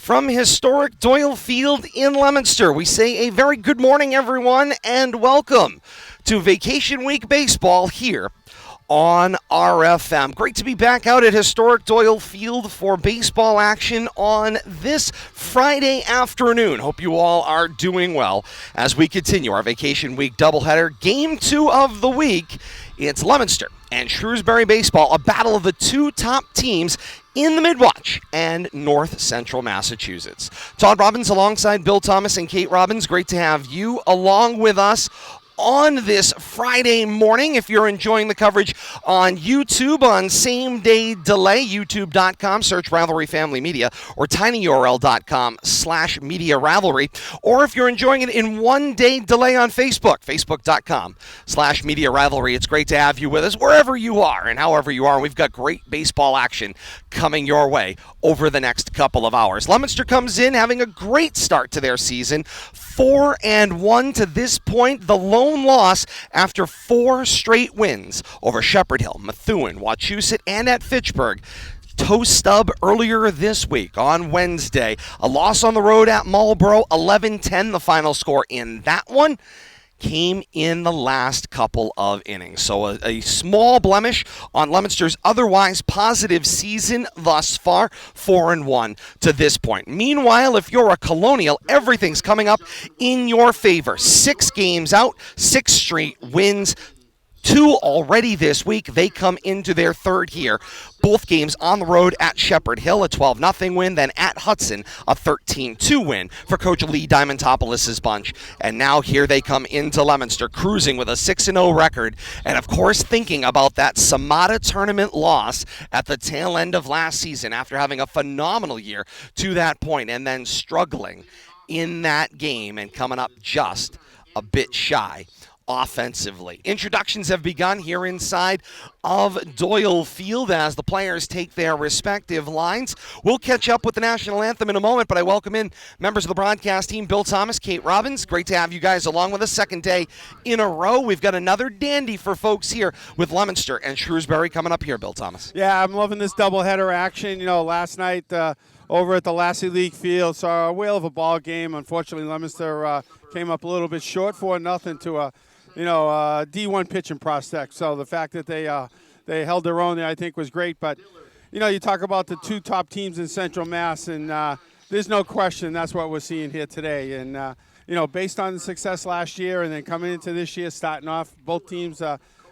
From historic Doyle Field in Leominster, we say a very good morning, everyone, and welcome to Vacation Week Baseball here on RFM. Great to be back out at historic Doyle Field for baseball action on this Friday afternoon. Hope you all are doing well as we continue our Vacation Week doubleheader. Game 2 of the week, it's Leominster and Shrewsbury baseball, a battle of the two top teams in the Midwach and North Central Massachusetts. Todd Robbins alongside Bill Thomas and Kate Robbins. Great to have you along with us on this Friday morning. If you're enjoying the coverage on YouTube on same-day delay, youtube.com, search Rivalry Family Media, or tinyurl.com/media Rivalry. Or if you're enjoying it in one-day delay on Facebook, facebook.com/media Rivalry. It's great to have you with us wherever you are and however you are. We've got great baseball action coming your way over the next couple of hours. Leominster comes in having a great start to their season. 4-1 to this point, the lone loss after 4 straight wins over Shepherd Hill, Methuen, Wachusett, and at Fitchburg. Toe stub earlier this week on Wednesday. A loss on the road at Marlborough, 11-10 the final score in that one. Came in the last couple of innings. So a small blemish on Leominster's otherwise positive season thus far, 4-1 to this point. Meanwhile, if you're a Colonial, everything's coming up in your favor. 6 games out, 6 straight wins. 2 already this week. They come into their third here. Both games on the road at Shepherd Hill, a 12-0 win, then at Hudson, a 13-2 win for Coach Lee Diamantopoulos' bunch. And now here they come into Leominster, cruising with a 6-0 record, and of course thinking about that Samata tournament loss at the tail end of last season after having a phenomenal year to that point, and then struggling in that game and coming up just a bit shy offensively. Introductions have begun here inside of Doyle Field as the players take their respective lines. We'll catch up with the national anthem in a moment, but I welcome in members of the broadcast team, Bill Thomas, Kate Robbins. Great to have you guys along with us. Second day in a row. We've got another dandy for folks here with Leominster and Shrewsbury coming up here, Bill Thomas. Yeah, I'm loving this doubleheader action. You know, last night over at the Wachusett League field, saw a whale of a ball game. Unfortunately, Leominster came up a little bit short, 4-0 to a D1 pitching prospect. So the fact that they held their own there, I think, was great. But, you talk about the two top teams in Central Mass, and there's no question that's what we're seeing here today. And, based on the success last year and then coming into this year, starting off, both teams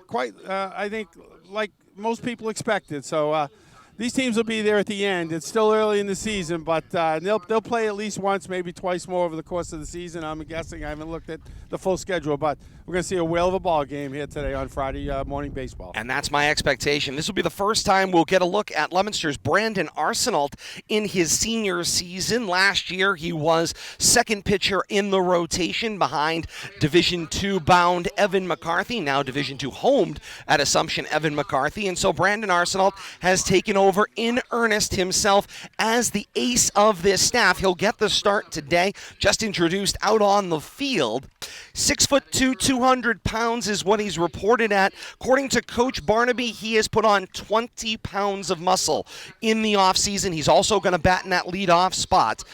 quite, I think, like most people expected. So these teams will be there at the end. It's still early in the season, but they'll play at least once, maybe twice more over the course of the season. I'm guessing. I haven't looked at the full schedule, but we're going to see a whale of a ball game here today on Friday morning baseball. And that's my expectation. This will be the first time we'll get a look at Leominster's Brandon Arsenault in his senior season. Last year, he was second pitcher in the rotation behind Division II bound Evan McCarthy, now Division II homed at Assumption Evan McCarthy. And so Brandon Arsenault has taken over in earnest himself as the ace of this staff. He'll get the start today, just introduced out on the field. 6'2", 200 pounds is what he's reported at. According to Coach Barnaby, he has put on 20 pounds of muscle in the offseason. He's also going to bat in that leadoff spot.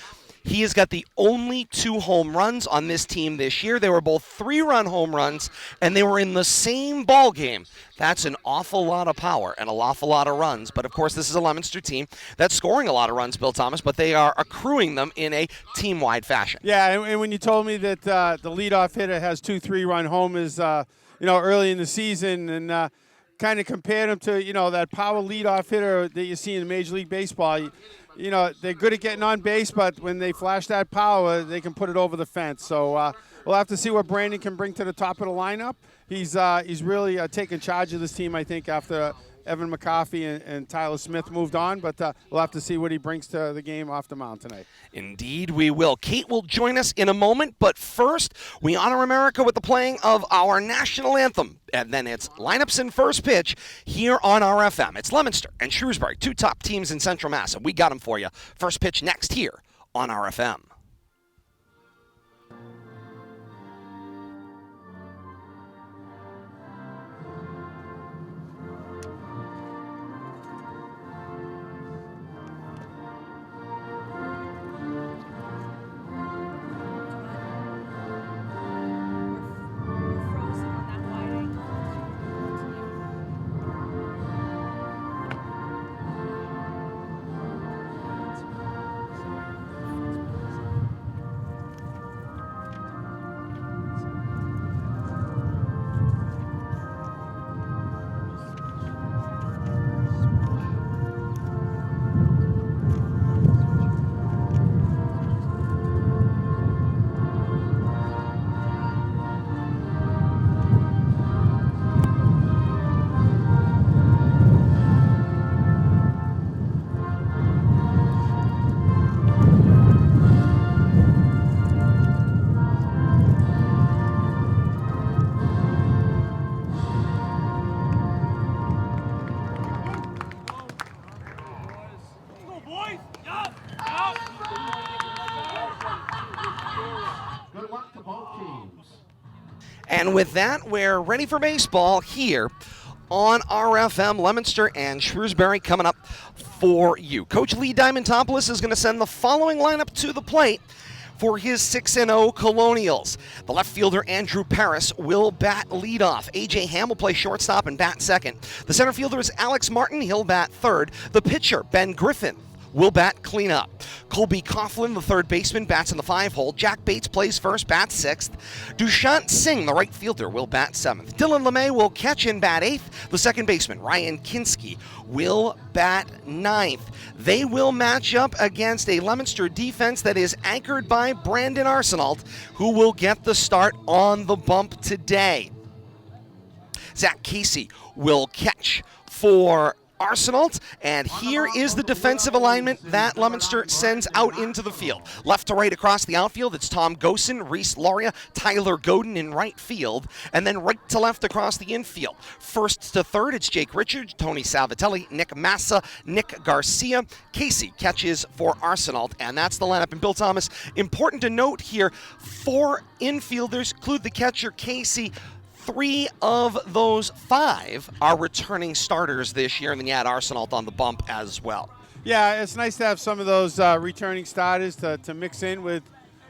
He has got the only 2 home runs on this team this year. They were both 3-run home runs, and they were in the same ball game. That's an awful lot of power and an awful lot of runs. But, of course, this is a Leominster team that's scoring a lot of runs, Bill Thomas, but they are accruing them in a team-wide fashion. Yeah, and when you told me that the leadoff hitter has 2 3-run homers, early in the season, and kind of compared him to, that power leadoff hitter that you see in Major League Baseball, they're good at getting on base, but when they flash that power, they can put it over the fence. So we'll have to see what Brandon can bring to the top of the lineup. He's really taken charge of this team, I think, after Evan McCarthy and Tyler Smith moved on, but we'll have to see what he brings to the game off the mound tonight. Indeed, we will. Kate will join us in a moment, but first, we honor America with the playing of our national anthem, and then it's lineups and first pitch here on RFM. It's Leominster and Shrewsbury, 2 top teams in Central Mass, and we got them for you. First pitch next here on RFM. And with that, we're ready for baseball here on RFM. Leominster and Shrewsbury coming up for you. Coach Lee Diamantopoulos is going to send the following lineup to the plate for his 6-0 Colonials. The left fielder, Andrew Paris, will bat leadoff. A.J. Ham will play shortstop and bat second. The center fielder is Alex Martin. He'll bat third. The pitcher, Ben Griffin, will bat cleanup. Colby Coughlin, the third baseman, bats in the 5-hole. Jack Bates plays first, bats sixth. Dushyant Singh, the right fielder, will bat seventh. Dylan LeMay will catch and bat eighth. The second baseman, Ryan Kinski, will bat ninth. They will match up against a Leominster defense that is anchored by Brandon Arsenault, who will get the start on the bump today. Zach Casey will catch for Arsenault, and here is the defensive alignment that Leominster sends out into the field. Left to right across the outfield, it's Tom Gosen, Reese Lauria, Tyler Godin in right field, and then right to left across the infield. First to third, it's Jake Richards, Tony Salvatelli, Nick Massa, Nick Garcia. Casey catches for Arsenault, and that's the lineup. And Bill Thomas, important to note here, 4 infielders include the catcher Casey. 3 of those 5 are returning starters this year, and then you had Arsenault on the bump as well. Yeah, it's nice to have some of those returning starters to mix in with,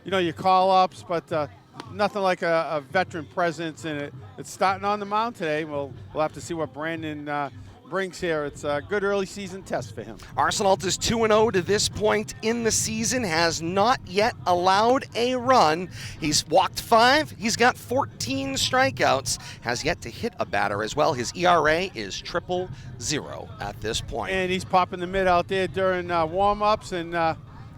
your call-ups, but nothing like a veteran presence, and it's starting on the mound today. We'll have to see what Brandon brings here. It's a good early season test for him. Arsenault is 2-0 to this point in the season, has not yet allowed a run. He's walked 5, he's got 14 strikeouts, has yet to hit a batter as well. His ERA is 0.00 at this point. And he's popping the mid out there during warm-ups, and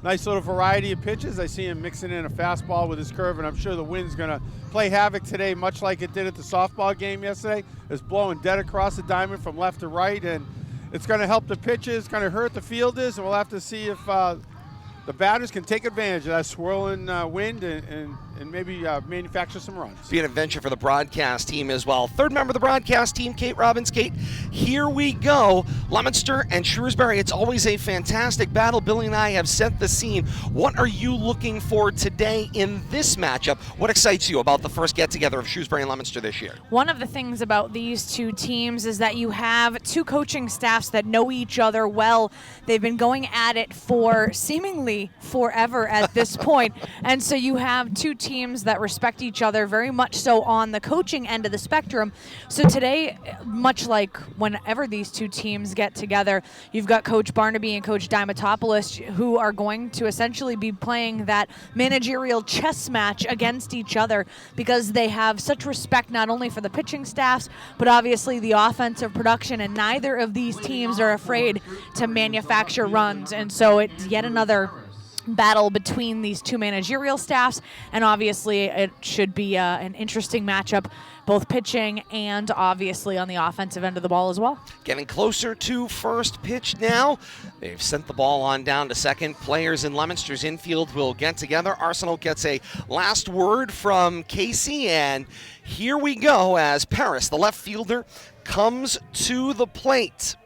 nice little variety of pitches. I see him mixing in a fastball with his curve, and I'm sure the wind's going to play havoc today, much like it did at the softball game yesterday. It's blowing dead across the diamond from left to right, and it's going to help the pitchers, going to hurt the fielders, and we'll have to see if the batters can take advantage of that swirling wind and maybe manufacture some runs. Be an adventure for the broadcast team as well. Third member of the broadcast team, Kate Robbins. Kate, here we go. Leominster and Shrewsbury, it's always a fantastic battle. Billy and I have set the scene. What are you looking for today in this matchup? What excites you about the first get-together of Shrewsbury and Leominster this year? One of the things about these two teams is that you have 2 coaching staffs that know each other well. They've been going at it for seemingly forever at this point. And so you have 2 teams that respect each other very much so on the coaching end of the spectrum. So today, much like whenever these 2 teams get together, you've got Coach Barnaby and Coach Diamantopoulos, who are going to essentially be playing that managerial chess match against each other, because they have such respect not only for the pitching staffs, but obviously the offensive production, and neither of these teams are afraid to manufacture runs. And so it's yet another battle between these 2 managerial staffs, and obviously it should be an interesting matchup, both pitching and obviously on the offensive end of the ball as well. Getting closer to first pitch now. They've sent the ball on down to second. Players in Leominster's infield will get together. Arsenault gets a last word from Casey, and here we go as Paris, the left fielder, comes to the plate.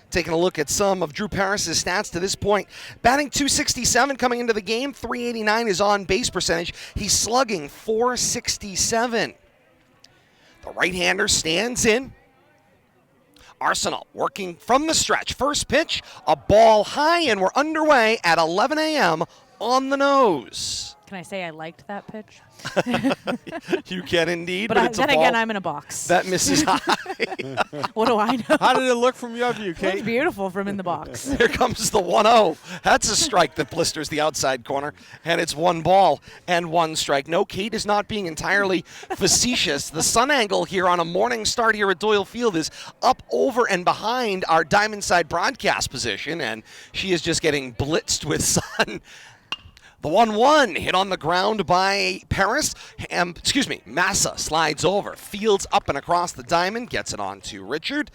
Taking a look at some of Drew Paris' stats to this point. Batting .267 coming into the game. .389 is on-base percentage. He's slugging .467. The right-hander stands in. Arsenault working from the stretch. First pitch, a ball high, and we're underway at 11 a.m. on the nose. Can I say I liked that pitch? You can indeed, but it's then a ball again, I'm in a box. that misses high. What do I know? How did it look from your view, Kate? It's beautiful from in the box. Here comes the 1-0. That's a strike that blisters the outside corner, and it's 1 ball and 1 strike. No, Kate is not being entirely facetious. The sun angle here on a morning start here at Doyle Field is up over and behind our diamond side broadcast position, and she is just getting blitzed with sun. The 1-1 hit on the ground by Paris. Massa slides over, fields up and across the diamond, gets it on to Richard,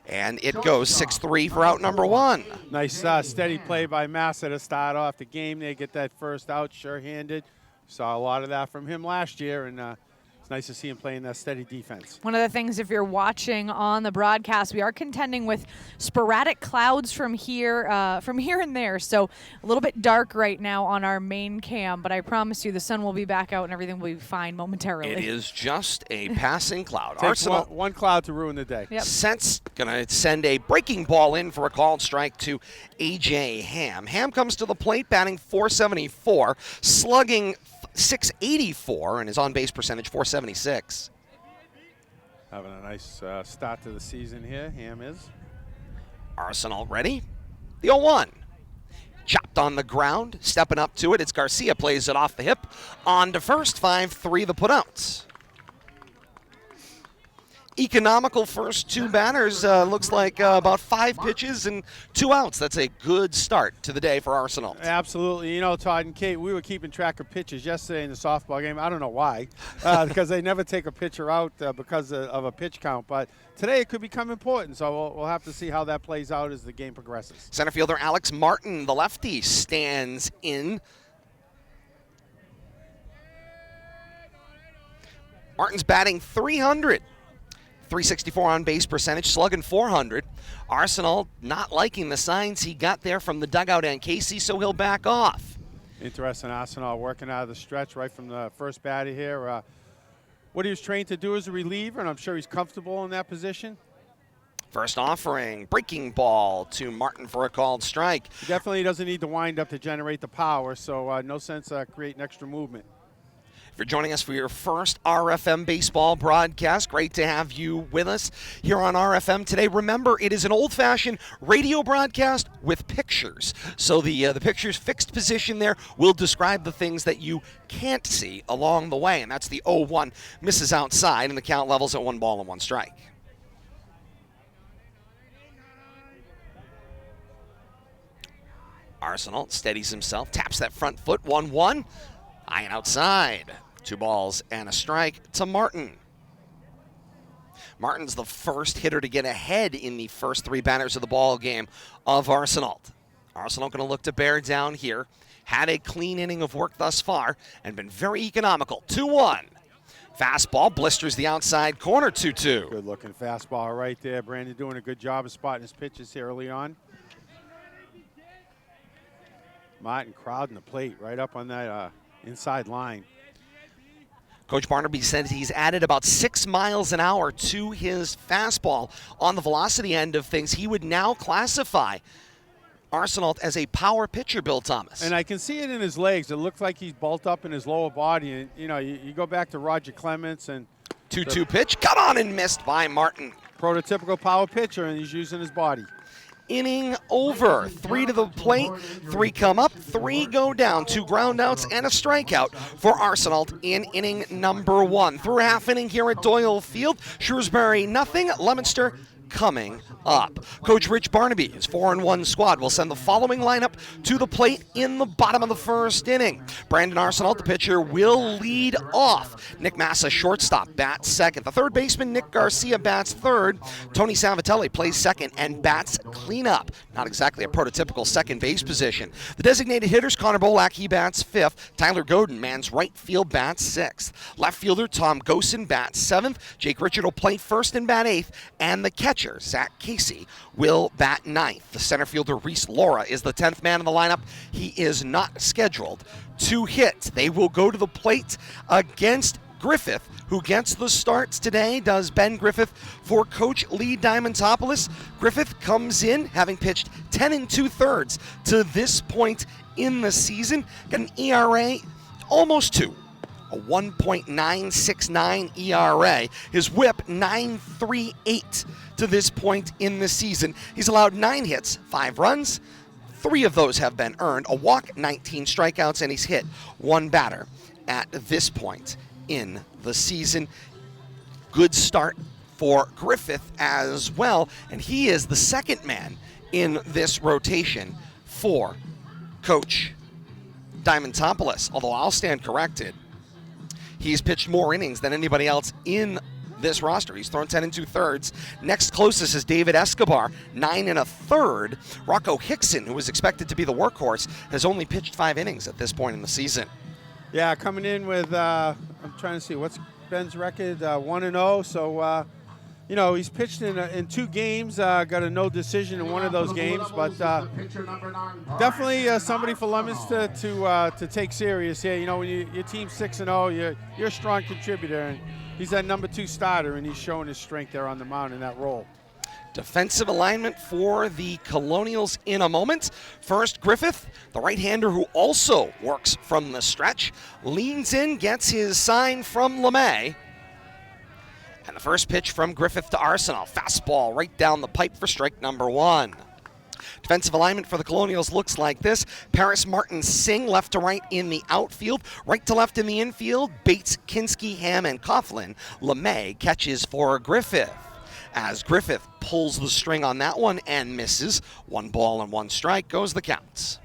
and it goes 6-3 for out number 1. Nice steady play by Massa to start off the game. They get that first out sure-handed. Saw a lot of that from him last year, and it's nice to see him playing that steady defense. One of the things, if you're watching on the broadcast, we are contending with sporadic clouds from here and there. So a little bit dark right now on our main cam, but I promise you the sun will be back out and everything will be fine momentarily. It is just a passing cloud. Takes Arsenault one cloud to ruin the day. Yep. Sets going to send a breaking ball in for a called strike to A.J. Ham. Ham comes to the plate, batting .474, slugging .684, and his on-base percentage .476. Having a nice start to the season here, Ham is. Arsenault ready. The 0-1. Chopped on the ground, stepping up to it. It's Garcia, plays it off the hip. On to first, 5-3 the putouts. Economical first two batters. Looks like about 5 pitches and 2 outs. That's a good start to the day for Arsenault. Absolutely. You know, Todd and Kate, we were keeping track of pitches yesterday in the softball game. I don't know why, because they never take a pitcher out because of a pitch count. But today it could become important, so we'll have to see how that plays out as the game progresses. Center fielder Alex Martin, the lefty, stands in. Martin's batting .300. .364 on base percentage, slugging .400. Arsenault not liking the signs he got there from the dugout and Casey, so he'll back off. Interesting, Arsenault working out of the stretch right from the first batter here. What he was trained to do as a reliever, and I'm sure he's comfortable in that position. First offering, breaking ball to Martin for a called strike. He definitely doesn't need to wind up to generate the power, so no sense creating extra movement. If you're joining us for your first RFM baseball broadcast, great to have you with us here on RFM today. Remember, it is an old-fashioned radio broadcast with pictures. So the picture's fixed position there will describe the things that you can't see along the way, and that's the 0-1 misses outside, and the count levels at 1 ball and 1 strike. Arsenault steadies himself, taps that front foot, 1-1. High and outside. 2 balls and a strike to Martin. Martin's the first hitter to get ahead in the first 3 batters of the ball game of Arsenault. Arsenault going to look to bear down here. Had a clean inning of work thus far and been very economical. 2-1. Fastball blisters the outside corner, 2-2. Good looking fastball right there. Brandon doing a good job of spotting his pitches here early on. Martin crowding the plate right up on that inside line. Coach Barnaby says he's added about 6 miles an hour to his fastball on the velocity end of things. He would now classify Arsenault as a power pitcher, Bill Thomas. And I can see it in his legs. It looks like he's bulked up in his lower body. And, you know, you go back to Roger Clements and 2-2 pitch, cut on and missed by Martin. Prototypical power pitcher, and he's using his body. Inning over. 3 to the plate, 3 come up, 3 go down. 2 groundouts and a strikeout for Arsenault in inning number 1. Through half inning here at Doyle Field, Shrewsbury nothing, Leominster coming up. Coach Rich Barnaby, his 4-1 squad, will send the following lineup to the plate in the bottom of the first inning. Brandon Arsenault, the pitcher, will lead off. Nick Massa, shortstop, bats second. The third baseman, Nick Garcia, bats third. Tony Savatelli plays second and bats cleanup. Not exactly a prototypical second base position. The designated hitters, Connor Bolak, he bats fifth. Tyler Godin mans right field, bats sixth. Left fielder, Tom Gosen, bats seventh. Jake Richard will play first and bat eighth. And the catcher, Zach Casey, will bat ninth. The center fielder, Reese Laura, is the 10th man in the lineup. He is not scheduled to hit. They will go to the plate against Griffith, who gets the starts today, does Ben Griffith for Coach Lee Diamantopoulos. Griffith comes in having pitched 10 2/3 to this point in the season. Got an ERA almost 2. A 1.969 ERA. His whip, 9.38 to this point in the season. He's allowed 9 hits, 5 runs. 3 of those have been earned. A walk, 19 strikeouts, and he's hit 1 batter at this point in the season. Good start for Griffith as well, and he is the second man in this rotation for Coach Diamantopoulos, although I'll stand corrected. He's pitched more innings than anybody else in this roster. He's thrown 10 2/3. Next closest is David Escobar, 9 1/3. Rocco Hickson, who was expected to be the workhorse, has only pitched 5 innings at this point in the season. Yeah, coming in with, I'm trying to see, what's Ben's record, 1-0. So, you know, he's pitched in 2 games, got a no decision in one of those games, but definitely somebody for Leominster to take serious here. You know, when your team's 6-0, you're a strong contributor, and he's that number 2 starter, and he's showing his strength there on the mound in that role. Defensive alignment for the Colonials in a moment. First, Griffith, the right-hander who also works from the stretch, leans in, gets his sign from LeMay. And the first pitch from Griffith to Arsenault. Fastball right down the pipe for strike number 1. Defensive alignment for the Colonials looks like this. Paris, Martin, Singh left to right in the outfield. Right to left in the infield. Bates, Kinski, Ham, and Coughlin. LeMay catches for Griffith. As Griffith pulls the string on that one and misses. 1 ball and 1 strike goes the counts.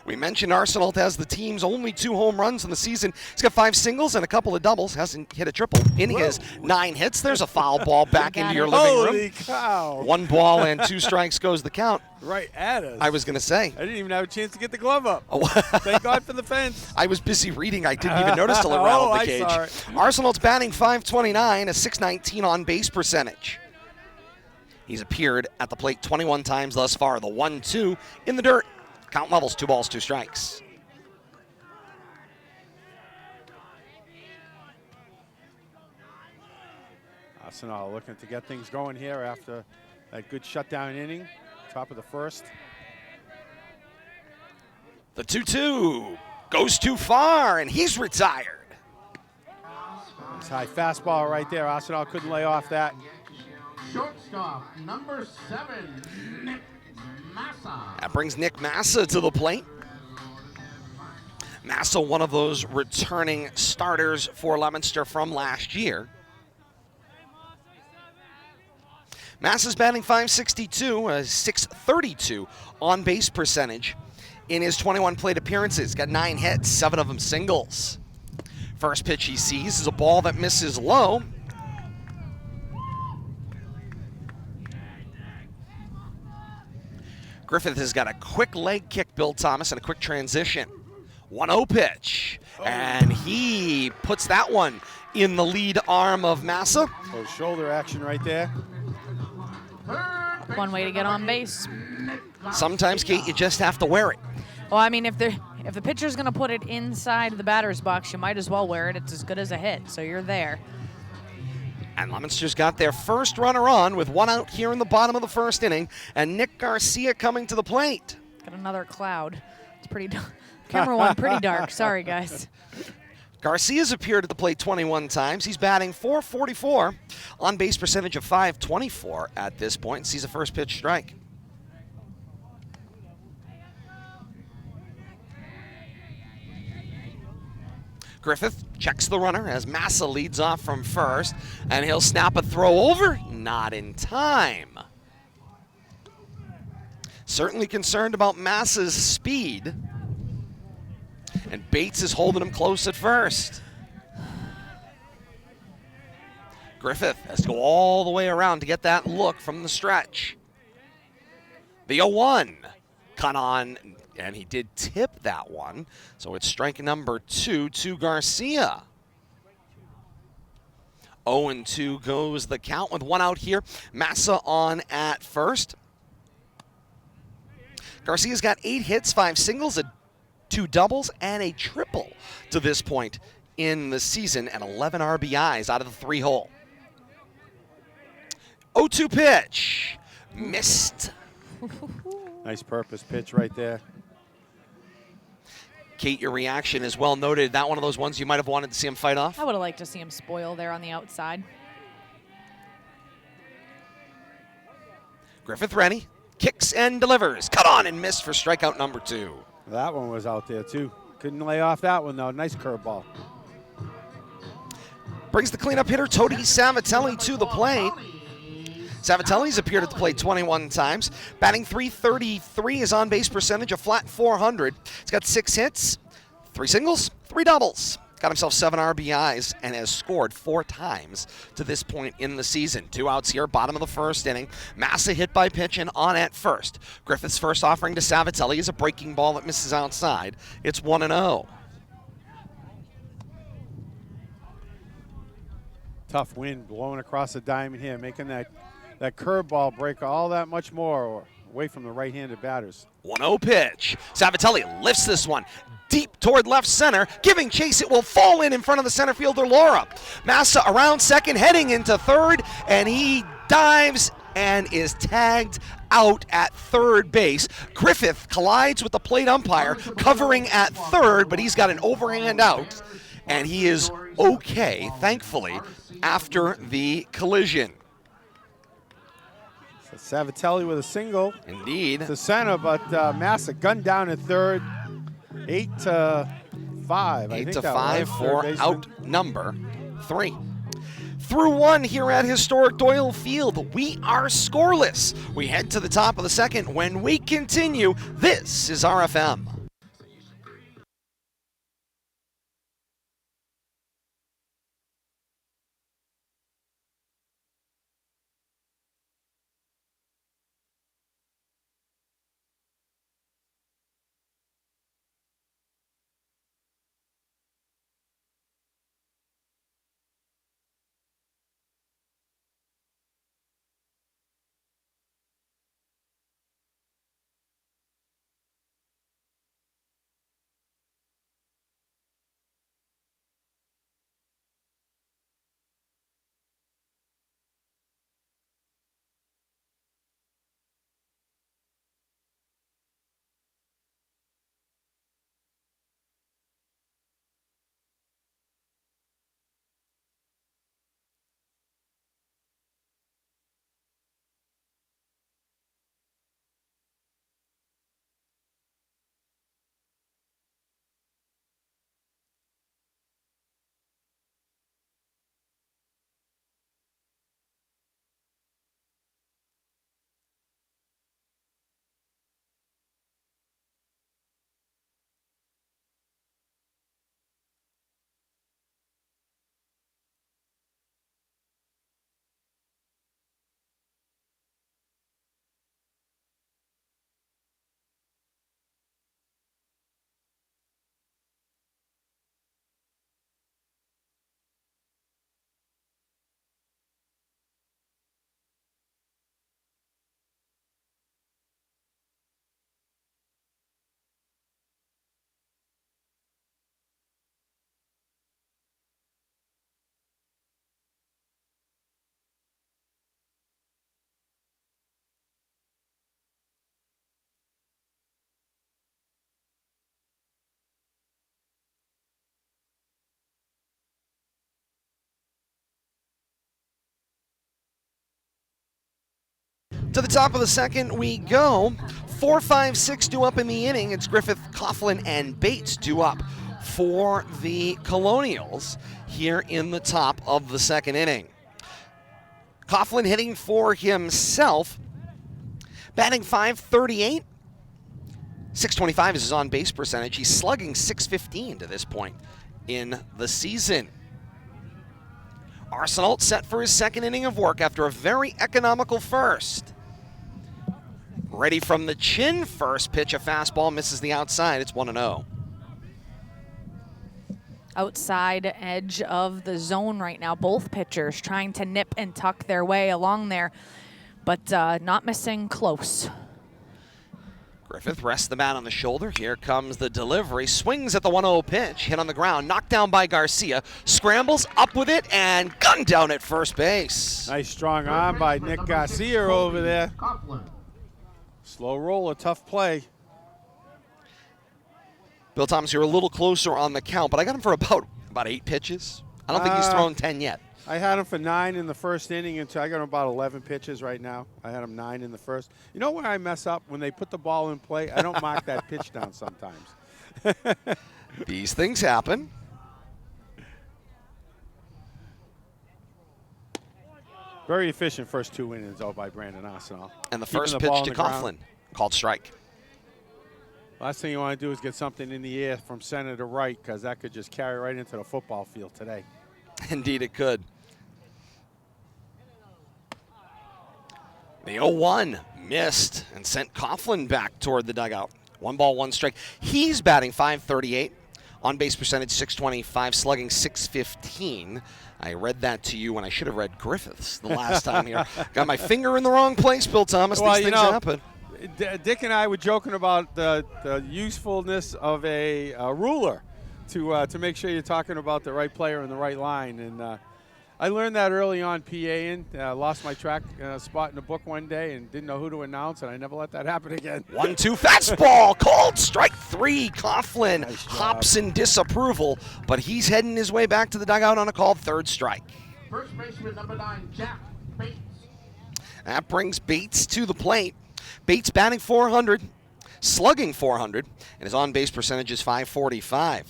We mentioned Arsenault has the team's only 2 home runs in the season. He's got 5 singles and a couple of doubles. Hasn't hit a triple in his 9 hits. There's a foul ball back into your living room. Holy cow. 1 ball and 2 strikes goes the count. Right at us. I was going to say. I didn't even have a chance to get the glove up. Thank God for the fence. I was busy reading. I didn't even notice till it rattled the cage. I saw it. Arsenault's batting .529, a .619 on base percentage. He's appeared at the plate 21 times thus far. The 1-2 in the dirt. Count levels, 2 balls, 2 strikes. Arsenault looking to get things going here after that good shutdown inning, top of the first. The 2-2 goes too far, and he's retired. Nice high fastball right there. Arsenault couldn't lay off that. Shortstop, number 7, Nick Massa. That brings Nick Massa to the plate. Massa, one of those returning starters for Leominster from last year. Massa's batting .562, a .632 on base percentage in his 21 plate appearances. Got 9 hits, 7 of them singles. First pitch he sees is a ball that misses low. Griffith has got a quick leg kick, Bill Thomas, and a quick transition. 1-0 pitch, and he puts that one in the lead arm of Massa. So shoulder action right there. One way to get on base. Sometimes, Kate, you just have to wear it. Well, I mean, if the pitcher's going to put it inside the batter's box, you might as well wear it. It's as good as a hit, so you're there. And Leominster's got their first runner on with 1 out here in the bottom of the first inning, and Nick Garcia coming to the plate. Got another cloud. It's pretty dark. Camera 1, pretty dark. Sorry, guys. Garcia's appeared at the plate 21 times. He's batting .444, on base percentage of .524 at this point. Sees a first pitch strike. Griffith checks the runner as Massa leads off from first, and he'll snap a throw over. Not in time. Certainly concerned about Massa's speed. And Bates is holding him close at first. Griffith has to go all the way around to get that look from the stretch. The 0-1 cut on, and he did tip that one. So it's strike number 2 to Garcia. 0-2 goes the count with 1 out here. Massa on at first. Garcia's got 8 hits, 5 singles, 2 doubles, and a triple to this point in the season, and 11 RBIs out of the 3-hole. 0-2 pitch. Missed. Nice purpose pitch right there. Kate, your reaction is well noted. That one of those ones you might have wanted to see him fight off? I would have liked to see him spoil there on the outside. Griffith ready. Kicks and delivers. Cut on and missed for strikeout number 2. That one was out there, too. Couldn't lay off that one, though. Nice curveball. Brings the cleanup hitter, Todi Savatelli, to the plate. Savatelli's appeared at the plate 21 times. Batting .333, his on-base percentage, a flat .400. He's got 6 hits, 3 singles, 3 doubles. Got himself 7 RBIs and has scored 4 times to this point in the season. 2 outs here, bottom of the first inning. Massa hit by pitch and on at first. Griffith's first offering to Savatelli is a breaking ball that misses outside. It's 1-0. Tough wind blowing across the diamond here, making that curveball break all that much more away from the right-handed batters. 1-0 pitch. Savatelli lifts this one deep toward left center, giving chase. It will fall in front of the center fielder, Laura. Massa around second, heading into third, and he dives and is tagged out at third base. Griffith collides with the plate umpire, covering at third, but he's got an overhand out, and he is okay, thankfully, after the collision. Savatelli with a single. Indeed. To center, but Massa gunned down at third. 8-5. 8-5 for out number 3. Through 1 here at historic Doyle Field. We are scoreless. We head to the top of the second. When we continue, this is RFM. To the top of the second we go. 4, 5, 6 due up in the inning. It's Griffith, Coughlin, and Bates due up for the Colonials here in the top of the second inning. Coughlin hitting for himself, batting .538. .625 is his on-base percentage. He's slugging .615 to this point in the season. Arsenault set for his second inning of work after a very economical first. Ready from the chin, first pitch, a fastball misses the outside. It's 1-0. Outside edge of the zone right now. Both pitchers trying to nip and tuck their way along there, but not missing close. Griffith rests the bat on the shoulder. Here comes the delivery. Swings at the 1-0 pitch. Hit on the ground. Knocked down by Garcia. Scrambles up with it and gunned down at first base. Nice strong arm by Nick Garcia over there. Slow roll, a tough play. Bill Thomas, you're a little closer on the count, but I got him for about 8 pitches. I don't think he's thrown 10 yet. I had him for 9 in the first inning, and I got him about 11 pitches right now. I had him 9 in the first. You know where I mess up? When they put the ball in play, I don't mark that pitch down sometimes. These things happen. Very efficient first 2 innings, though, by Brandon Arsenault. And the first pitch to Coughlin, called strike. Last thing you want to do is get something in the air from center to right, because that could just carry right into the football field today. Indeed it could. The 0-1 missed and sent Coughlin back toward the dugout. 1 ball, 1 strike. He's batting .538. On base percentage 625, slugging 615. I read that to you when I should have read Griffiths the last time here. Got my finger in the wrong place, Bill Thomas. Well, These things happen. Dick and I were joking about the usefulness of a ruler to make sure you're talking about the right player in the right line. And I learned that early on PAing. Lost my track spot in the book one day and didn't know who to announce, and I never let that happen again. 1-2 fastball, called strike 3. Coughlin Nice job. hops in disapproval, but he's heading his way back to the dugout on a called third strike. First baseman number 9, Jack Bates. That brings Bates to the plate. Bates batting .400, slugging .400, and his on-base percentage is .545.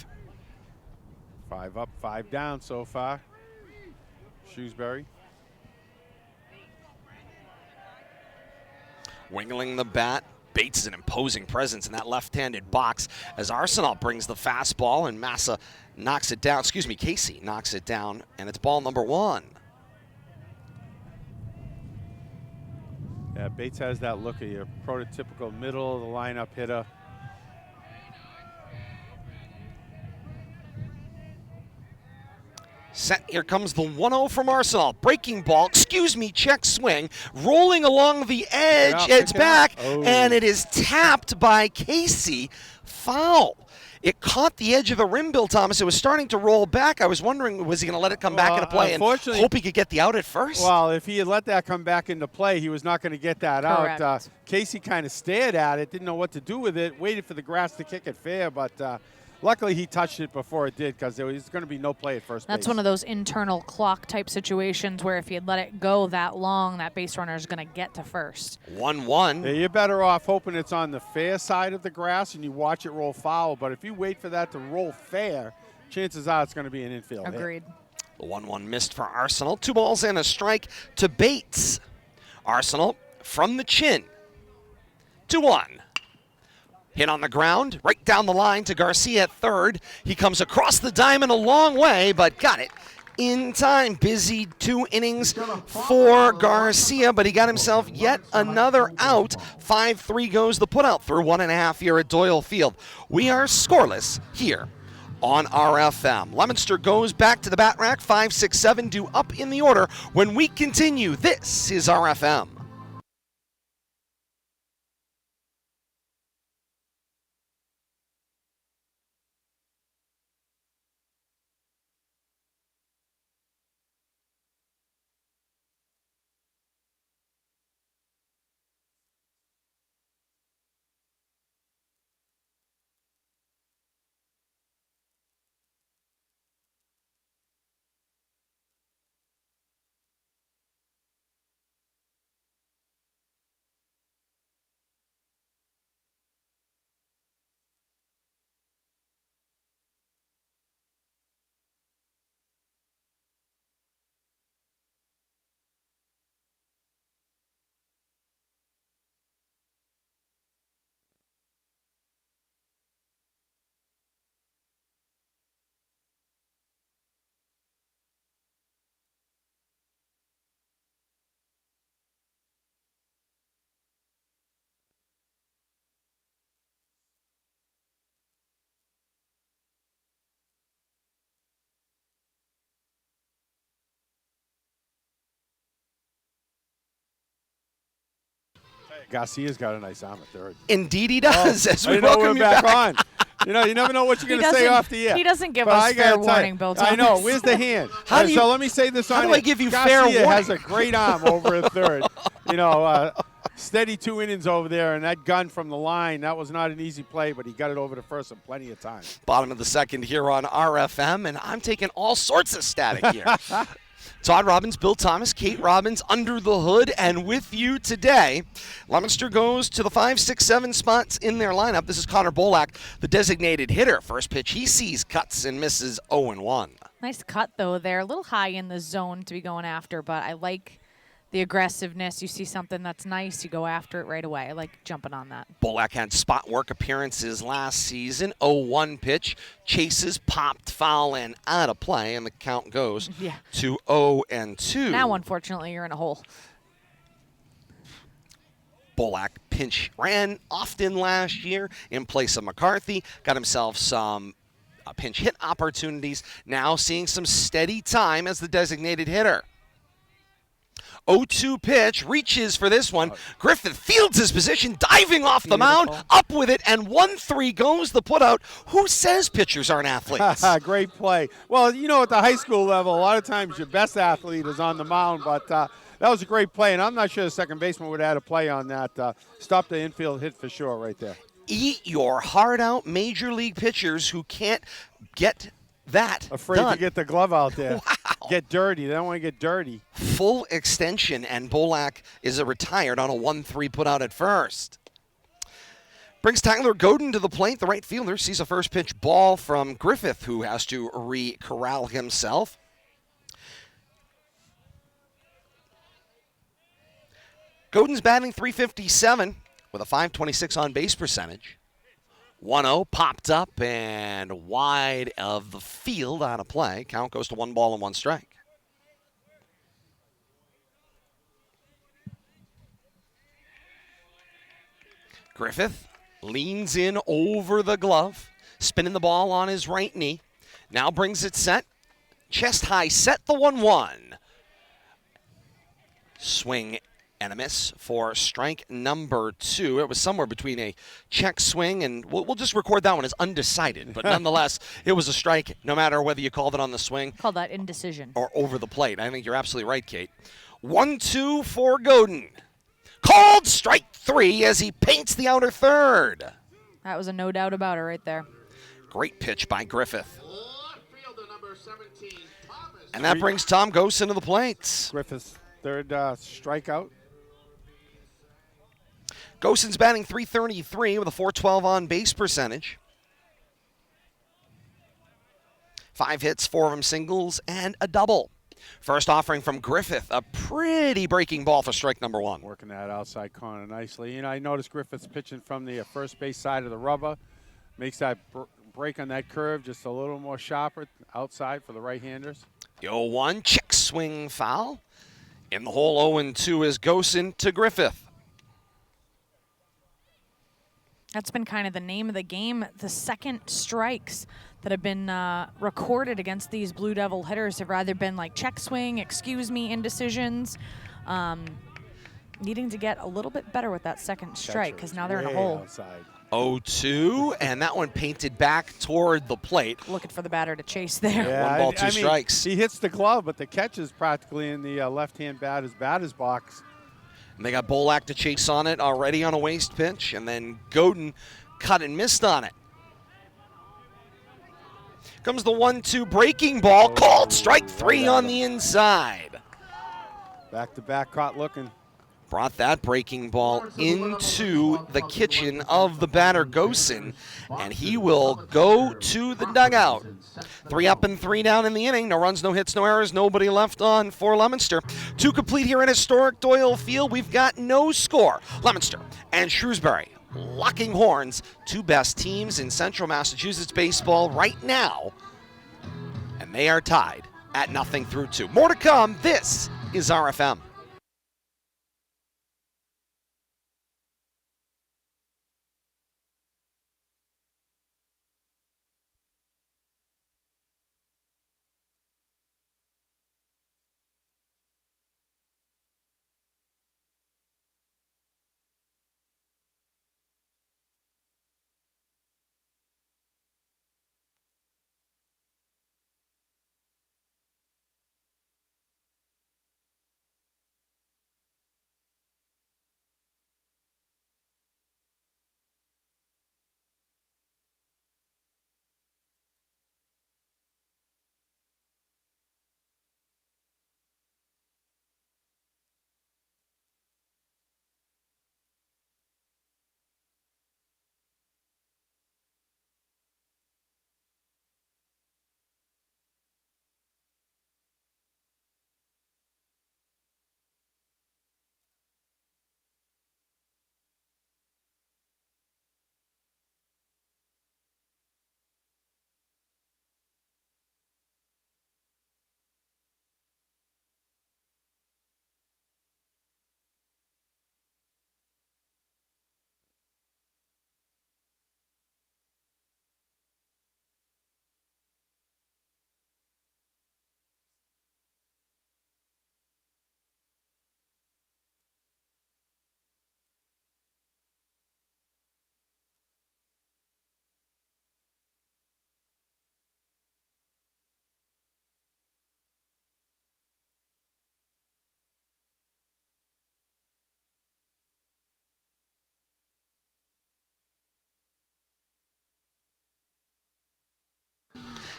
5 up, 5 down so far. Shrewsbury. Wingling the bat. Bates is an imposing presence in that left-handed box as Arsenault brings the fastball and Massa knocks it down. Excuse me, Casey knocks it down, and it's ball number 1. Yeah, Bates has that look of your prototypical middle of the lineup hitter. Set, here comes the 1-0 from Arsenault. Breaking ball, check swing, rolling along the edge. It's back, and it is tapped by Casey. Foul. It caught the edge of the rim, Bill Thomas. It was starting to roll back. I was wondering, was he going to let it come back into play and hope he could get the out at first? Well, if he had let that come back into play, he was not going to get that out. Casey kind of stared at it, didn't know what to do with it, waited for the grass to kick it fair, but luckily he touched it before it did because there was going to be no play at first base. That's one of those internal clock type situations where if you let it go that long, that base runner is going to get to first. 1-1. Yeah, you're better off hoping it's on the fair side of the grass and you watch it roll foul, but if you wait for that to roll fair, chances are it's going to be an infield hit. Agreed. The 1-1 missed for Arsenault. 2 balls and a strike to Bates. Arsenault from the chin. 2-1. Hit on the ground, right down the line to Garcia at third. He comes across the diamond a long way, but got it in time. Busy 2 innings for Garcia, but he got himself yet another out. 5-3 goes the putout through 1.5 here at Doyle Field. We are scoreless here on RFM. Leominster goes back to the bat rack. 5, 6, 7 due up in the order. When we continue, this is RFM. Garcia's got a nice arm at third. Indeed he does, as we I know welcome we're you back back on. You know, you never know what you're going to say off the air. He doesn't give But us I fair gotta tell warning, you, Bill Thomas. I know. Where's the hand? How do you- so let me say this on how do I it. give you Garcia fair warning? has a great arm over at third. You know, steady 2 innings over there, and that gun from the line, that was not an easy play, but he got it over to first in plenty of time. Bottom of the second here on RFM, and I'm taking all sorts of static here. Todd Robbins, Bill Thomas, Kate Robbins under the hood, and with you today. Leominster goes to the 5, 6, 7 spots in their lineup. This is Connor Bolak, the designated hitter. First pitch he sees, cuts and misses 0-1. Nice cut, though, there. A little high in the zone to be going after, but I like the aggressiveness. You see something that's nice, you go after it right away. I like jumping on that. Bolak had spot work appearances last season. 0-1 pitch, chases, popped, foul, and out of play, and the count goes to 0-2. Now, unfortunately, you're in a hole. Bolak pinch ran often last year in place of McCarthy. Got himself some pinch hit opportunities, now seeing some steady time as the designated hitter. 0-2 pitch, reaches for this one. Griffith fields his position, diving off the mound, up with it, and 1-3 goes the putout. Who says pitchers aren't athletes? Great play. Well, you know, at the high school level, a lot of times your best athlete is on the mound, but that was a great play, and I'm not sure the second baseman would have had a play on that. Stop the infield hit for sure right there. Eat your heart out, major league pitchers who can't get that Afraid done. to get the glove out there. Wow. Get dirty. They don't want to get dirty. Full extension, and Bolak is retired on a 1-3 put out at first. Brings Tyler Godin to the plate. The right fielder sees a first pitch ball from Griffith, who has to re-corral himself. Godin's batting .357 with a .526 on base percentage. 1-0 popped up and wide of the field out of play. Count goes to 1 ball and 1 strike. Griffith leans in over the glove, spinning the ball on his right knee. Now brings it set. Chest high set, the 1-1. Swing and a miss for strike number 2. It was somewhere between a check swing and we'll just record that one as undecided. But nonetheless, it was a strike no matter whether you called it on the swing. Call that indecision. Or over the plate. I think you're absolutely right, Kate. 1-2 for Godin. Called strike 3 as he paints the outer third. That was a no doubt about it right there. Great pitch by Griffith. Left fielder number 17, Thomas. And that brings Tom Gosen to the plate. Griffith's third strikeout. Gosen's batting .333 with a .412 on base percentage. 5 hits, 4 of them singles, and a double. First offering from Griffith, a pretty breaking ball for strike number 1. Working that outside corner nicely. You know, I noticed Griffith's pitching from the first base side of the rubber. Makes that break on that curve just a little more sharper outside for the right-handers. The 0-1, check swing foul. In the hole, 0-2 is Gosen to Griffith. That's been kind of the name of the game. The second strikes that have been recorded against these Blue Devil hitters have rather been like check swing, excuse me, indecisions. Needing to get a little bit better with that second strike because now they're in a hole. Outside. 0-2, and that one painted back toward the plate. Looking for the batter to chase there. Yeah, 1 ball, 2 strikes. He hits the glove, but the catch is practically in the left-hand batter's box. And they got Bolak to chase on it already on a waste pitch, and then Godin cut and missed on it. Comes the 1-2 breaking ball, called strike 3 on the inside. Back-to-back caught looking. Brought that breaking ball into the kitchen of the batter, Gosen, and he will go to the dugout. 3 up and 3 down in the inning. No runs, no hits, no errors, nobody left on for Leominster. 2 complete here at historic Doyle Field. We've got no score. Leominster and Shrewsbury locking horns, 2 best teams in Central Massachusetts baseball right now, and they are tied at 0-2. More to come. This is RFM.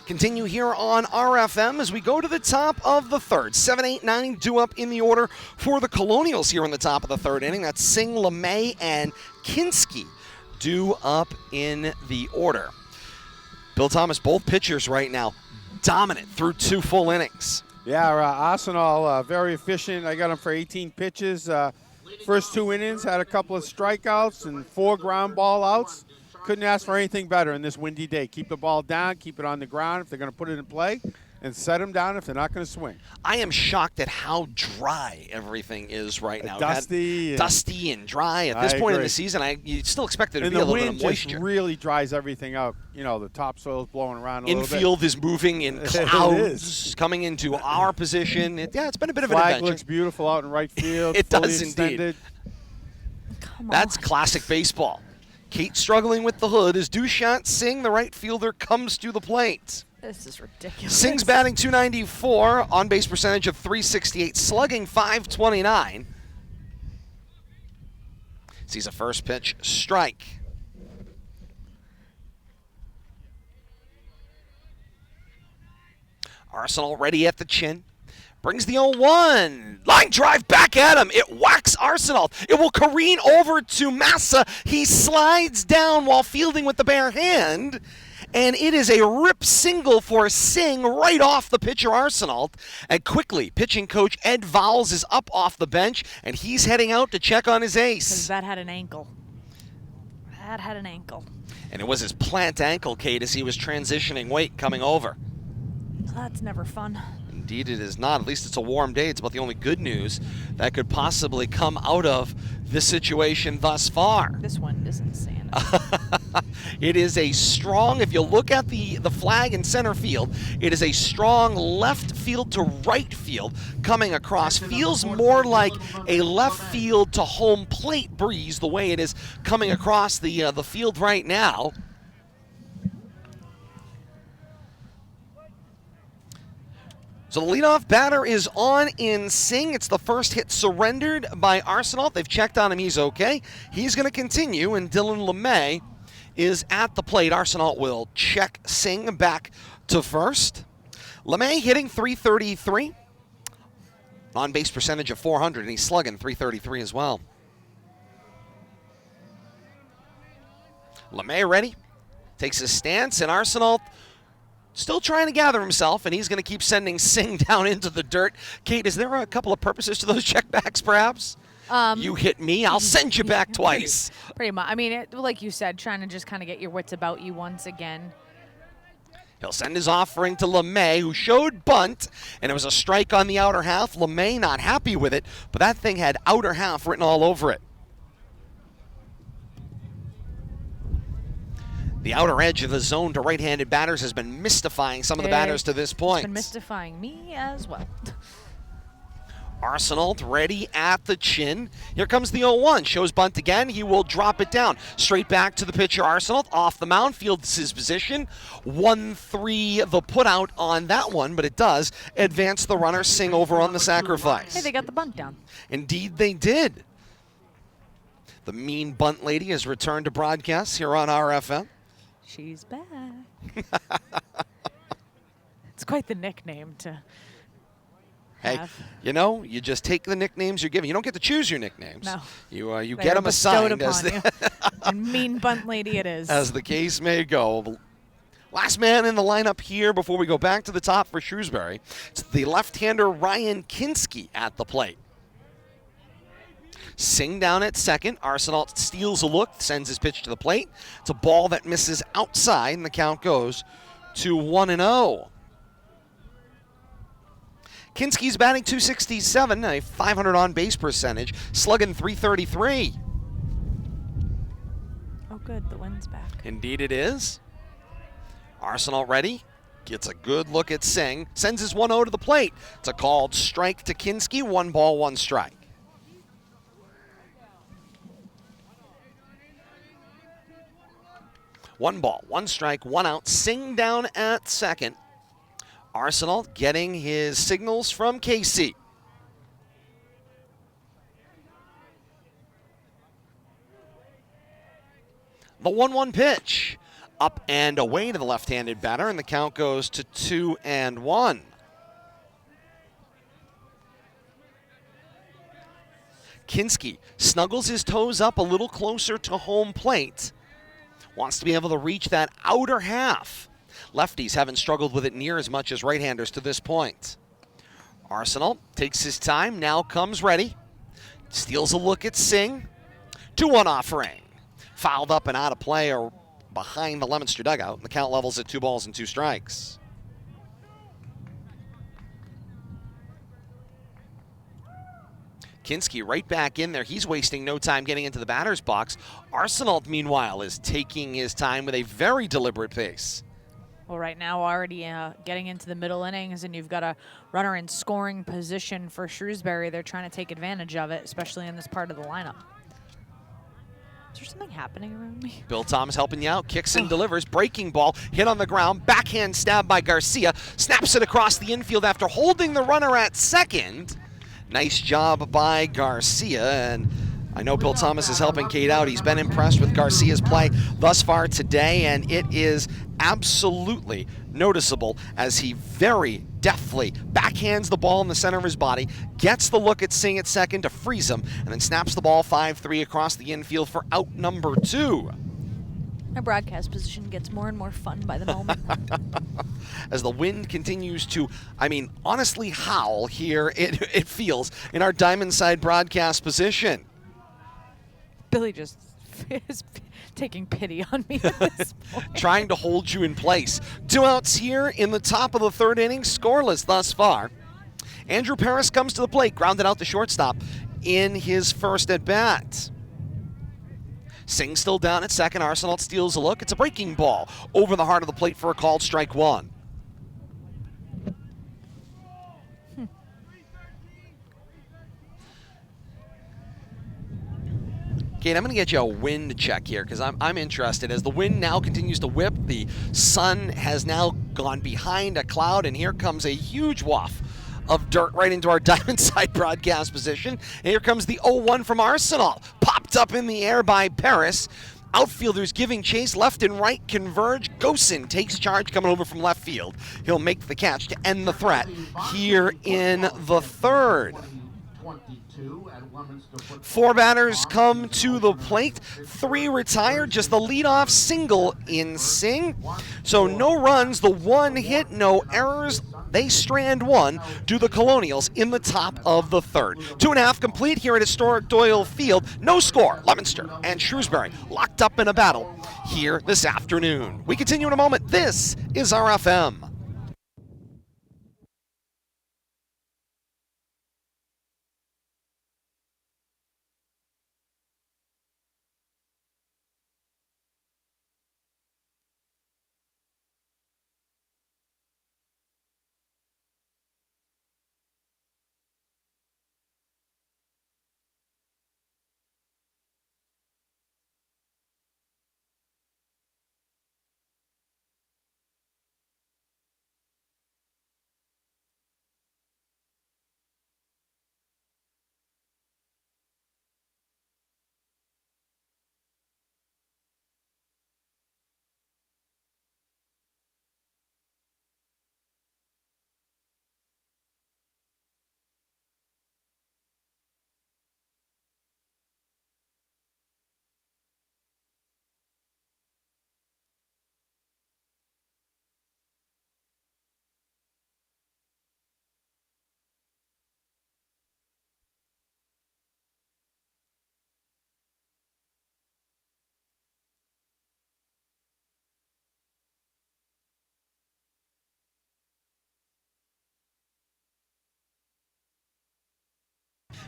Continue here on RFM as we go to the top of the third. 7, 8, 9 due up in the order for the Colonials here in the top of the third inning. That's Singh, LeMay, and Kinski due up in the order. Bill Thomas, both pitchers right now dominant through 2 full innings. Yeah, Arsenault, very efficient. I got him for 18 pitches. First 2 innings, had a couple of strikeouts and 4 ground ball outs. Couldn't ask for anything better in this windy day. Keep the ball down, keep it on the ground if they're going to put it in play, and set them down if they're not going to swing. I am shocked at how dry everything is right now. Dusty and dry. At this point in the season, you still expect it to be a little bit of moisture. And the wind just really dries everything out. You know, the topsoil's blowing around a little bit. Infield is moving in clouds coming into our position. It's been a bit of an adventure. Flag looks beautiful out in right field. It does extended. indeed. That's classic baseball. Kate struggling with the hood as Dushat Singh, the right fielder, comes to the plate. This is ridiculous. Singh's batting .294, on-base percentage of .368, slugging .529. Sees a first pitch strike. Arsenault ready at the chin. Brings the 0-1. Line drive back at him. It whacks Arsenault. It will careen over to Massa. He slides down while fielding with the bare hand. And it is a rip single for Singh right off the pitcher Arsenault. And quickly, pitching coach Ed Vowles is up off the bench, and he's heading out to check on his ace. Because that had an ankle. That had an ankle. And it was his plant ankle, Kate, as he was transitioning weight coming over. That's never fun. Indeed it is not. At least it's a warm day. It's about the only good news that could possibly come out of this situation thus far. This one is insane. It is a strong, if you look at the flag in center field, it is a strong left field to right field coming across. Feels more like a left field to home plate breeze the way it is coming across the field right now. So the leadoff batter is on in Singh. It's the first hit surrendered by Arsenault. They've checked on him. He's okay. He's going to continue, and Dylan LeMay is at the plate. Arsenault will check Singh back to first. LeMay hitting .333. On-base percentage of .400, and he's slugging .333 as well. LeMay ready. Takes his stance, and Arsenault still trying to gather himself, and he's going to keep sending Singh down into the dirt. Kate, is there a couple of purposes to those checkbacks, perhaps? You hit me, I'll send you back twice. Pretty much. I mean, like you said, trying to just kind of get your wits about you once again. He'll send his offering to LeMay, who showed bunt, and it was a strike on the outer half. LeMay not happy with it, but that thing had outer half written all over it. The outer edge of the zone to right-handed batters has been mystifying some of the batters to this point. It's been mystifying me as well. Arsenault ready at the chin. Here comes the 0-1. Shows bunt again. He will drop it down. Straight back to the pitcher Arsenault. Off the mound. Fields his position. 1-3 the put out on that one, but it does advance the runner. Singh over on the sacrifice. Hey, they got the bunt down. Indeed they did. The mean bunt lady has returned to broadcast here on RFM. She's back. It's quite the nickname to have. Hey, you know, you just take the nicknames you're given. You don't get to choose your nicknames. No. You get them assigned as and mean bunt lady it is. As the case may go. Last man in the lineup here before we go back to the top for Shrewsbury. It's the left-hander Ryan Kinski at the plate. Singh down at second. Arsenault steals a look, sends his pitch to the plate. It's a ball that misses outside, and the count goes to 1-0. Kinski's batting .267, a .500 on-base percentage, slugging .333. Oh, good. The wind's back. Indeed it is. Arsenault ready. Gets a good look at Singh. Sends his 1-0 to the plate. It's a called strike to Kinski. 1 ball, 1 strike. One ball, 1 strike, 1 out. Singh down at second. Arsenault getting his signals from KC. The 1-1 pitch. Up and away to the left-handed batter, and the count goes to 2-1. Kinski snuggles his toes up a little closer to home plate. Wants to be able to reach that outer half. Lefties haven't struggled with it near as much as right-handers to this point. Arsenault takes his time, now comes ready. Steals a look at Singh. 2-1 offering. Fouled up and out of play or behind the Leominster dugout. The count levels at 2-2 strikes. Kinski right back in there. He's wasting no time getting into the batter's box. Arsenault, meanwhile, is taking his time with a very deliberate pace. Well, right now already getting into the middle innings, and you've got a runner in scoring position for Shrewsbury. They're trying to take advantage of it, especially in this part of the lineup. Is there something happening around me? Bill Thomas helping you out. Kicks and delivers. Breaking ball. Hit on the ground. Backhand stab by Garcia. Snaps it across the infield after holding the runner at second. Nice job by Garcia. And I know Bill Thomas is helping Kate out. He's been impressed with Garcia's play thus far today, and it is absolutely noticeable as he very deftly backhands the ball in the center of his body, gets the look at Singh at second to freeze him, and then snaps the ball 5-3 across the infield for out number 2. My broadcast position gets more and more fun by the moment. As the wind continues to, honestly howl here, it feels, in our Diamond Side broadcast position. Billy just is taking pity on me at this point. Trying to hold you in place. 2 outs here in the top of the 3rd inning, scoreless thus far. Andrew Paris comes to the plate, grounded out the shortstop in his first at-bat. Singh still down at second. Arsenault steals a look. It's a breaking ball over the heart of the plate for a called strike 1. Kate, I'm going to get you a wind check here because I'm interested. As the wind now continues to whip, the sun has now gone behind a cloud, and here comes a huge waft of dirt right into our Diamond Side broadcast position. And here comes the 0-1 from Arsenault. Popped up in the air by Paris. Outfielders giving chase, left and right converge. Gosen takes charge coming over from left field. He'll make the catch to end the threat here in the 3rd. 4 batters come to the plate, 3 retired, just the leadoff single in Singh. So no runs, the 1 hit, no errors. They strand 1 to the Colonials in the top of the 3rd. 2.5 complete here at historic Doyle Field. No score. Leominster and Shrewsbury locked up in a battle here this afternoon. We continue in a moment. This is RFM.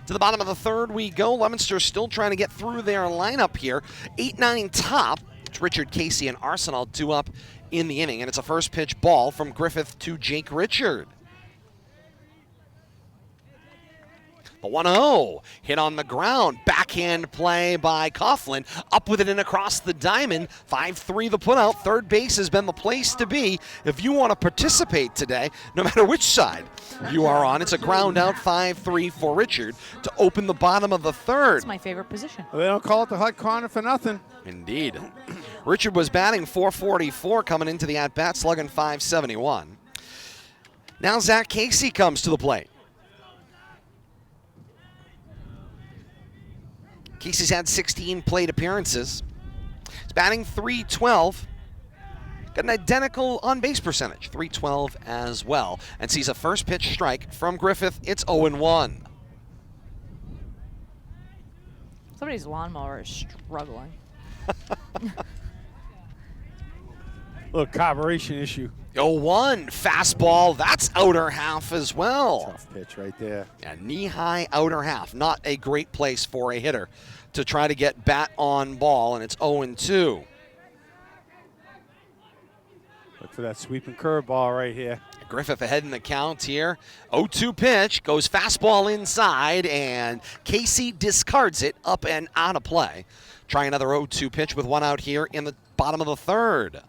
To the bottom of the 3rd we go. Leominster still trying to get through their lineup here. 8-9 top. It's Richard, Casey, and Arsenault due up in the inning. And it's a first pitch ball from Griffith to Jake Richard. The 1-0 hit on the ground. Backhand play by Coughlin. Up with it and across the diamond. 5-3 the putout. Third base has been the place to be if you want to participate today, no matter which side you are on. It's a ground out 5-3 for Richard to open the bottom of the 3rd. It's my favorite position. Well, they don't call it the hot corner for nothing. Indeed. Richard was batting .444 coming into the at-bat, slugging .571. Now Zach Casey comes to the plate. Casey's had 16 plate appearances. He's batting .312. Got an identical on-base percentage, .312 as well, and sees a first pitch strike from Griffith. It's 0-1. Somebody's lawnmower is struggling. Little carburation issue. 0-1, fastball, that's outer half as well. Tough pitch right there. Yeah, knee-high outer half, not a great place for a hitter to try to get bat on ball, and it's 0-2. Look for that sweeping curveball right here. Griffith ahead in the count here. 0-2 pitch, goes fastball inside, and Casey discards it up and out of play. Try another 0-2 pitch with one out here in the bottom of the third.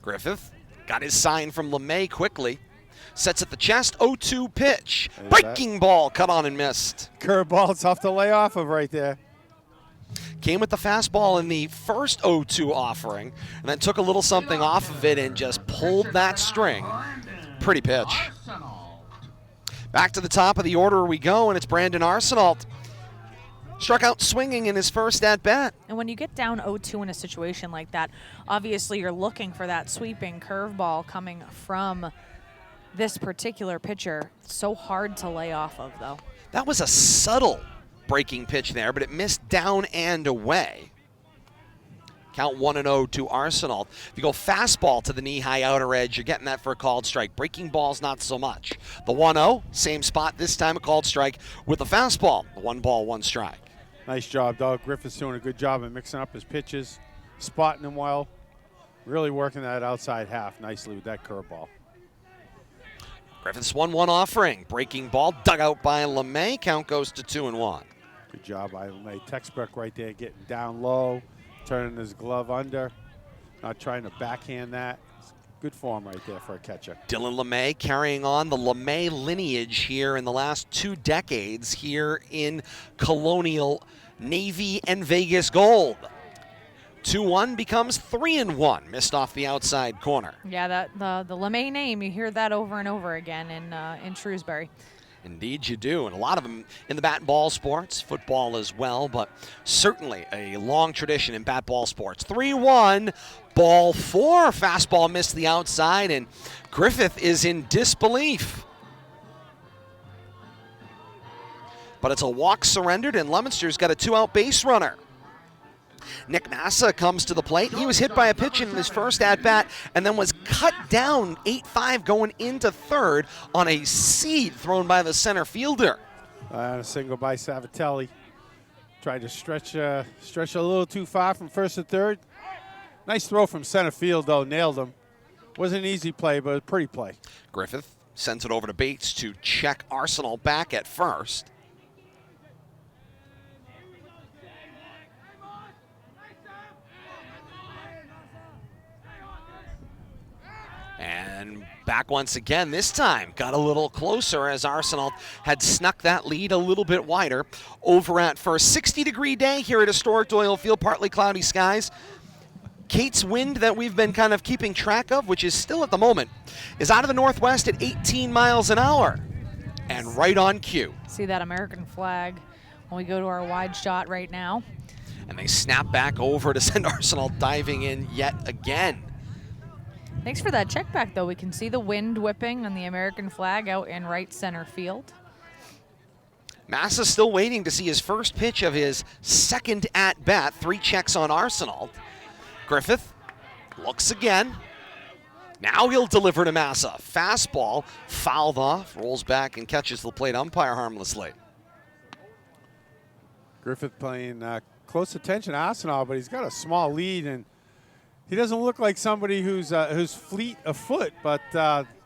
Griffith got his sign from LeMay quickly. Sets at the chest, 0-2 pitch. Breaking ball, cut on and missed. Curveball, tough to lay off of right there. Came with the fastball in the first 0-2 offering, and then took a little something off of it and just pulled that string. Pretty pitch. Back to the top of the order we go, and it's Brandon Arsenault. Struck out swinging in his first at-bat. And when you get down 0-2 in a situation like that, obviously you're looking for that sweeping curveball coming from this particular pitcher. It's so hard to lay off of, though. That was a subtle breaking pitch there, but it missed down and away. Count 1-0 to Arsenault. If you go fastball to the knee-high outer edge, you're getting that for a called strike. Breaking balls, not so much. The 1-0, same spot, this time a called strike with the fastball. 1 ball, 1 strike. Nice job, dog. Griffith's doing a good job of mixing up his pitches, spotting them well, really working that outside half nicely with that curveball. Griffith's 1-1 offering. Breaking ball, dug out by LeMay. Count goes to 2-1. Good job by LeMay. Textbook right there, getting down low, turning his glove under, not trying to backhand that. It's good form right there for a catcher. Dylan LeMay carrying on the LeMay lineage here in the last 2 decades here in Colonial Navy and Vegas Gold. 2-1 becomes 3-1, missed off the outside corner. Yeah, the LeMay name, you hear that over and over again in Shrewsbury. Indeed you do, and a lot of them in the bat and ball sports, football as well, but certainly a long tradition in bat ball sports. 3-1, ball 4, fastball missed the outside, and Griffith is in disbelief. But it's a walk surrendered, and Leominster's got a 2-out base runner. Nick Massa comes to the plate. He was hit by a pitch in his first at-bat and then was cut down 8-5 going into third on a seed thrown by the center fielder. A single by Savatelli. Tried to stretch a little too far from first to third. Nice throw from center field, though. Nailed him. Wasn't an easy play, but a pretty play. Griffith sends it over to Bates to check Arsenault back at first. And back once again, this time got a little closer as Arsenault had snuck that lead a little bit wider over at first. 60-degree day here at historic Doyle Field, partly cloudy skies. Kate's wind that we've been kind of keeping track of, which is still at the moment, is out of the northwest at 18 miles an hour and right on cue. See that American flag when we go to our wide shot right now. And they snap back over to send Arsenault diving in yet again. Thanks for that check back, though. We can see the wind whipping on the American flag out in right center field. Massa's still waiting to see his first pitch of his second at-bat. 3 checks on Arsenault. Griffith looks again. Now he'll deliver to Massa. Fastball, fouled off, rolls back and catches the plate umpire harmlessly. Griffith playing close attention to Arsenault, but he's got a small lead, and he doesn't look like somebody who's fleet of foot, but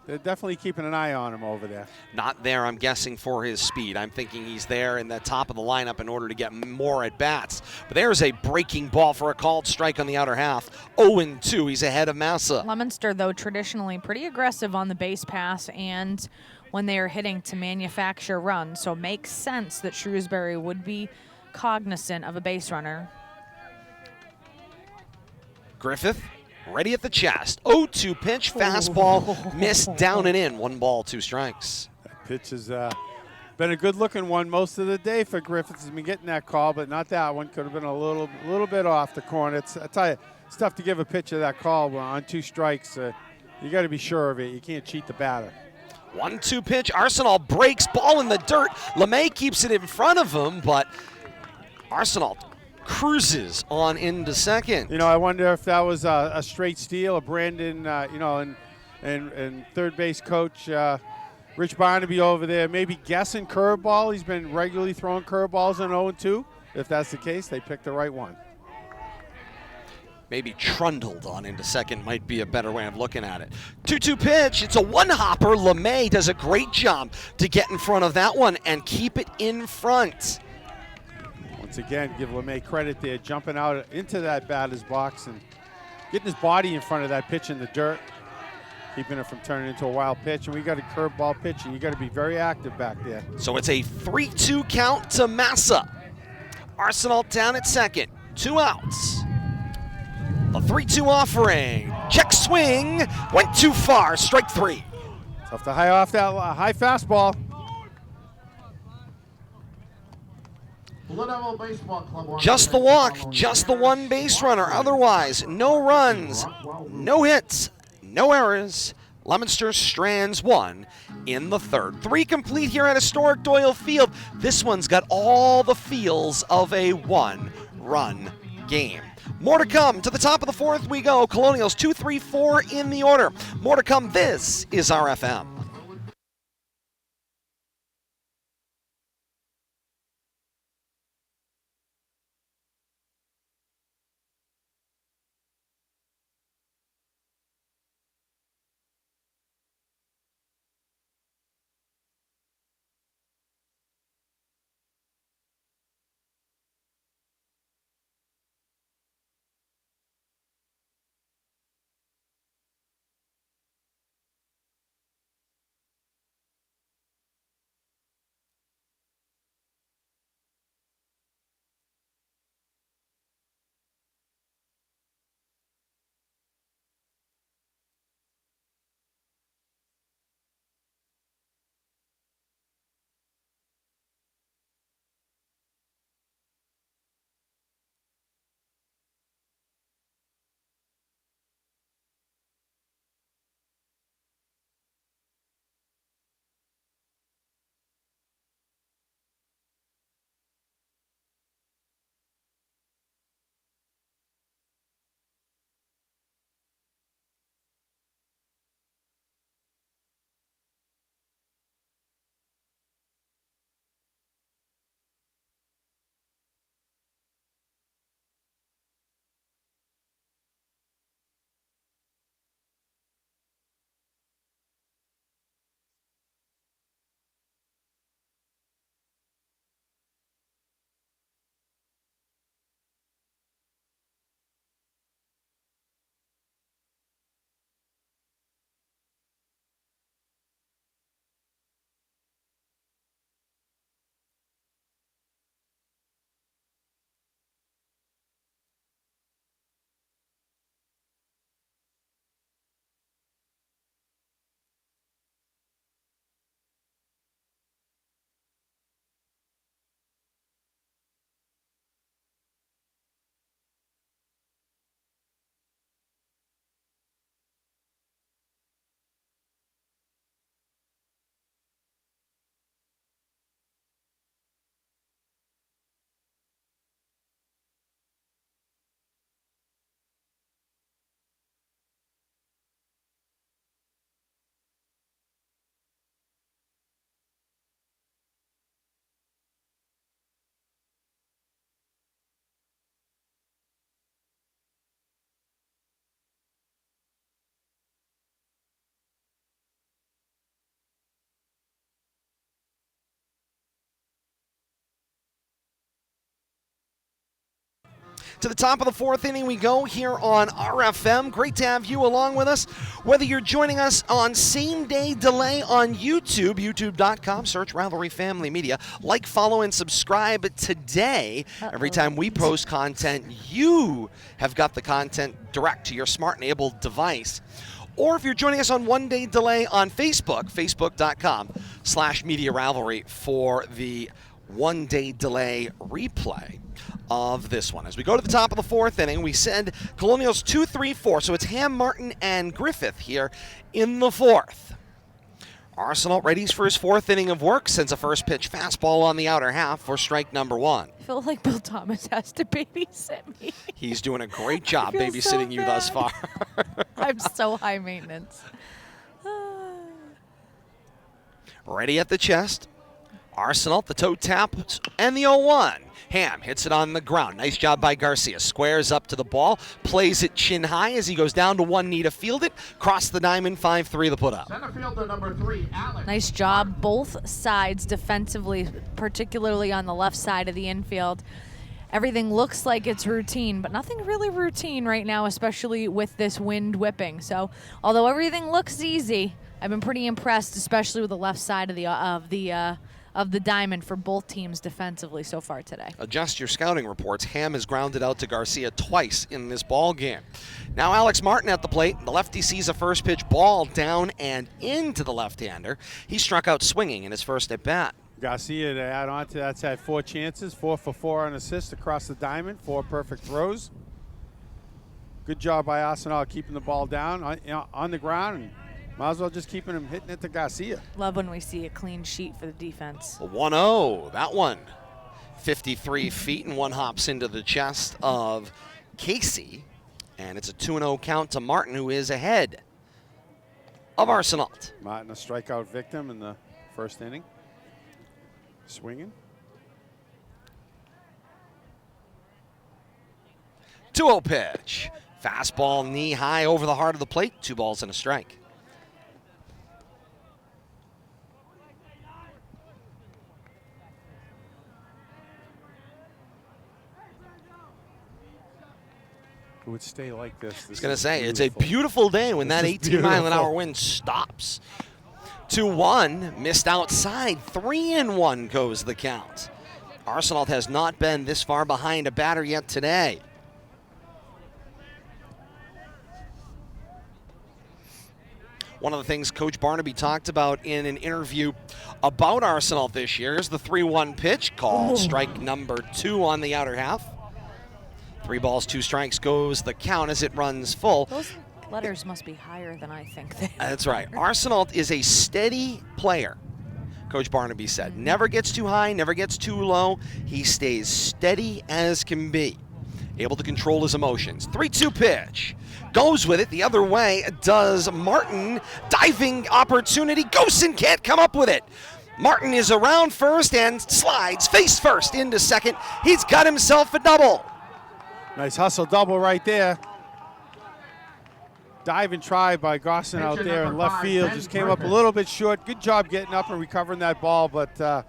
they're definitely keeping an eye on him over there. Not there, I'm guessing, for his speed. I'm thinking he's there in the top of the lineup in order to get more at-bats. But there's a breaking ball for a called strike on the outer half. 0-2, he's ahead of Massa. Leominster, though, traditionally pretty aggressive on the base pass and when they are hitting to manufacture runs. So it makes sense that Shrewsbury would be cognizant of a base runner. Griffith, ready at the chest. 0-2 pitch, fastball, missed, down and in. 1 ball, 2 strikes. That pitch has been a good-looking one most of the day for Griffith. He's been getting that call, but not that one. Could have been a little bit off the corner. I tell you, it's tough to give a pitcher that call on 2 strikes. You got to be sure of it. You can't cheat the batter. 1-2 pitch, Arsenault breaks, ball in the dirt. LeMay keeps it in front of him, but Arsenault cruises on into second. You know, I wonder if that was a straight steal. A Brandon, and third base coach Rich Barnaby over there, maybe guessing curveball. He's been regularly throwing curveballs on 0-2. If that's the case, they picked the right one. Maybe trundled on into second might be a better way of looking at it. 2-2 pitch, it's a one-hopper. LeMay does a great job to get in front of that one and keep it in front. Once again, give LeMay credit there, jumping out into that batter's box and getting his body in front of that pitch in the dirt, keeping it from turning into a wild pitch. And we got a curveball pitch, and you got to be very active back there. So it's a 3-2 count to Massa. Arsenault down at second, 2 outs. A 3-2 offering, check swing, went too far, strike 3. Tough to high off that high fastball. Just the walk, just the 1 base runner. Otherwise, no runs, no hits, no errors. Leominster strands 1 in the 3rd. 3 complete here at historic Doyle Field. This one's got all the feels of a 1-run game. More to come. To the top of the 4th we go. Colonials 2, 3, 4 in the order. More to come. This is RFM. To the top of the fourth inning we go here on RFM. Great to have you along with us. Whether you're joining us on same-day delay on YouTube, youtube.com, search Rivalry Family Media. Like, follow, and subscribe today. Every time we post content, you have got the content direct to your smart-enabled device. Or if you're joining us on one-day delay on Facebook, facebook.com/Media Rivalry for the one-day delay replay of this one. As we go to the top of the fourth inning, we send Colonials 2-3-4. So it's Ham, Martin, and Griffith here in the fourth. Arsenault readies for his fourth inning of work, sends a first pitch fastball on the outer half for strike number one. I feel like Bill Thomas has to babysit me. He's doing a great job feel babysitting so you thus far. I'm so high maintenance. Ready at the chest. Arsenault, the toe tap, and the 0-1. Ham hits it on the ground. Nice job by Garcia. Squares up to the ball, plays it chin high as he goes down to one knee to field it. Cross the diamond, 5-3 the put-up. Center fielder number 3, Alex. Nice job, both sides defensively, particularly on the left side of the infield. Everything looks like it's routine, but nothing really routine right now, especially with this wind whipping. So, although everything looks easy, I've been pretty impressed, especially with the left side of the diamond for both teams defensively so far today. Adjust your scouting reports. Ham has grounded out to Garcia twice in this ball game. Now Alex Martin at the plate. The lefty sees a first pitch ball down and into the left-hander. He struck out swinging in his first at bat. Garcia, to add on to that's had 4 chances, 4 for 4 on assists across the diamond, 4 perfect throws. Good job by Arsenault keeping the ball down on the ground, and might as well just keeping him hitting it to Garcia. Love when we see a clean sheet for the defense. A 1-0, that one. 53 feet and one hops into the chest of Casey. And it's a 2-0 count to Martin, who is ahead of Arsenault. Martin, a strikeout victim in the first inning. Swinging. 2-0 pitch. Fastball knee high over the heart of the plate. 2 balls and a strike. It would stay like this. I was going to say, it's a beautiful day when that 18-mile-an-hour wind stops. 2-1, missed outside. 3-1 goes the count. Arsenault has not been this far behind a batter yet today. One of the things Coach Barnaby talked about in an interview about Arsenault this year is the 3-1 pitch called strike number 2 on the outer half. 3 balls, 2 strikes goes the count as it runs full. Those letters must be higher than I think they are. That's right. Arsenault is a steady player, Coach Barnaby said. Never gets too high, never gets too low. He stays steady as can be. Able to control his emotions. 3-2 pitch. Goes with it the other way. Does Martin. Diving opportunity. Gosen can't come up with it. Martin is around first and slides face first into second. He's got himself a double. Nice hustle double right there. Dive and try by Gosen out there in left field. Just came up a little bit short. Good job getting up and recovering that ball, but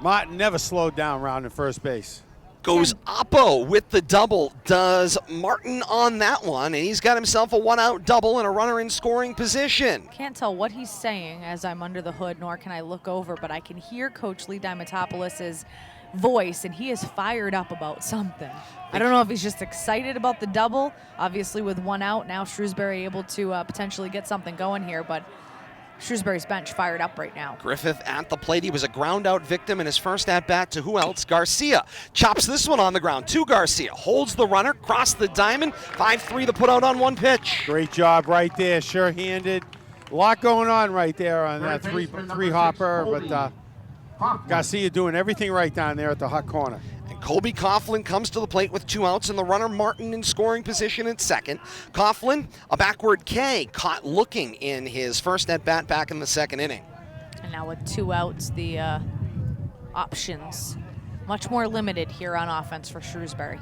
Martin never slowed down round in first base. Goes Oppo with the double. Does Martin on that one, and he's got himself a 1-out double and a runner in scoring position. Can't tell what he's saying as I'm under the hood, nor can I look over, but I can hear Coach Lee Diamantopoulos' voice, and he is fired up about something. I don't know if he's just excited about the double. Obviously, with 1 out, now Shrewsbury able to potentially get something going here, but Shrewsbury's bench fired up right now. Griffith at the plate. He was a ground-out victim in his first at-bat to who else? Garcia. Chops this one on the ground to Garcia. Holds the runner, cross the diamond. 5-3 the put-out on 1 pitch. Great job right there, sure-handed. A lot going on right there on that three-hopper, but Garcia doing everything right down there at the hot corner. And Colby Coughlin comes to the plate with 2 outs, and the runner Martin in scoring position at second. Coughlin, a backward K, caught looking in his first at-bat back in the second inning. And now with 2 outs, the options much more limited here on offense for Shrewsbury.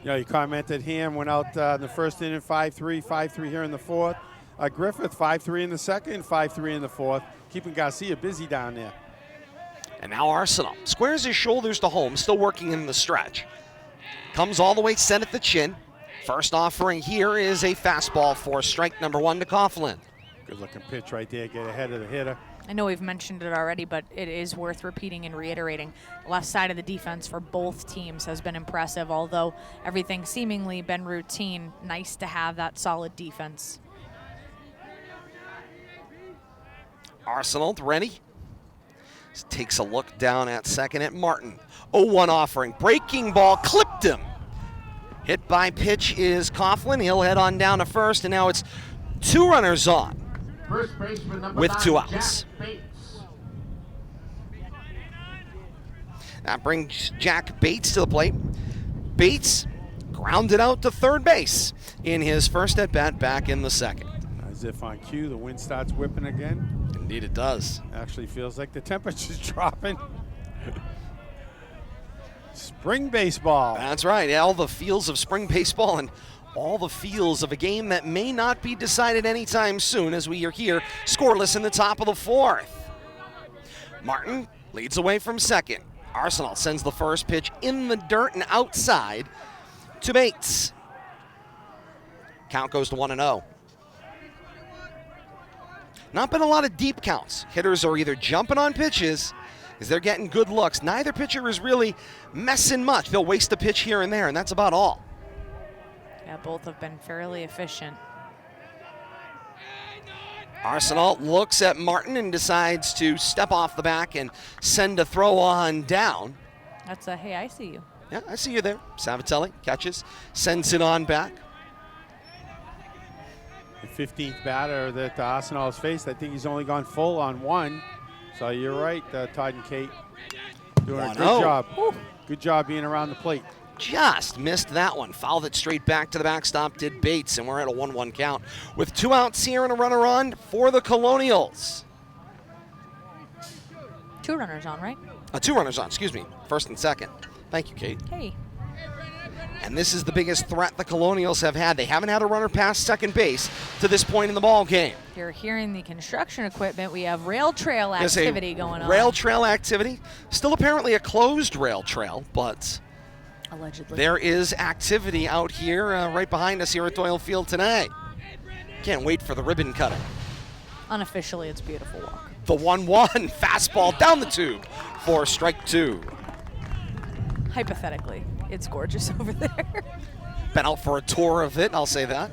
You commented Ham went out in the first inning, 5-3, 5-3 here in the fourth. Griffith, 5-3 in the second, 5-3 in the fourth, keeping Garcia busy down there. And now Arsenault squares his shoulders to home, still working in the stretch. Comes all the way set at the chin. First offering here is a fastball for strike number 1 to Coughlin. Good looking pitch right there, get ahead of the hitter. I know we've mentioned it already, but it is worth repeating and reiterating. Left side of the defense for both teams has been impressive, although everything seemingly been routine. Nice to have that solid defense. Arsenault ready. Takes a look down at second at Martin. 0-1 offering. Breaking ball clipped him. Hit by pitch is Coughlin. He'll head on down to first, and now it's 2 runners on First baseman number with 9, 2 outs. Jack Bates. That brings Jack Bates to the plate. Bates grounded out to third base in his first at-bat back in the second. As if on cue, the wind starts whipping again. Indeed it does. Actually feels like the temperature's dropping. Spring baseball. That's right. All the feels of spring baseball and all the feels of a game that may not be decided anytime soon as we are here scoreless in the top of the 4th. Martin leads away from second. Arsenault sends the first pitch in the dirt and outside to Bates. Count goes to 1-0. Not been a lot of deep counts. Hitters are either jumping on pitches as they're getting good looks. Neither pitcher is really messing much. They'll waste a pitch here and there, and that's about all. Yeah, both have been fairly efficient. Arsenault looks at Martin and decides to step off the back and send a throw on down. That's a, hey, I see you. Yeah, I see you there. Savatelli catches, sends it on back. The 15th batter that Arsenault's faced, I think he's only gone full on 1. So you're right, Todd and Kate. Doing a good 1-0. job. Good job being around the plate. Just missed that one. Fouled it straight back to the backstop, did Bates, and we're at a 1-1 count with 2 outs here and a runner on for the Colonials. 2 runners on, right? 2 runners on, excuse me, first and second. Thank you, Kate. Hey. And this is the biggest threat the Colonials have had. They haven't had a runner past second base to this point in the ball game. You're hearing the construction equipment. We have rail trail activity going on. Rail trail activity. Still apparently a closed rail trail, but Allegedly. there is activity out here right behind us here at Doyle Field today. Can't wait for the ribbon cutting. Unofficially, it's beautiful walk. The 1-1 fastball down the tube for strike 2. Hypothetically, it's gorgeous over there. Been out for a tour of it, I'll say that.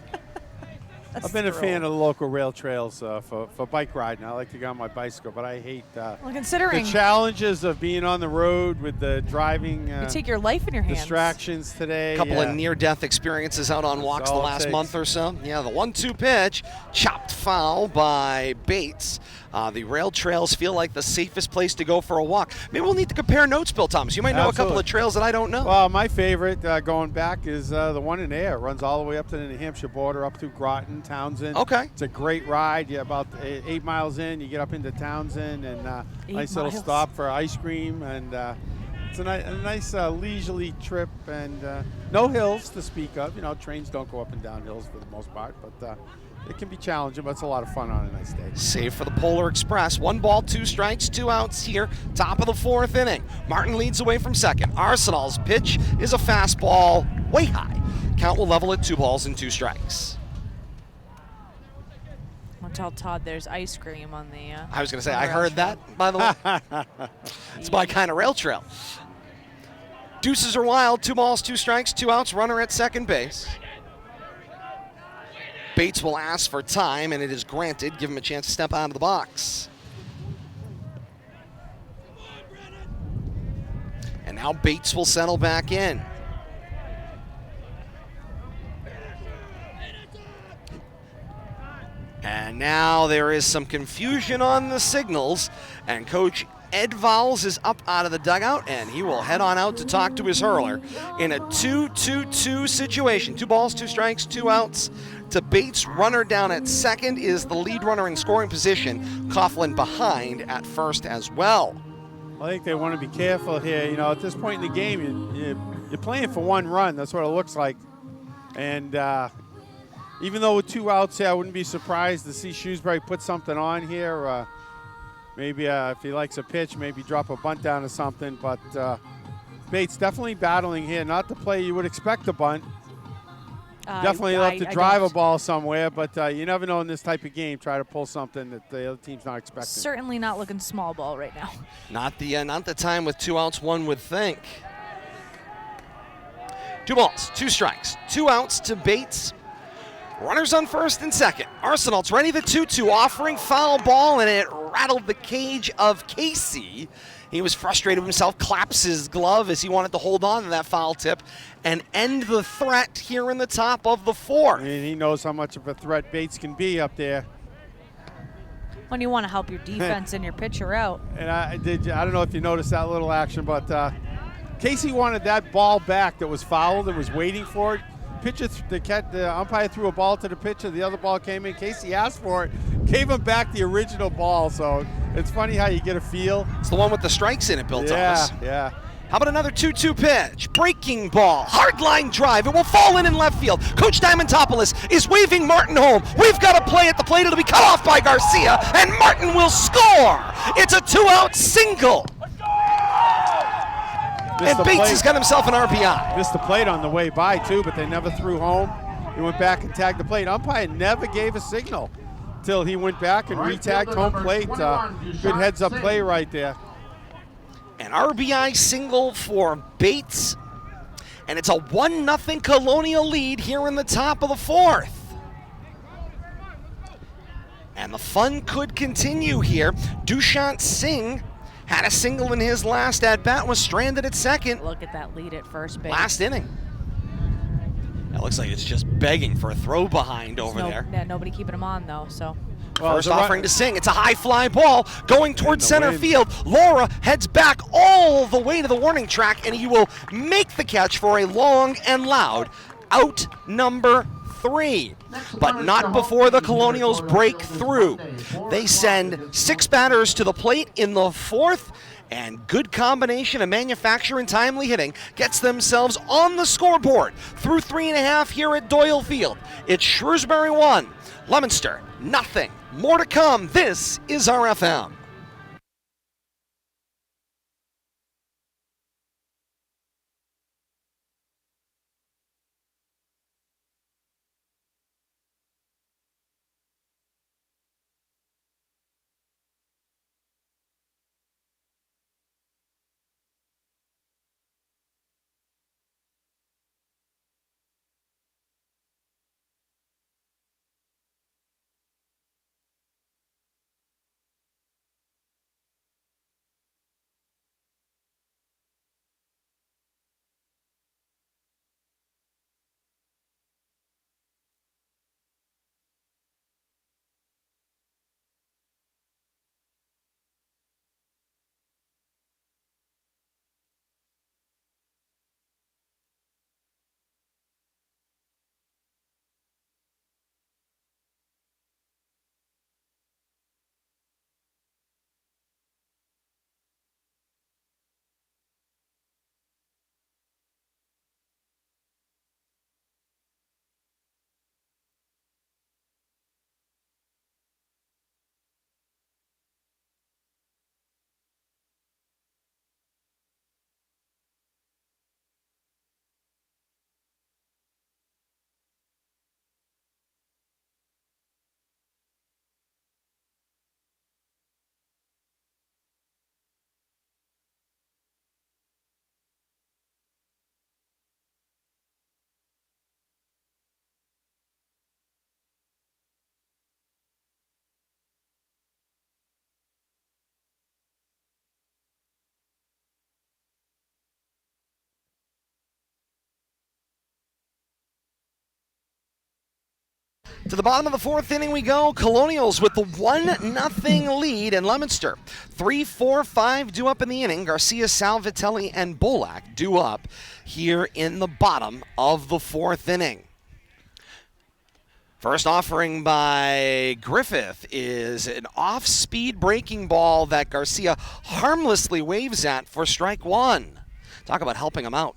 I've been a fan of the local rail trails for bike riding. I like to go on my bicycle, but I hate Well, considering the challenges of being on the road with the driving. you take your life in your hands. Distractions today. A couple of near-death experiences out on walks the all it last takes. month or so. Yeah, the 1-2 pitch, chopped foul by Bates. The rail trails feel like the safest place to go for a walk. Maybe we'll need to compare notes, Bill Thomas. You might know a couple Absolutely. of trails that I don't know. Well, my favorite going back is the one in there. It runs all the way up to the New Hampshire border, up to Groton, Townsend. Okay. It's a great ride. You're about 8 miles in. You get up into Townsend, and nice little 8 miles. stop for ice cream. And it's a nice leisurely trip, and no hills to speak of. You know, trains don't go up and down hills for the most part, but it can be challenging, but it's a lot of fun on a nice day. Save for the Polar Express. 1 ball, 2 strikes, 2 outs here. Top of the 4th inning. Martin leads away from second. Arsenault's pitch is a fastball way high. Count will level at 2 balls and 2 strikes. I'll tell Todd there's ice cream on the. I was going to say, on the I rail heard trail. that, by the way. It's my kind of rail trail. Deuces are wild. 2 balls, 2 strikes, 2 outs. Runner at second base. Bates will ask for time, and it is granted. Give him a chance to step out of the box. And now Bates will settle back in. And now there is some confusion on the signals, and Coach Ed Vowles is up out of the dugout, and he will head on out to talk to his hurler in a 2-2-2 situation. 2 balls, 2 strikes, 2 outs. To Bates, runner down at second is the lead runner in scoring position. Coughlin behind at first as well. I think they want to be careful here. You know, at this point in the game, you're playing for 1 run. That's what it looks like. And even though with 2 outs here, I wouldn't be surprised to see Shrewsbury put something on here. Maybe if he likes a pitch, maybe drop a bunt down or something. But Bates definitely battling here. Not the play you would expect to bunt. Definitely love to drive a ball somewhere, but you never know in this type of game. Try to pull something that the other team's not expecting. Certainly not looking small ball right now. Not the time with 2 outs, one would think. 2 balls, 2 strikes, 2 outs to Bates. Runners on first and second. Arsenault's ready, the 2-2, offering foul ball, and it rattled the cage of Casey. He was frustrated with himself, claps his glove as he wanted to hold on to that foul tip and end the threat here in the top of the 4th. And he knows how much of a threat Bates can be up there. When you want to help your defense and your pitcher out. And I don't know if you noticed that little action, but Casey wanted that ball back that was fouled and was waiting for it. The umpire threw a ball to the pitcher. The other ball came in. Casey asked for it, gave him back the original ball. So it's funny how you get a feel. It's the one with the strikes in it, Bill Thomas. Yeah. How about another 2-2 pitch? Breaking ball, hard line drive. It will fall in left field. Coach Diamantopoulos is waving Martin home. We've got a play at the plate. It'll be cut off by Garcia, and Martin will score. It's a 2-out single. And Bates has got himself an RBI. Missed the plate on the way by, too, but they never threw home. He went back and tagged the plate. Umpire never gave a signal until he went back and re-tagged home plate. Good heads-up play right there. An RBI single for Bates. And it's a 1-0 Colonial lead here in the top of the 4th. And the fun could continue here. Dushyant Singh had a single in his last at-bat, was stranded at second. Look at that lead at first base. Last inning. It looks like it's just begging for a throw behind over there. Yeah, nobody keeping him on, though, so. First offering to Singh. It's a high fly ball going towards center field. Laura heads back all the way to the warning track, and he will make the catch for a long and loud out number 3. But not before the Colonials break through. They send 6 batters to the plate in the 4th, and good combination of manufacture and timely hitting gets themselves on the scoreboard through 3.5 here at Doyle Field. It's Shrewsbury 1, Leominster nothing. More to come. This is RFM. To the bottom of the 4th inning we go. Colonials with the 1-0 lead, and Leominster 3, 4, 5 due up in the inning. Garcia, Salvatelli, and Bolak due up here in the bottom of the 4th inning. First offering by Griffith is an off-speed breaking ball that Garcia harmlessly waves at for strike 1. Talk about helping him out.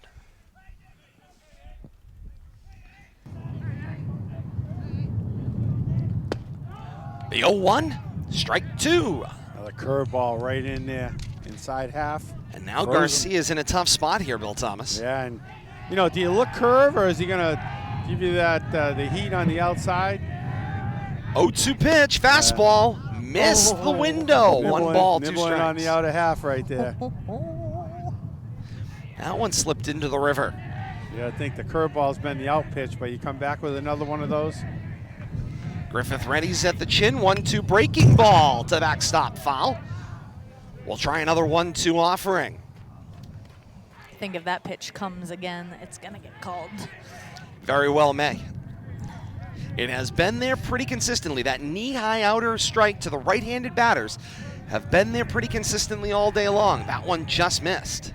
The 0-1, strike 2. Another curveball right in there. inside half. And now Frozen. Garcia's in a tough spot here, Bill Thomas. Yeah, and do you look curve or is he going to give you that the heat on the outside? 0-2 pitch, fastball, missed the window. Nibbling, 1 ball, 2 nibbling strikes. on the outer half right there. That one slipped into the river. Yeah, I think the curveball's been the out pitch, but you come back with another one of those. Griffith readies at the chin, 1-2 breaking ball to backstop foul. We'll try another 1-2 offering. I think if that pitch comes again, it's going to get called. Very well may. It has been there pretty consistently. That knee-high outer strike to the right-handed batters have been there pretty consistently all day long. That one just missed.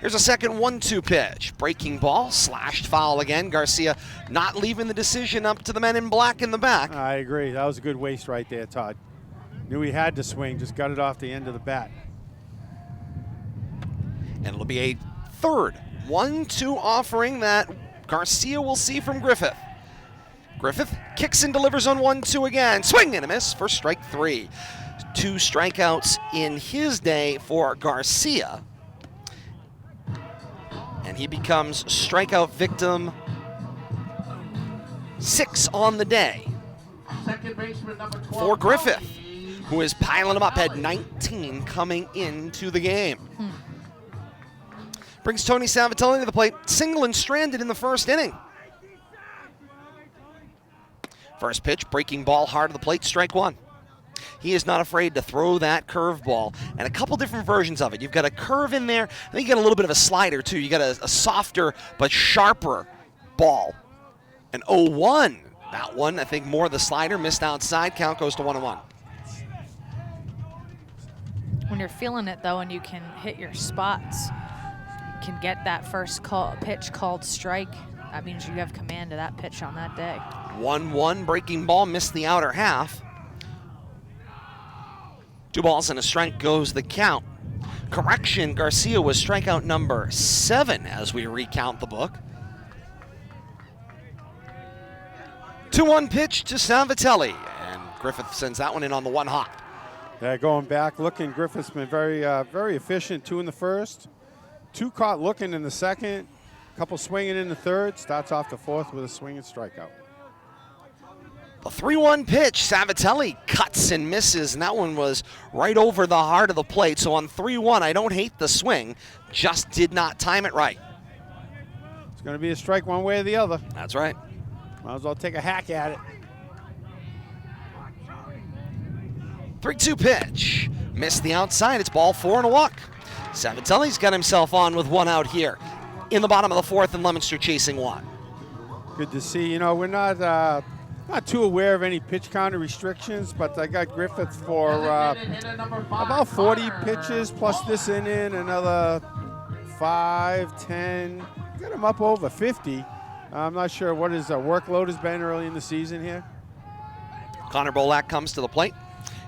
Here's a second 1-2 pitch. Breaking ball, slashed foul again. Garcia not leaving the decision up to the men in black in the back. I agree. That was a good waste right there, Todd. Knew he had to swing, just got it off the end of the bat. And it'll be a third 1-2 offering that Garcia will see from Griffith. Griffith kicks and delivers on 1-2 again. Swing and a miss for strike 3. 2 strikeouts in his day for Garcia. And he becomes strikeout victim 6 on the day Second baseman number 12, for Griffith, who is piling them up at 19 coming into the game. Brings Tony Savatelli to the plate, single and stranded in the first inning. First pitch, breaking ball hard to the plate, strike 1. He is not afraid to throw that curveball, and a couple different versions of it. You've got a curve in there, I think you got a little bit of a slider too. You got a softer but sharper ball. An 0-1. That one, I think more the slider, missed outside, count goes to 1-1. When you're feeling it, though, and you can hit your spots, can get that first pitch called strike, that means you have command of that pitch on that day. 1-1, breaking ball, missed the outer half. 2 balls and a strike goes the count. Correction, Garcia was strikeout number 7 as we recount the book. 2-1 pitch to Savatelli, and Griffith sends that one in on the 1 hop. Yeah, going back, looking, Griffith's been very efficient. 2 in the first, 2 caught looking in the second, a couple swinging in the third, starts off the fourth with a swing and strikeout. The 3-1 pitch, Savatelli cuts and misses, and that one was right over the heart of the plate. So on 3-1, I don't hate the swing, just did not time it right. It's going to be a strike one way or the other. That's right. Might as well take a hack at it. 3-2 pitch, missed the outside, it's ball 4 and a walk. Savatelli's got himself on with 1 out here in the bottom of the 4th, and Leominster chasing 1. Good to see. We're not too aware of any pitch counter restrictions, but I got Griffith for about 40 pitches plus this inning, another 5, 10. Got him up over 50. I'm not sure what his workload has been early in the season here. Connor Bolak comes to the plate.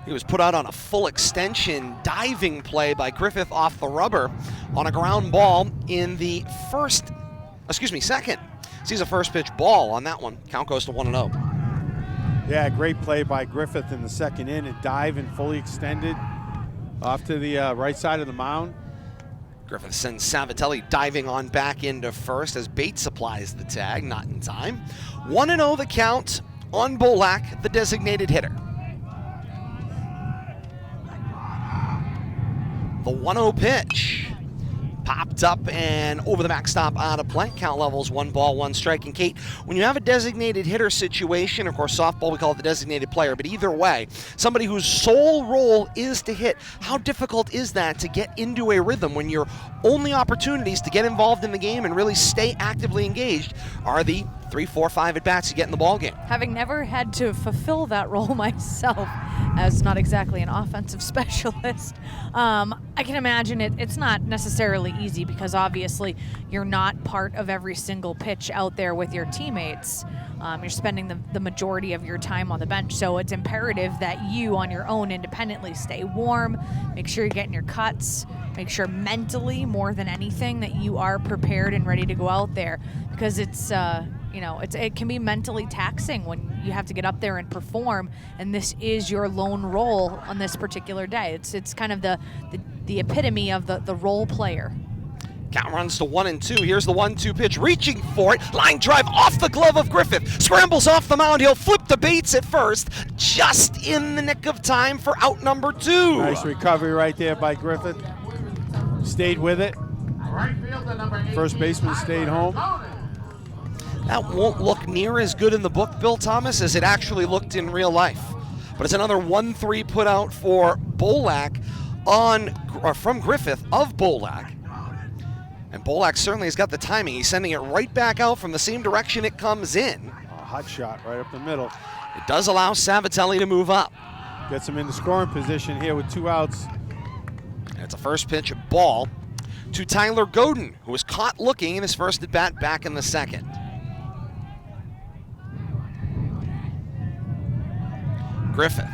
He was put out on a full extension diving play by Griffith off the rubber on a ground ball in the second. Sees a first pitch ball on that one. Count goes to 1-0. Yeah, great play by Griffith in the second inning, diving fully extended off to the right side of the mound. Griffith sends Savatelli diving on back into first as Bates supplies the tag, not in time. 1-0 the count on Bolak, the designated hitter. The 1-0 pitch popped up and over the backstop out of play. Count levels 1 ball, 1 strike. And Kate, when you have a designated hitter situation, of course softball we call it the designated player, but either way, somebody whose sole role is to hit, how difficult is that to get into a rhythm when your only opportunities to get involved in the game and really stay actively engaged are the 3, 4, 5 at-bats you get in the ball game? Having never had to fulfill that role myself, as not exactly an offensive specialist, I can imagine it's not necessarily easy because obviously you're not part of every single pitch out there with your teammates. You're spending the majority of your time on the bench, so it's imperative that you on your own independently stay warm, make sure you're getting your cuts, make sure mentally more than anything that you are prepared and ready to go out there, because it's it can be mentally taxing when you have to get up there and perform, and this is your lone role on this particular day. It's kind of the epitome of the role player. Count runs to 1-2. Here's the 1-2 pitch, reaching for it. Line drive off the glove of Griffith. Scrambles off the mound. He'll flip to Bates at first, just in the nick of time for out number 2. Nice recovery right there by Griffith. Stayed with it. Right fielder number 18, First baseman stayed home. That won't look near as good in the book, Bill Thomas, as it actually looked in real life. But it's another 1-3 put out for Bolak from Griffith of Bolak. And Bolak certainly has got the timing. He's sending it right back out from the same direction it comes in. A hot shot right up the middle. It does allow Savatelli to move up. Gets him in the scoring position here with 2 outs. And it's a first pitch ball to Tyler Godin, who was caught looking in his first at-bat back in the second. Griffith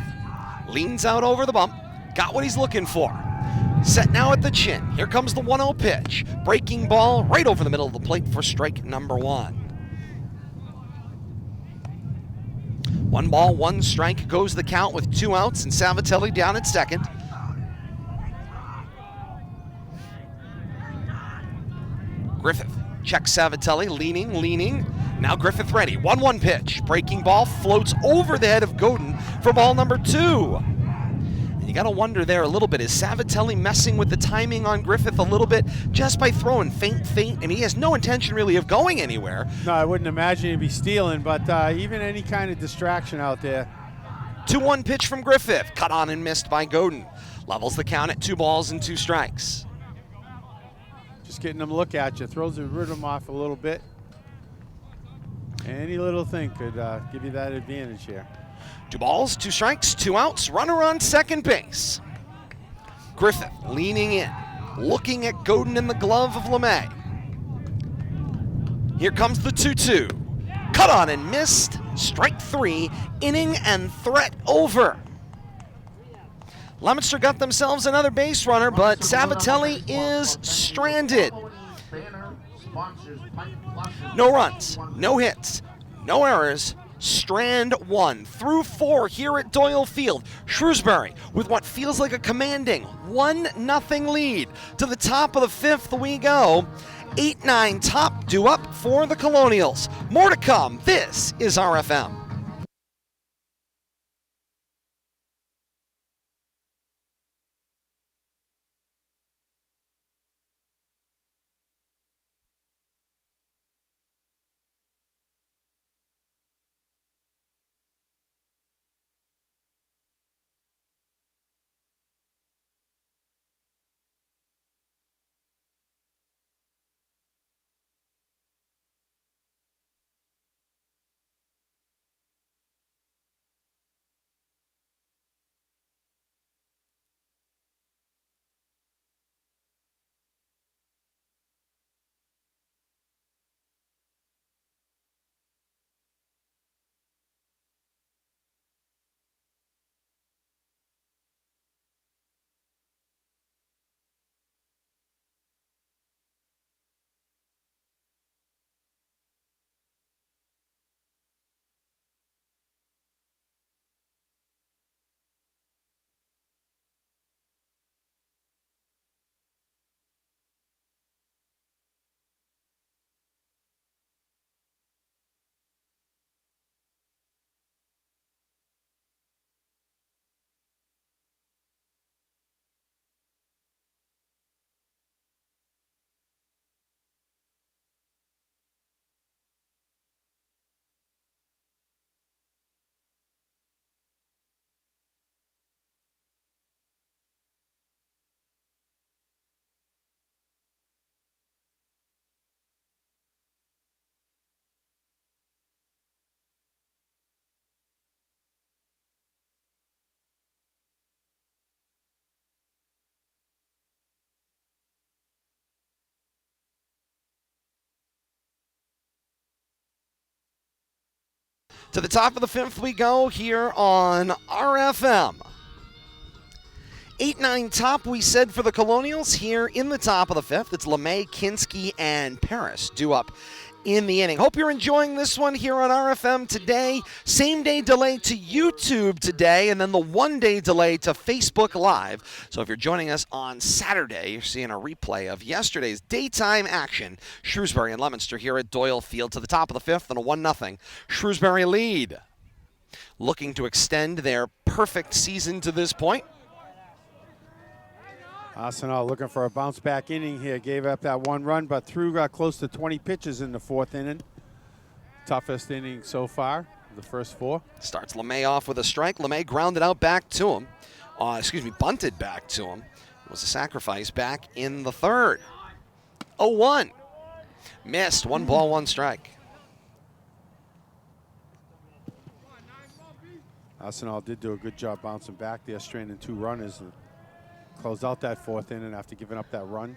leans out over the bump, got what he's looking for. Set now at the chin. Here comes the 1-0 pitch. Breaking ball right over the middle of the plate for strike number 1. 1 ball, 1 strike goes the count with 2 outs and Savatelli down at second. Griffith checks Savatelli, leaning. Now Griffith ready. 1-1 pitch. Breaking ball floats over the head of Godin for ball number 2. You got to wonder there a little bit, is Savatelli messing with the timing on Griffith a little bit just by throwing faint? I mean, he has no intention really of going anywhere. No, I wouldn't imagine he'd be stealing, but even any kind of distraction out there. 2-1 pitch from Griffith, cut on and missed by Godin. Levels the count at 2 balls and 2 strikes. Just getting them to look at you, throws the rhythm off a little bit. Any little thing could give you that advantage here. 2 balls, 2 strikes, 2 outs, runner on second base. Griffith leaning in, looking at Godin in the glove of LeMay. Here comes the 2-2. Cut on and missed, strike 3, inning and threat over. Leominster got themselves another base runner, but Savatelli is stranded. No runs, no hits, no errors. Strand 1 through 4 here at Doyle Field. Shrewsbury with what feels like a commanding 1-0 lead. To the top of the 5th we go. 8-9 top due up for the Colonials. More to come. This is RFM. To the top of the 5th we go here on RFM. 8-9 top, we said, for the Colonials here in the top of the 5th. It's LeMay, Kinski, and Paris due up in the inning. Hope you're enjoying this one here on RFM today. Same-day delay to YouTube today, and then the one-day delay to Facebook Live. So if you're joining us on Saturday, you're seeing a replay of yesterday's daytime action. Shrewsbury and Leominster here at Doyle Field to the top of the fifth and a 1-0 Shrewsbury lead. Looking to extend their perfect season to this point. Arsenault looking for a bounce-back inning here. Gave up that 1 run, but threw close to 20 pitches in the 4th inning. Toughest inning so far, the first 4. Starts LeMay off with a strike. LeMay grounded out back to him. Bunted back to him. It was a sacrifice back in the 3rd. 0-1. Missed. 1 ball, 1 strike. Arsenault did do a good job bouncing back there, straining 2 runners. And closed out that 4th inning after giving up that run.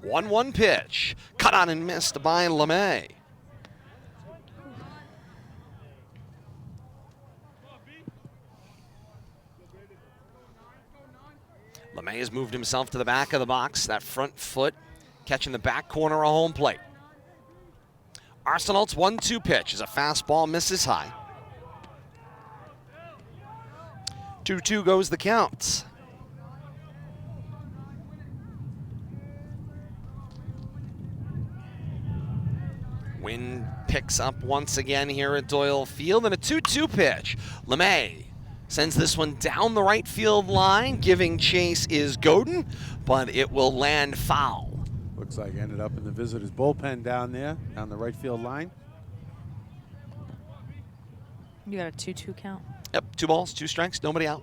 1-1 pitch. Cut on and missed by LeMay. LeMay has moved himself to the back of the box. That front foot catching the back corner of home plate. Arsenault's 1-2 pitch is a fastball, misses high. 2-2 goes the count. Wind picks up once again here at Doyle Field, and a 2-2 pitch. LeMay sends this one down the right field line. Giving chase is Godin, but it will land foul. Looks like it ended up in the visitors' bullpen down there, down the right field line. You got a 2-2 count. Yep, 2 balls, 2 strikes, nobody out.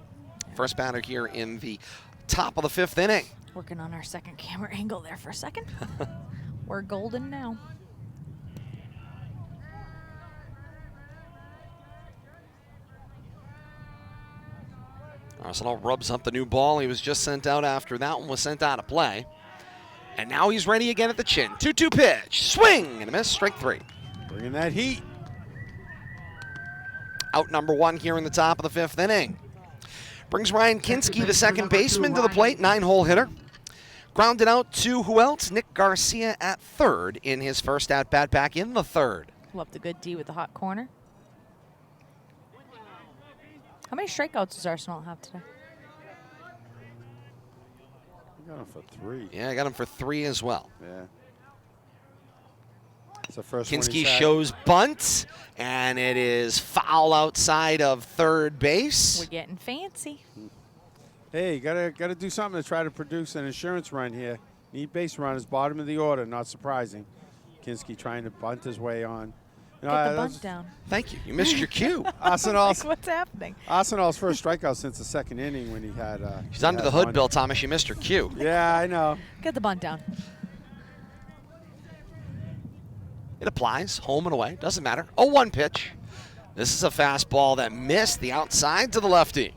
First batter here in the top of the 5th inning. Working on our second camera angle there for a second. We're golden now. Arsenault rubs up the new ball. He was just sent out after that one was sent out of play. And now he's ready again at the chin. 2-2 pitch. Swing and a miss. Strike 3. Bringing that heat. Out number 1 here in the top of the 5th inning. Brings Ryan Kinski, the second baseman, to the plate. 9-hole hitter. Grounded out to who else? Nick Garcia at 3rd in his first at-bat back in the 3rd. Love the good D with the hot corner. How many strikeouts does Arsenault have today? I got him for 3. Yeah, I got him for 3 as well. Yeah. It's the first one Kinski he's had. shows bunt, and it is foul outside of 3rd base. We're getting fancy. Hey, you gotta do something to try to produce an insurance run here. Need base runners, bottom of the order, not surprising. Kinski trying to bunt his way on. You know, Get the bunt down. Thank you. You missed your cue. Arsenault's, Like, what's happening? Arsenault's first strikeout since the 2nd inning when he had. She's under the hood, Bill Thomas. You missed your cue. Yeah, I know. Get the bunt down. It applies, home and away, doesn't matter. 0-1 pitch. This is a fastball that missed the outside to the lefty.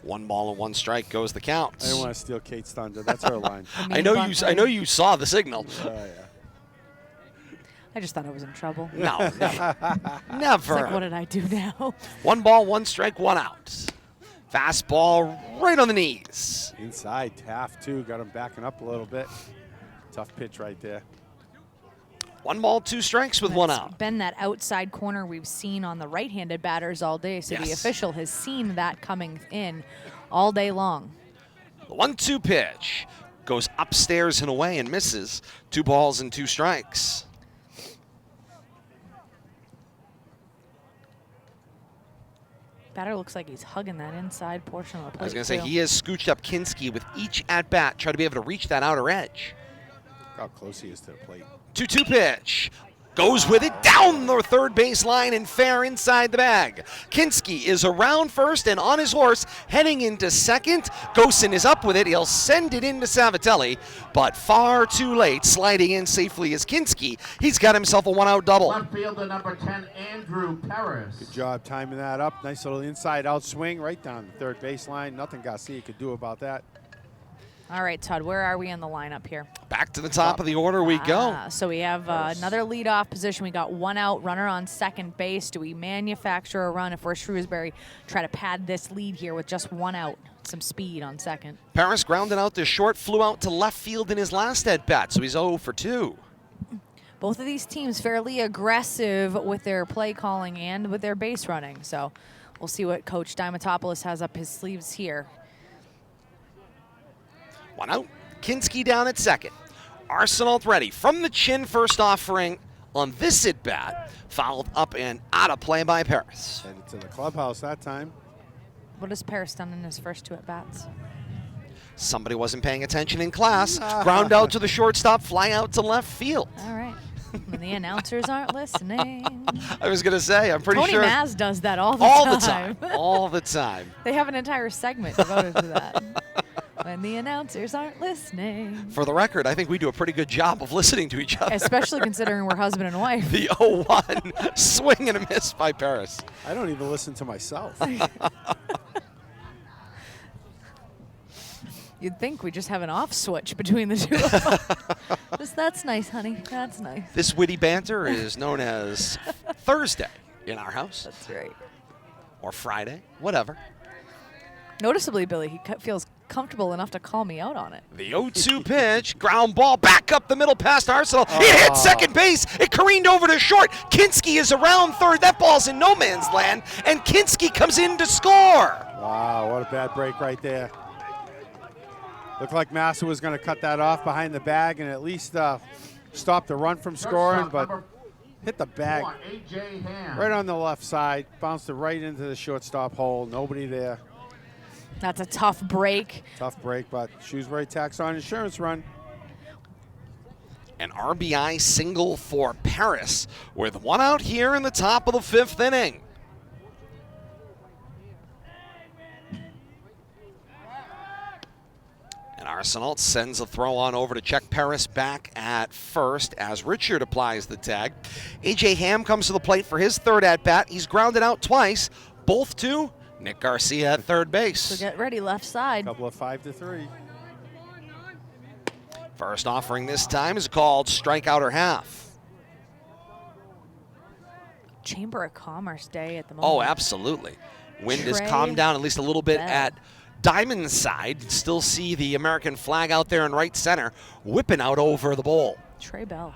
1 ball and 1 strike goes the count. I didn't want to steal Kate's thunder. That's her line. I know you saw the signal. Oh, yeah. I just thought I was in trouble. No, never. It's Never. like, what did I do now? 1 ball, 1 strike, 1 out. Fastball right on the knees. Inside, Taft, too. Got him backing up a little bit. Tough pitch right there. 1 ball, 2 strikes with 1 That's out. been that outside corner we've seen on the right-handed batters all day, so the Yes. official has seen that coming in all day long. The 1-2 pitch goes upstairs and away and misses. 2 balls and 2 strikes. Batter looks like he's hugging that inside portion of the plate. I was going to say, too. he has scooched up Kinski with each at-bat, try to be able to reach that outer edge. Look how close he is to the plate. 2-2 pitch. Goes with it down the 3rd base line and fair inside the bag. Kinski is around first and on his horse, heading into 2nd. Gosen is up with it. He'll send it into Savatelli, but far too late. Sliding in safely is Kinski. He's got himself a 1-out double. Left fielder number 10, Andrew Paris. Good job timing that up. Nice little inside-out swing right down the 3rd base line. Nothing Garcia could do about that. All right, Todd, where are we in the lineup here? Back to the top of the order we go. So we have another leadoff position. We got 1 out, runner on 2nd base. Do we manufacture a run if we're Shrewsbury? Try to pad this lead here with just 1 out. Some speed on 2nd. Paris grounded out to short, flew out to left field in his last at-bat, so he's 0 for 2. both of these teams fairly aggressive with their play calling and with their base running. So we'll see what Coach Diamantopoulos has up his sleeves here. 1 out. Kinski down at second. Arsenault ready. From the chin, first offering on this at-bat. Fouled up and out of play by Paris. Headed to the clubhouse that time. What has Paris done in his first 2 at-bats? Somebody wasn't paying attention in class. Ground out to the shortstop, fly out to left field. All right. When the announcers aren't listening. I was going to say, I'm pretty Tony sure. Maz does that all the time. All the time. They have an entire segment devoted to that. When the announcers aren't listening. For the record, I think we do a pretty good job of listening to each other. Especially considering we're husband and wife. The 0-1 swing and a miss by Paris. I don't even listen to myself. You'd think we just have an off switch between the two of us. Just, that's nice, honey. That's nice. This witty banter is known as Thursday in our house. That's right. Or Friday, whatever. Noticeably, Billy, he feels comfortable enough to call me out on it. The 0-2 pitch, ground ball back up the middle past Arsenault. It hit second base. It careened over to short. Kinski is around third. That ball's in no man's land, and Kinski comes in to score. Wow, what a bad break right there. Looked like Massa was going to cut that off behind the bag and at least stop the run from scoring, but hit the bag right on the left side, bounced it right into the shortstop hole. Nobody there. That's a tough break. Tough break, but Shrewsbury tacks on insurance run. An RBI single for Paris with 1 out here in the top of the 5th inning. And Arsenault sends a throw on over to check Paris back at first as Richard applies the tag. A.J. Ham comes to the plate for his 3rd at-bat. He's grounded out twice, both to Nick Garcia at third base. So get ready, left side. Couple of 5-3. First offering this time is called strikeout or half. Chamber of Commerce day at the moment. Oh, absolutely. Wind has Trey calmed down at least a little bit Bell. at Diamond's side. Still see the American flag out there in right center, whipping out over the bowl. Trey Bell.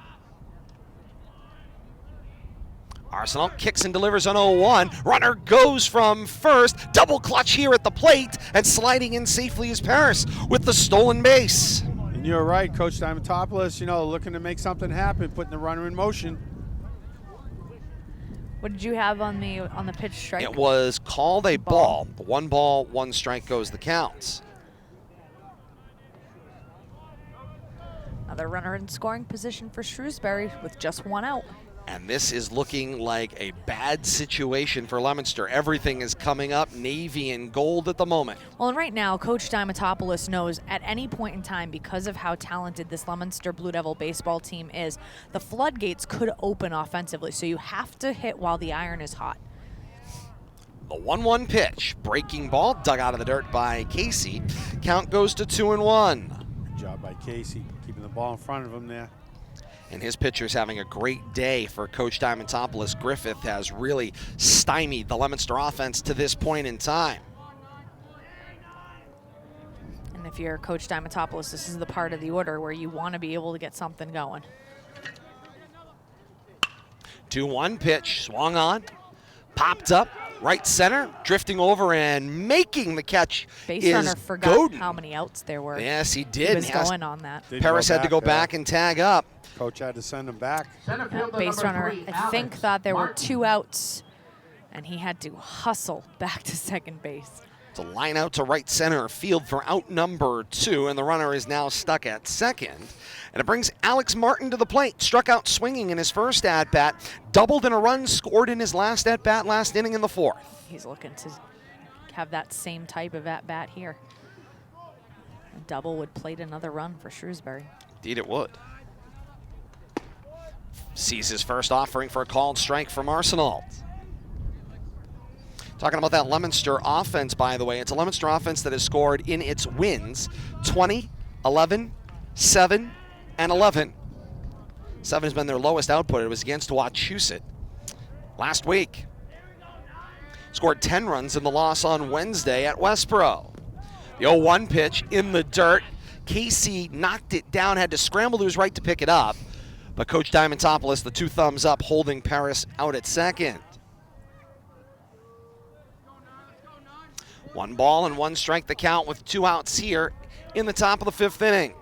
Arsenault kicks and delivers on 0-1. Runner goes from first. Double clutch here at the plate, and sliding in safely is Paris with the stolen base. And you're right, Coach Diamantopoulos, looking to make something happen, putting the runner in motion. What did you have on the pitch strike? It was called a ball. 1 ball, 1 strike goes the counts. Another runner in scoring position for Shrewsbury with just 1 out. And this is looking like a bad situation for Leominster. Everything is coming up navy and gold at the moment. Well, and right now, Coach Diamantopoulos knows at any point in time, because of how talented this Leominster Blue Devil baseball team is, the floodgates could open offensively. So you have to hit while the iron is hot. The 1-1 pitch. Breaking ball dug out of the dirt by Casey. Count goes to 2-1. Good job by Casey, keeping the ball in front of him there. And his pitcher's having a great day for Coach Diamantopoulos. Griffith has really stymied the Leominster offense to this point in time. And if you're Coach Diamantopoulos, this is the part of the order where you want to be able to get something going. 2-1 pitch, swung on, popped up, right center, drifting over and making the catch. Base runner is forgot Godin. how many outs there were. Yes, he did. He was He has- going on that. Didn't Paris had to go back and tag up. Coach had to send him back. Center fielder Base number runner, 3, I think, Alex thought there were Martin. 2 outs, and he had to hustle back to second base. To line out to right center field for out number 2, and the runner is now stuck at second. And it brings Alex Martin to the plate. Struck out swinging in his first at-bat, doubled in a run, scored in his last at-bat last inning in the 4th. He's looking to have that same type of at-bat here. A double would plate another run for Shrewsbury. Indeed it would. Sees his first offering for a called strike from Arsenault. Talking about that Leominster offense, by the way, it's a Leominster offense that has scored in its wins 20, 11, 7, and 11. 7 has been their lowest output. It was against Wachusett last week. Scored 10 runs in the loss on Wednesday at Westboro. The 0-1 pitch in the dirt. Casey knocked it down, had to scramble to his right to pick it up. But Coach Diamantopoulos, the 2 thumbs up, holding Paris out at second. 1 ball and 1 strike the count with 2 outs here in the top of the 5th inning.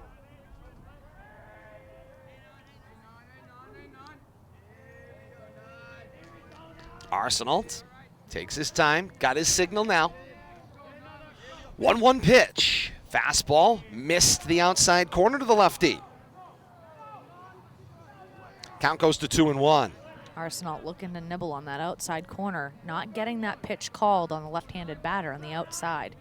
Arsenault takes his time, got his signal now. 1-1 pitch. Fastball missed the outside corner to the lefty. Count goes to 2-1. Arsenault looking to nibble on that outside corner, not getting that pitch called on the left-handed batter on the outside.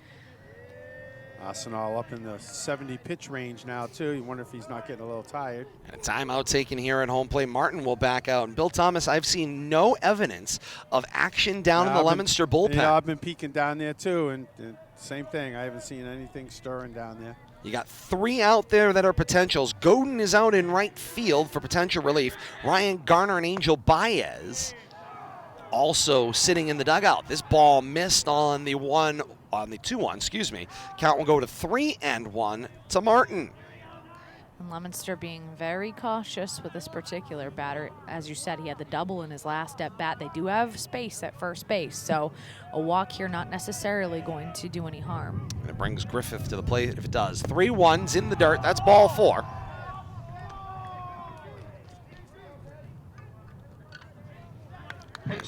Arsenault up in the 70 pitch range now, too. You wonder if he's not getting a little tired. And a timeout taken here at home plate. Martin will back out. And Bill Thomas, I've seen no evidence of action down in the Leominster bullpen. Yeah, I've been peeking down there, too, and same thing. I haven't seen anything stirring down there. You got 3 out there that are potentials. Godin is out in right field for potential relief. Ryan Garner and Angel Baez also sitting in the dugout. This ball missed on the 2-1, excuse me. Count will go to 3-1 to Martin. And Leominster being very cautious with this particular batter. As you said, he had the double in his last at bat. They do have space at first base, so a walk here not necessarily going to do any harm. And it brings Griffith to the plate if it does. 3-1's in the dirt. That's ball 4.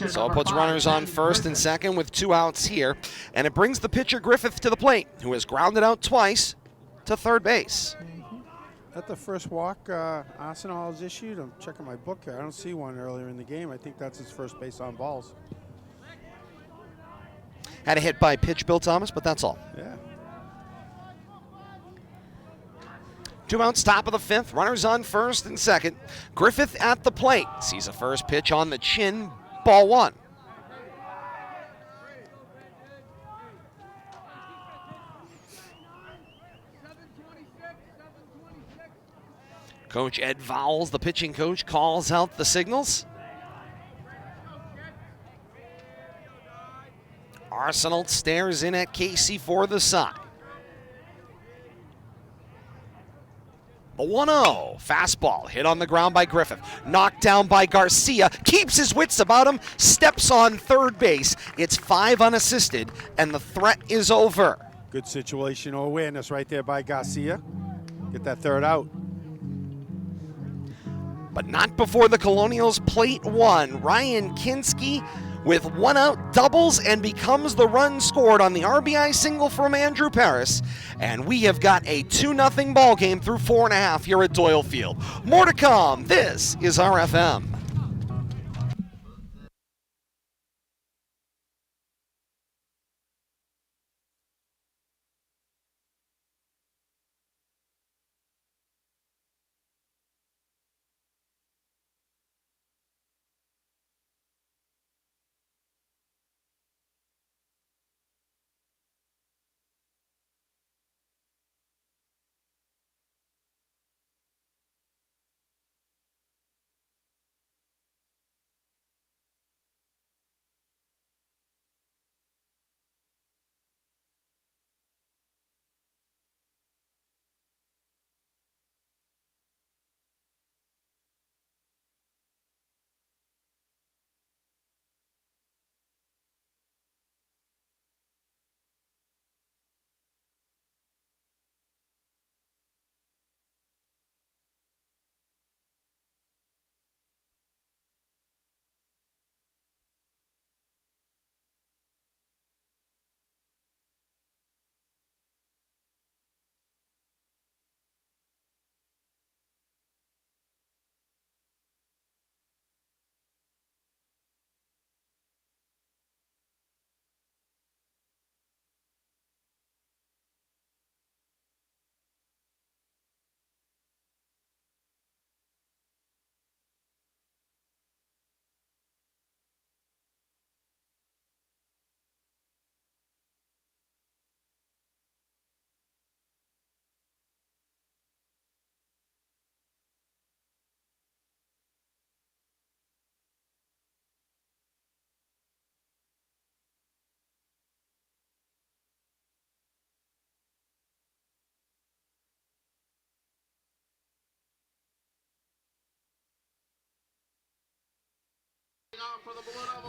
So it puts runners on first and second with 2 outs here. And it brings the pitcher Griffith to the plate, who has grounded out twice to third base. Is that the first walk Arsenault has issued? I'm checking my book here. I don't see one earlier in the game. I think that's his first base on balls. Had a hit by pitch, Bill Thomas, but that's all. Yeah. 2 outs, top of the 5th. Runners on first and second. Griffith at the plate. Sees a first pitch on the chin. Ball 1. Coach Ed Vowles, the pitching coach, calls out the signals. Arsenault stares in at Casey for the side. The 1-0, fastball hit on the ground by Griffith, knocked down by Garcia, keeps his wits about him, steps on third base. It's 5 unassisted, and the threat is over. Good situational awareness right there by Garcia. Get that 3rd out. But not before the Colonials plate 1. Ryan Kinski with 1 out doubles and becomes the run scored on the RBI single from Andrew Paris. And we have got a 2-0 ball game through 4.5 here at Doyle Field. More to come. This is RFM.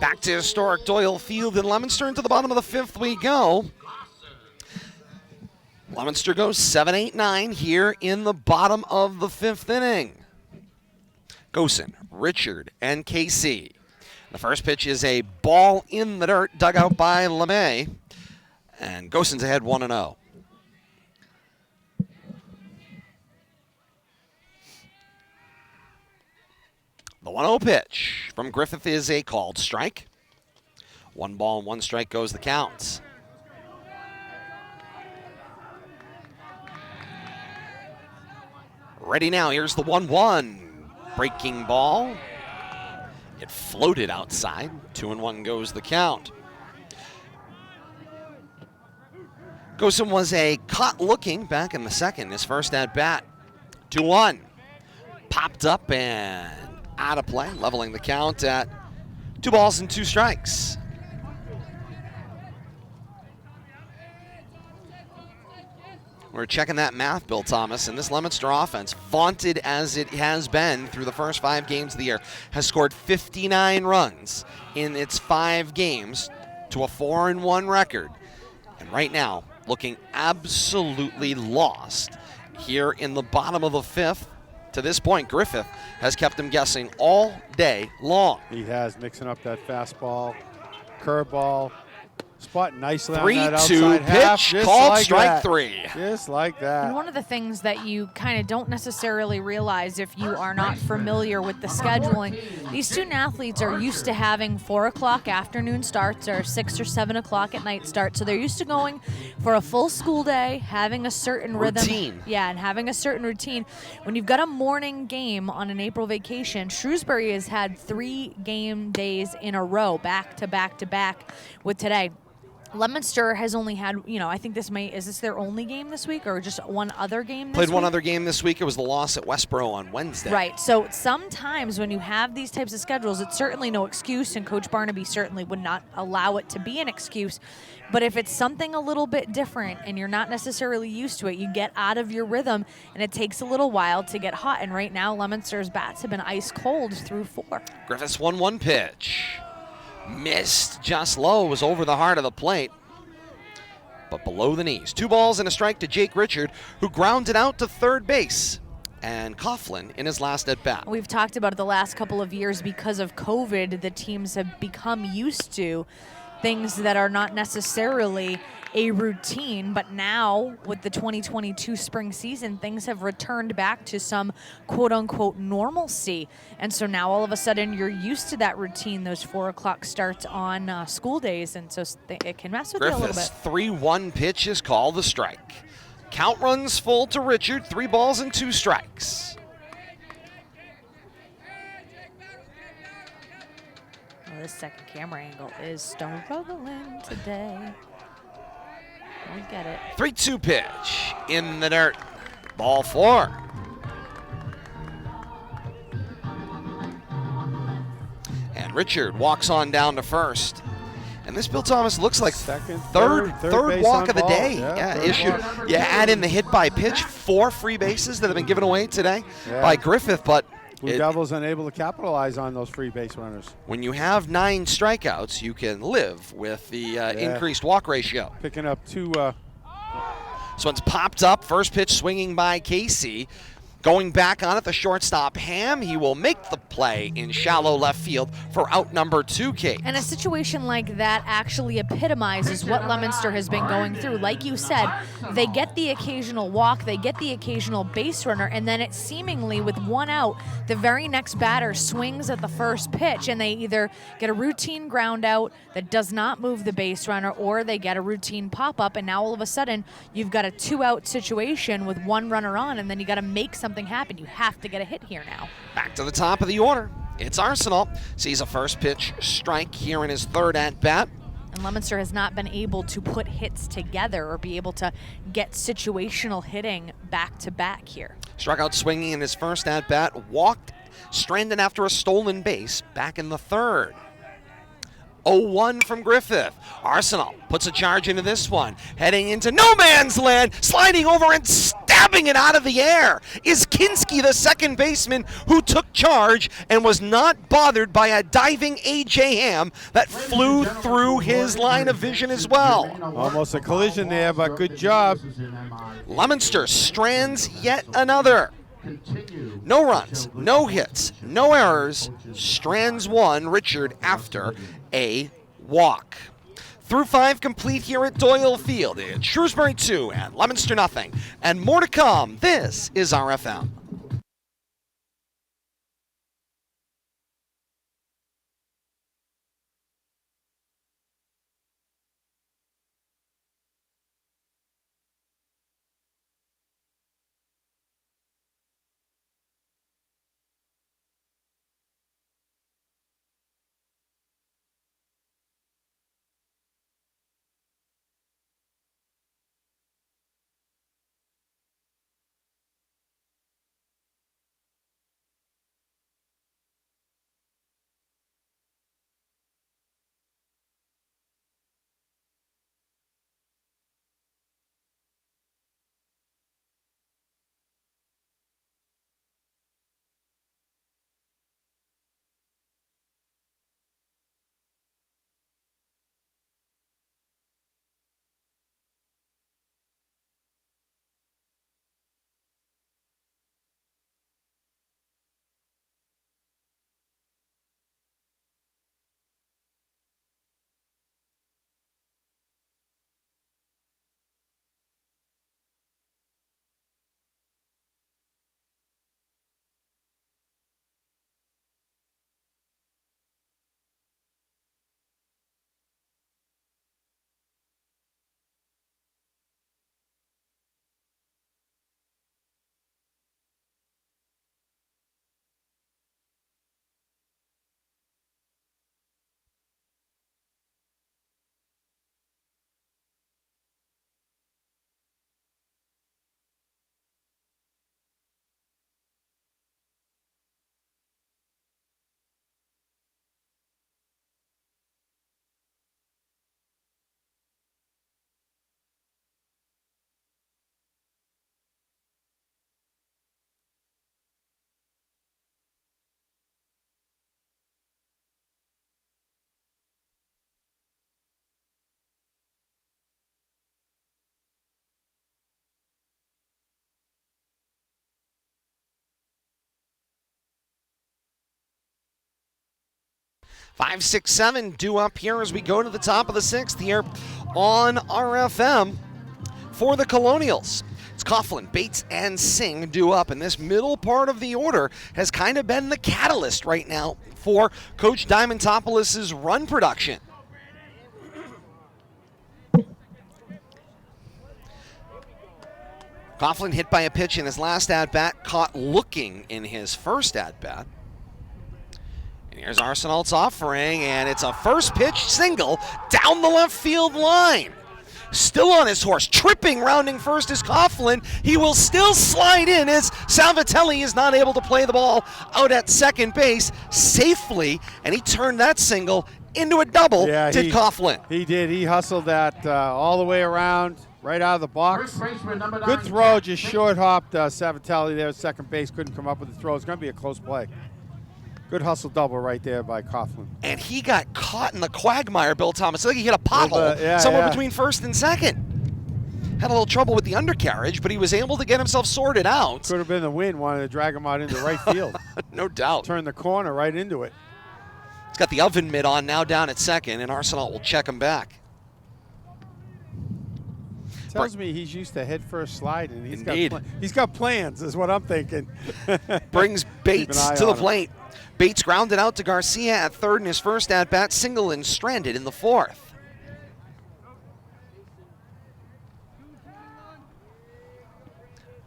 Back to historic Doyle Field in Leominster. Into the bottom of the fifth we go. Leominster goes 7-8-9 here in the bottom of the fifth inning. Gosen, Richard, and KC. The first pitch is a ball in the dirt, dug out by LeMay. And Gosen's ahead 1-0. The 1-0 pitch from Griffith is a called strike. 1 strike goes the count. Ready now, here's the 1-1. Breaking ball. It floated outside. 2-1 goes the count. Gosen was a caught looking back in the second, his first at bat. 2-1. Popped up and out of play, leveling the count at 2 strikes. We're checking that math, Bill Thomas, and this Leominster offense, vaunted as it has been through the first 5 games of the year, has scored 59 runs in its 5 games to a 4-1 record. And right now, looking absolutely lost here in the bottom of the fifth. To this point, Griffith has kept him guessing all day long. He has, mixing up that fastball, curveball, spot nicely on that outside 3-2 half. pitch, Just called like strike that. 3. Just like that. And one of the things that you kind of don't necessarily realize if you are not familiar with the scheduling, these student athletes are used to having 4 o'clock afternoon starts or 6 or 7 o'clock at night starts. So they're used to going for a full school day, having a certain rhythm. Routine. Yeah, and having a certain routine. When you've got a morning game on an April vacation, Shrewsbury has had 3 game days in a row, back to back to back with today. Leominster has only had, I think is this their only game this week or just one other game this week? Played one other game this week. It was the loss at Westboro on Wednesday. Right. So sometimes when you have these types of schedules, it's certainly no excuse, and Coach Barnaby certainly would not allow it to be an excuse. But if it's something a little bit different and you're not necessarily used to it, you get out of your rhythm, and it takes a little while to get hot. And right now, Leominster's bats have been ice cold through 4. Griffith's 1-1 pitch. Missed just low, was over the heart of the plate, but below the knees. 2 balls and a strike to Jake Richard, who grounded out to third base. And Coughlin in his last at bat. We've talked about it the last couple of years because of COVID, the teams have become used to things that are not necessarily a routine, but now with the 2022 spring season, things have returned back to some quote-unquote normalcy. And so now all of a sudden you're used to that routine, those 4 o'clock starts on school days, and so it can mess with you a little Griffith's bit. 3-1 pitch is called the strike. Count runs full to Richard, 3 balls and 2 strikes. Well, this second camera angle is struggling today. We get it. 3-2 pitch in the dirt. Ball 4. And Richard walks on down to first. And this Bill Thomas looks like Second, third base walk on of the ball. day. Yeah, Yeah, third issued. walk. You add in the hit by pitch, 4 free bases that have been given away today by Griffith, but Blue Devils unable to capitalize on those free base runners. when you have 9 strikeouts, you can live with the increased walk ratio. Picking up 2. This one's popped up. First pitch swinging by Casey. Going back on it, the shortstop Ham. He will make the play in shallow left field for out number 2, Kate. And a situation like that actually epitomizes what Leominster has been going through. Like you said, they get the occasional walk, they get the occasional base runner, and then it seemingly, with 1 out, the very next batter swings at the first pitch, and they either get a routine ground out that does not move the base runner, or they get a routine pop-up, and now all of a sudden, you've got a 2-out situation with 1 runner on, and then you got to make something happen. You have to get a hit here now. Back to the top of the order. It's Arsenault. Sees a first pitch strike here in his 3rd at-bat. And Leominster has not been able to put hits together or be able to get situational hitting back-to-back here. Struck out swinging in his first at-bat. Walked, stranded after a stolen base back in the 3rd. 0-1 from Griffith. Arsenault puts a charge into this one. Heading into no man's land. Sliding over and stabbing it out of the air is Kinski, the second baseman, who took charge and was not bothered by a diving A.J. Ham that flew through his line of vision as well. Almost a collision there, but good job. Leominster strands yet another. No runs, no hits, no errors. Strands one, Richard, after a walk. Through 5 complete here at Doyle Field. It's Shrewsbury 2 and Leominster nothing. And more to come. This is RFM. Five, six, seven due up here as we go to the top of the 6th here on RFM for the Colonials. It's Coughlin, Bates, and Singh due up, and this middle part of the order has kind of been the catalyst right now for Coach Diamantopoulos' run production. Coughlin hit by a pitch in his last at-bat, caught looking in his first at-bat. And here's Arsenault's offering, and it's a first pitch single down the left field line. Still on his horse, tripping, rounding first is Coughlin. He will still slide in as Salvatelli is not able to play the ball out at second base safely, and he turned that single into a double, did Coughlin. He did. He hustled that all the way around, right out of the box. Good throw, just short hopped Salvatelli there at second base. Couldn't come up with the throw. It's going to be a close play. Good hustle double right there by Coughlin. And he got caught in the quagmire, Bill Thomas. It's like he hit a pothole somewhere between first and second. Had a little trouble with the undercarriage, but he was able to get himself sorted out. Could have been the wind, wanted to drag him out into right field. No doubt. Turn the corner right into it. He's got the oven mitt on now down at second, and Arsenault will check him back. Tells me he's used to head first slide, and Indeed. He's got plans, is what I'm thinking. Brings Bates to the plate. Bates grounded out to Garcia at third in his first at-bat, single and stranded in the 4th.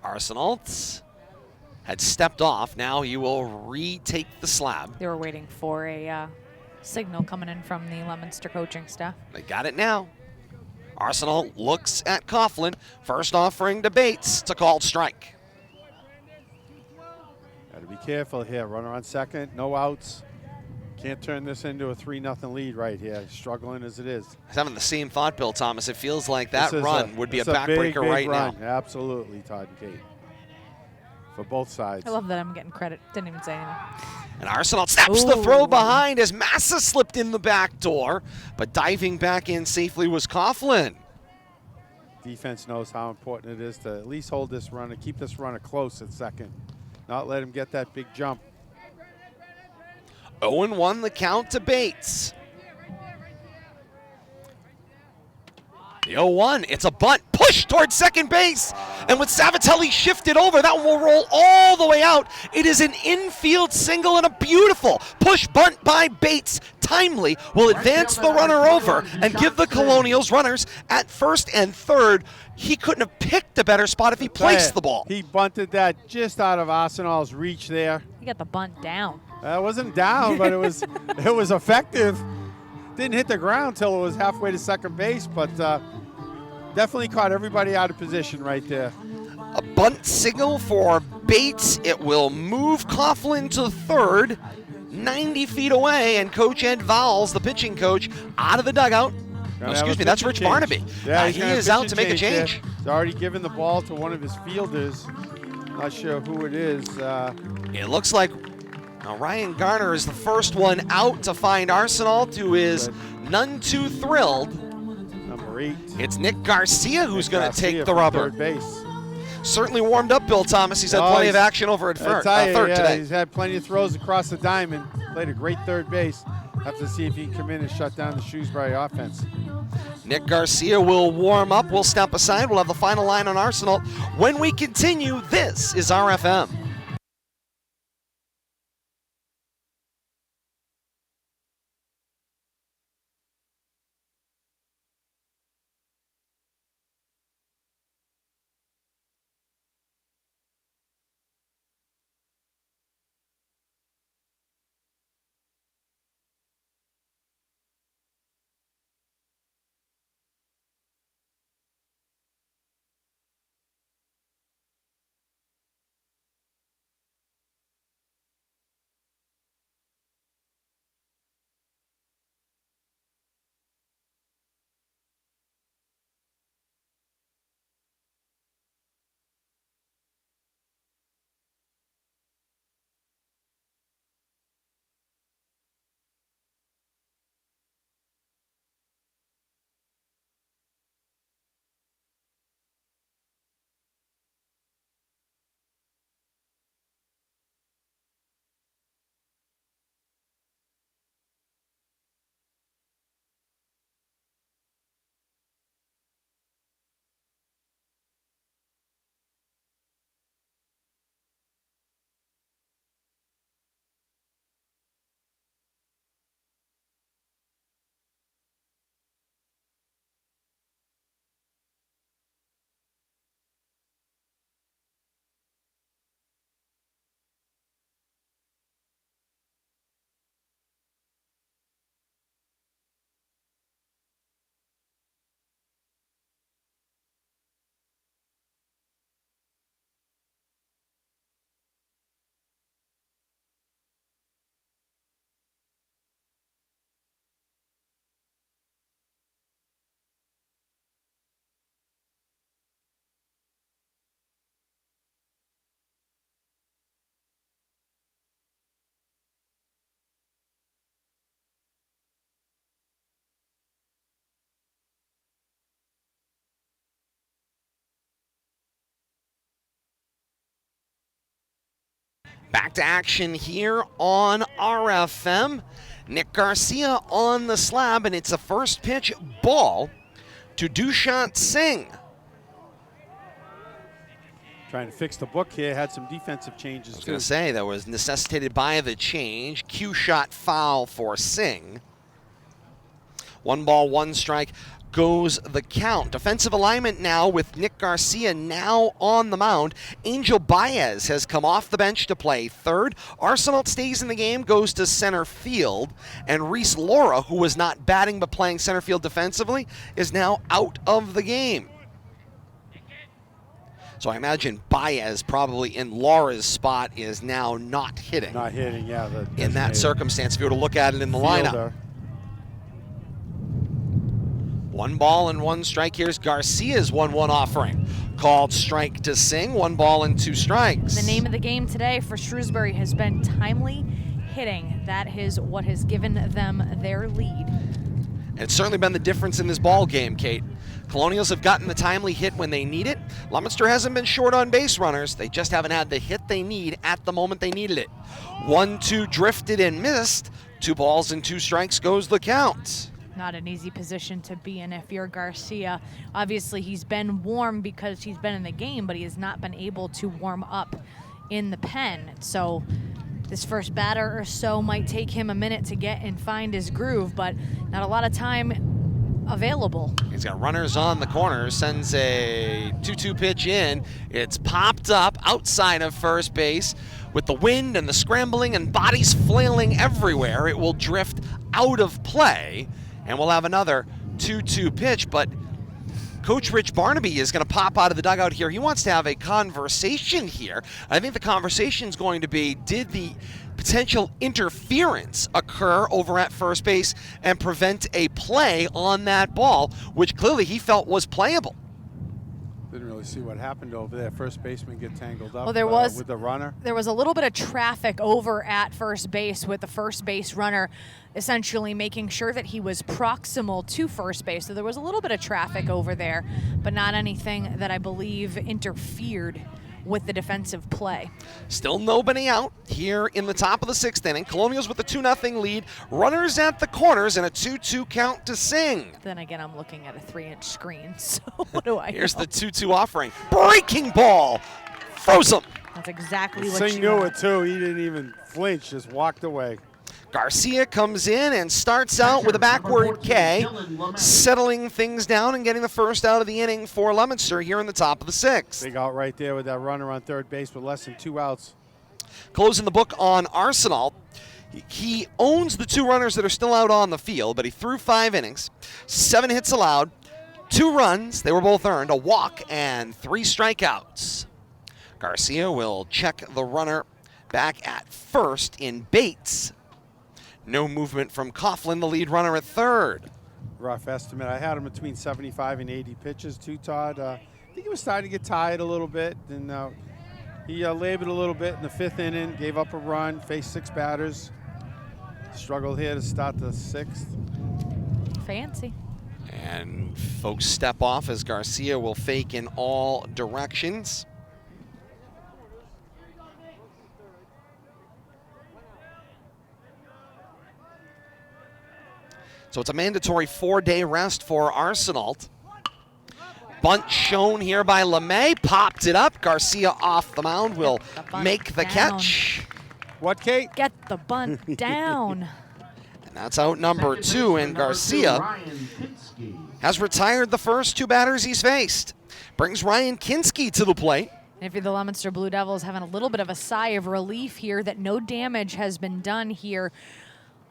Arsenault had stepped off. Now he will retake the slab. They were waiting for a signal coming in from the Leominster coaching staff. They got it now. Arsenault looks at Coughlin. First offering to Bates. It's a called strike. Got to be careful here. Runner on second, no outs. Can't turn this into a 3-0 lead right here, struggling as it is. I was having the same thought, Bill Thomas. It feels like that run would be a big backbreaker right run. now. Absolutely, Todd and Kate. For both sides. I love that I'm getting credit. Didn't even say anything. And Arsenault snaps the throw behind as Massa slipped in the back door, but diving back in safely was Coughlin. Defense knows how important it is to at least hold this runner, keep this runner close at second, not let him get that big jump. 0-1 the count to Bates. The 0-1, it's a bunt, push towards second base. And with Savatelli shifted over, that one will roll all the way out. It is an infield single and a beautiful push bunt by Bates. Timely will advance the runner over and give the Colonials runners at first and third. He couldn't have picked a better spot if he placed the ball. He bunted that just out of Arsenault's reach there. He got the bunt down. It wasn't down, but it was effective. Didn't hit the ground till it was halfway to second base, but definitely caught everybody out of position right there. A bunt signal for Bates. It will move Coughlin to third, 90 feet away, and Coach Ed Vowles, the pitching coach, out of the dugout. No, excuse me, that's Rich Barnaby. Yeah, he is out to make a change. He's already given the ball to one of his fielders. Not sure who it is. It looks like Ryan Garner is the first one out to find Arsenault, who is none too thrilled. Number 8. It's Nick Garcia who's going to take the rubber. Third base. Certainly warmed up, Bill Thomas. He's had plenty of action over at third today. He's had plenty of throws across the diamond. Played a great third base. Have to see if he can come in and shut down the Shrewsbury offense. Nick Garcia will warm up. We'll step aside. We'll have the final line on Arsenault. When we continue, this is RFM. Back to action here on RFM. Nick Garcia on the slab, and it's a first pitch ball to Dushat Singh. Trying to fix the book here, had some defensive changes. I was going to say, that was necessitated by the change. Cue shot foul for Singh. 1 ball, 1 strike goes the count. Defensive alignment now with Nick Garcia now on the mound. Angel Baez has come off the bench to play third. Arsenault stays in the game, goes to center field. And Reese Laura, who was not batting but playing center field defensively, is now out of the game. So I imagine Baez probably in Laura's spot is now not hitting. Not hitting, yeah. In that circumstance, if you were to look at it in the lineup. 1 ball and 1 strike. Here's Garcia's 1-1 offering. Called strike to Singh. 1 ball and 2 strikes. The name of the game today for Shrewsbury has been timely hitting. That is what has given them their lead. It's certainly been the difference in this ball game, Kate. Colonials have gotten the timely hit when they need it. Leominster hasn't been short on base runners. They just haven't had the hit they need at the moment they needed it. 1-2 drifted and missed. 2 balls and 2 strikes goes the count. Not an easy position to be in if you're Garcia. Obviously, he's been warm because he's been in the game, but he has not been able to warm up in the pen. So this first batter or so might take him a minute to get and find his groove, but not a lot of time available. He's got runners on the corner, sends a 2-2 pitch in. It's popped up outside of first base. With the wind and the scrambling and bodies flailing everywhere, it will drift out of play. And we'll have another 2-2 pitch, but Coach Rich Barnaby is going to pop out of the dugout here. He wants to have a conversation here. I think the conversation is going to be, did the potential interference occur over at first base and prevent a play on that ball, which clearly he felt was playable? Didn't really see what happened over there. First baseman get tangled up with the runner. There was a little bit of traffic over at first base with the first base runner essentially making sure that he was proximal to first base. So there was a little bit of traffic over there, but not anything that I believe interfered with the defensive play. Still nobody out here in the top of the 6th inning. Colonials with a 2-0 lead. Runners at the corners and a 2-2 count to Singh. Then again, I'm looking at a 3-inch screen, so what do I Here's know? the 2-2 offering. Breaking ball. Froze him. That's exactly what Singh you knew want. it too. He didn't even flinch, just walked away. Garcia comes in and starts out with a backward K, settling things down and getting the first out of the inning for Leominster here in the top of the 6th. Big out right there with that runner on third base with less than 2 outs. Closing the book on Arsenault. He owns the 2 runners that are still out on the field, but he threw 5 innings, 7 hits allowed, 2 runs, they were both earned, a walk, and 3 strikeouts. Garcia will check the runner back at first in Bates. No movement from Coughlin, the lead runner at third. Rough estimate. I had him between 75 and 80 pitches too, Todd. I think he was starting to get tired a little bit, and he labored a little bit in the 5th inning, gave up a run, faced 6 batters. Struggled here to start the 6th. Fancy. And folks step off as Garcia will fake in all directions. So it's a mandatory 4-day rest for Arsenault. Bunt shown here by LeMay. Popped it up. Garcia off the mound will make the catch. What, Kate? Get the bunt down. And that's out number 2, and Garcia has retired the first 2 batters he's faced. Brings Ryan Kinski to the plate. And if you're the Leominster Blue Devils, having a little bit of a sigh of relief here that no damage has been done here.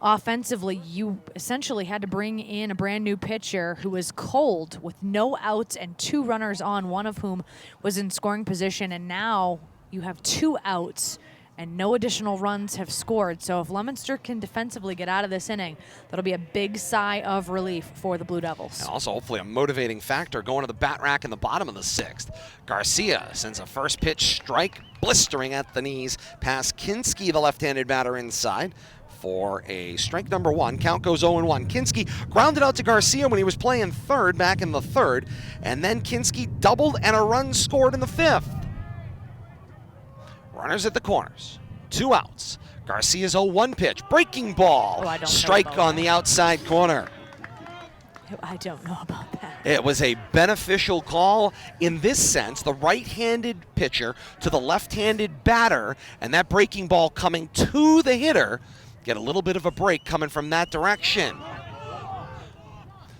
Offensively, you essentially had to bring in a brand new pitcher who was cold with no outs and 2 runners on, one of whom was in scoring position, and now you have 2 outs and no additional runs have scored. So if Leominster can defensively get out of this inning, that'll be a big sigh of relief for the Blue Devils. And also hopefully a motivating factor going to the bat rack in the bottom of the 6th. Garcia sends a first pitch strike, blistering at the knees past Kinski, the left-handed batter inside, for a strike number 1. Count goes 0-1. Kinski grounded out to Garcia when he was playing third back in the 3rd, and then Kinski doubled and a run scored in the 5th. Runners at the corners, 2 outs. Garcia's 0-1 pitch, breaking ball, strike on the outside corner. I don't know about that. It was a beneficial call in this sense, the right-handed pitcher to the left-handed batter, and that breaking ball coming to the hitter. Get a little bit of a break coming from that direction.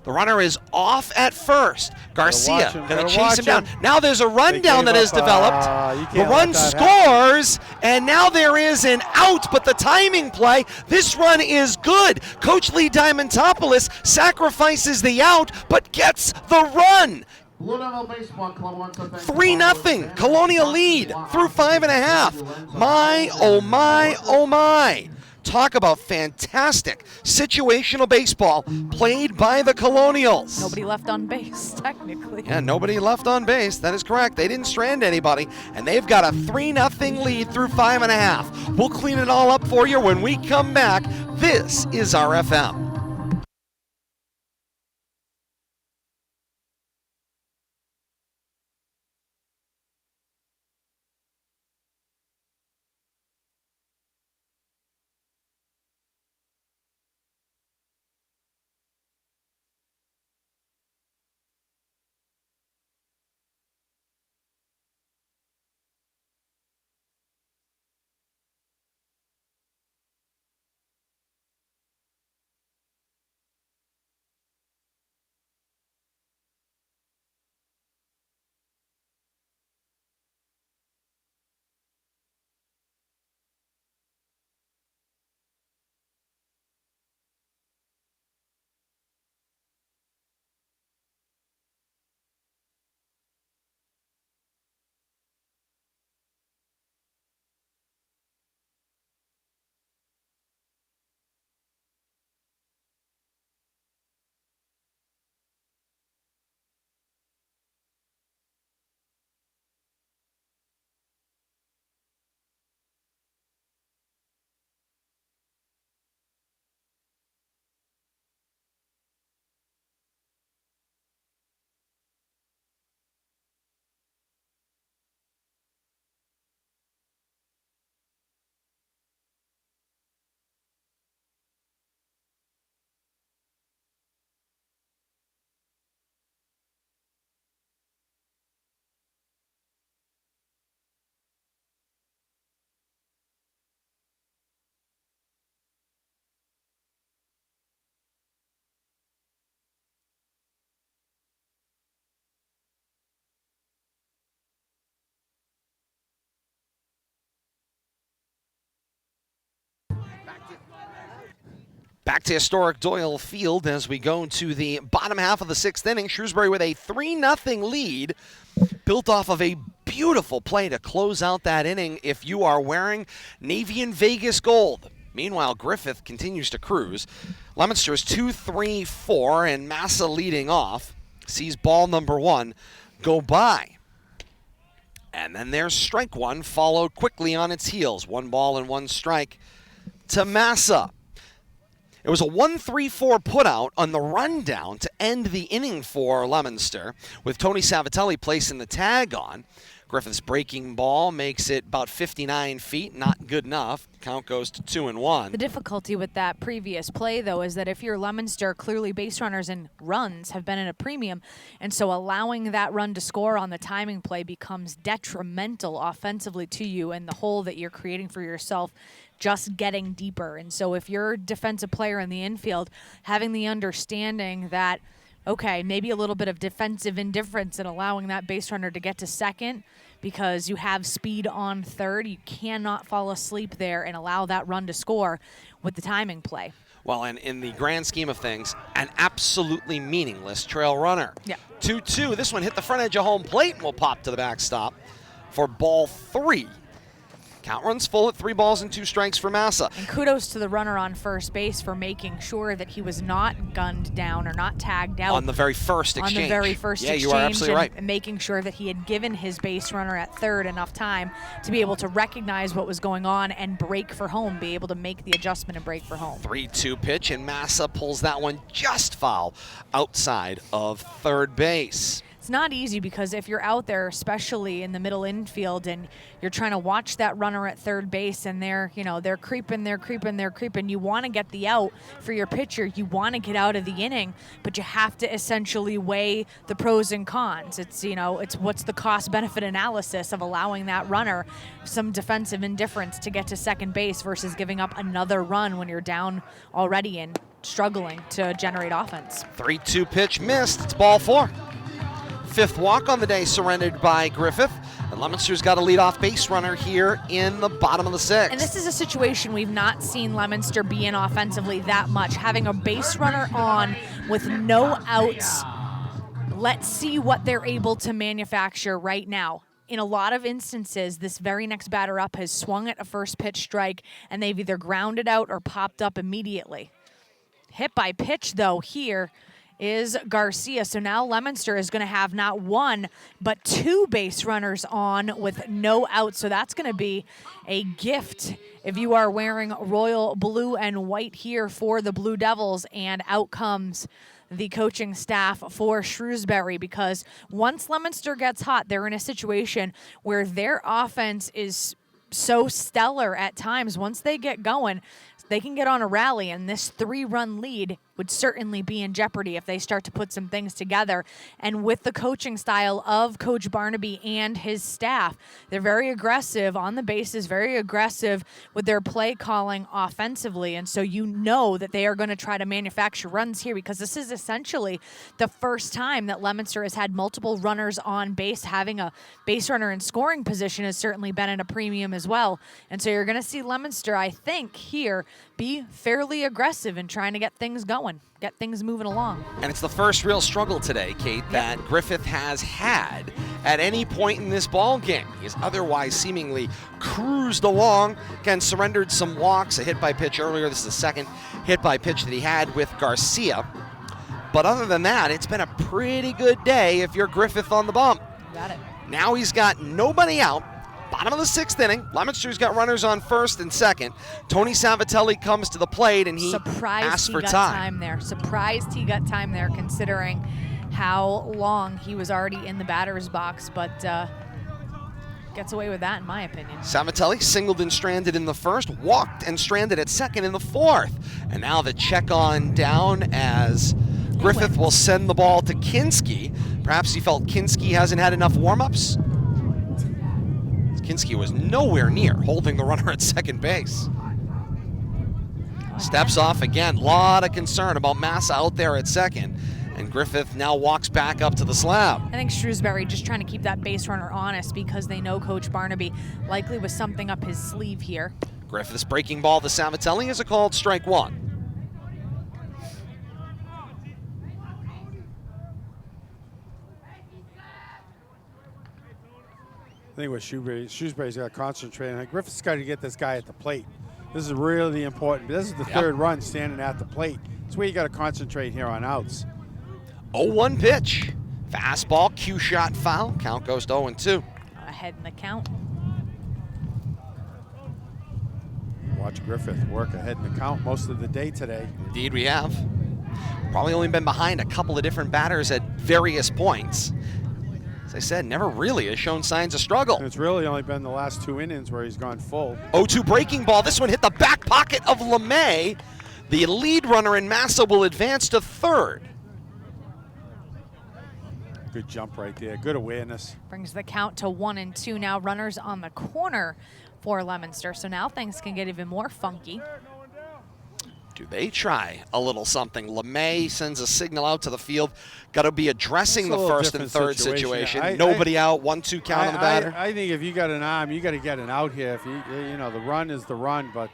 The runner is off at first. Garcia going to chase him down. Now there's a rundown that is developed. The run scores, and now there is an out, but the timing play, this run is good. Coach Lee Diamantopoulos sacrifices the out, but gets the run. Blue Devil Baseball Club wants to thank 3-0 Colonial lead through 5.5. My, oh my, oh my. Talk about fantastic situational baseball played by the Colonials. Nobody left on base, technically. Yeah, nobody left on base. That is correct. They didn't strand anybody, and they've got a 3-0 lead through 5.5. We'll clean it all up for you when we come back. This is RFM. Back to historic Doyle Field as we go to the bottom half of the 6th inning. Shrewsbury with a 3-0 lead, built off of a beautiful play to close out that inning if you are wearing Navy and Vegas gold. Meanwhile, Griffith continues to cruise. Leominster is 2-3-4, and Massa leading off sees ball number 1 go by. And then there's strike 1, followed quickly on its heels. 1 ball and 1 strike to Massa. It was a 1-3-4 putout on the rundown to end the inning for Leominster, with Tony Savatelli placing the tag on. Griffith's breaking ball makes it about 59 feet, not good enough. Count goes to 2-1. The difficulty with that previous play, though, is that if you're Leominster, clearly base runners and runs have been at a premium, and so allowing that run to score on the timing play becomes detrimental offensively to you and the hole that you're creating for yourself just getting deeper. And so if you're a defensive player in the infield, having the understanding that, okay, maybe a little bit of defensive indifference in allowing that base runner to get to second because you have speed on third, you cannot fall asleep there and allow that run to score with the timing play. Well, and in the grand scheme of things, an absolutely meaningless trail runner. Yeah. 2-2. This one hit the front edge of home plate and will pop to the backstop for ball 3. Count runs full at 3 balls and 2 strikes for Massa. And kudos to the runner on first base for making sure that he was not gunned down or not tagged out. On the very first exchange. On the very first exchange. Yeah, you are absolutely right. And making sure that he had given his base runner at third enough time to be able to recognize what was going on and break for home, be able to make the adjustment and break for home. 3-2 pitch, and Massa pulls that one just foul outside of third base. It's not easy because if you're out there, especially in the middle infield, and you're trying to watch that runner at third base and they're creeping, you want to get the out for your pitcher. You want to get out of the inning, but you have to essentially weigh the pros and cons. It's what's the cost-benefit analysis of allowing that runner some defensive indifference to get to second base versus giving up another run when you're down already and struggling to generate offense. 3-2 pitch missed. It's ball 4. 5th walk on the day surrendered by Griffith. And Leominster's got a leadoff base runner here in the bottom of the 6th. And this is a situation we've not seen Leominster be in offensively that much. Having a base runner on with no outs let's see what they're able to manufacture right now. In a lot of instances, this very next batter up has swung at a first pitch strike, and they've either grounded out or popped up immediately. Hit by pitch, though, here is Garcia. So now Leominster is going to have not one, but 2 base runners on with no outs. So that's going to be a gift if you are wearing royal blue and white here for the Blue Devils. And out comes the coaching staff for Shrewsbury, because once Leominster gets hot, they're in a situation where their offense is so stellar at times. Once they get going, they can get on a rally, and this 3-run lead would certainly be in jeopardy if they start to put some things together. And with the coaching style of Coach Barnaby and his staff, they're very aggressive on the bases, very aggressive with their play calling offensively. And so you know that they are going to try to manufacture runs here, because this is essentially the first time that Leominster has had multiple runners on base. Having a base runner in scoring position has certainly been at a premium as well. And so you're going to see Leominster, I think, here be fairly aggressive in trying to get things going, get things moving along. And it's the first real struggle today, Kate, that Griffith has had at any point in this ball game. He's otherwise seemingly cruised along. Again, surrendered some walks, a hit by pitch earlier. This is the second hit by pitch that he had with Garcia. But other than that, it's been a pretty good day if you're Griffith on the bump. Got it. Now he's got nobody out. Bottom of the 6th inning. Leominster's got runners on first and second. Tony Savatelli comes to the plate, and he asks for time. Surprised he got time there, considering how long he was already in the batter's box, but gets away with that, in my opinion. Savatelli singled and stranded in the first, walked and stranded at second in the 4th. And now the check on down as Griffith will send the ball to Kinski. Perhaps he felt Kinski hasn't had enough warm-ups. Kinski was nowhere near holding the runner at second base. Steps off again. A lot of concern about Massa out there at second. And Griffith now walks back up to the slab. I think Shrewsbury just trying to keep that base runner honest, because they know Coach Barnaby likely was something up his sleeve here. Griffith's breaking ball to Savatelli is a called strike 1. I think what Shrewsbury's got to concentrate on. Griffith's got to get this guy at the plate. This is really important. This is the 3rd run standing at the plate. That's where you got to concentrate here on outs. 0-1 pitch. Fastball, cue shot foul. Count goes to 0-2. Ahead in the count. Watch Griffith work ahead in the count most of the day today. Indeed we have. Probably only been behind a couple of different batters at various points. As I said, never really has shown signs of struggle. And it's really only been the last 2 innings where he's gone full. 0-2 breaking ball. This one hit the back pocket of LeMay. The lead runner in Massa will advance to 3rd. Good jump right there. Good awareness. Brings the count to 1-2 now. Runners on the corner for Leominster. So now things can get even more funky. Do they try a little something? LeMay sends a signal out to the field. Got to be addressing the 1st and 3rd situation. Nobody out, 1-2 count on the batter. I think if you got an arm, you got to get an out here. If you know, the run is the run, but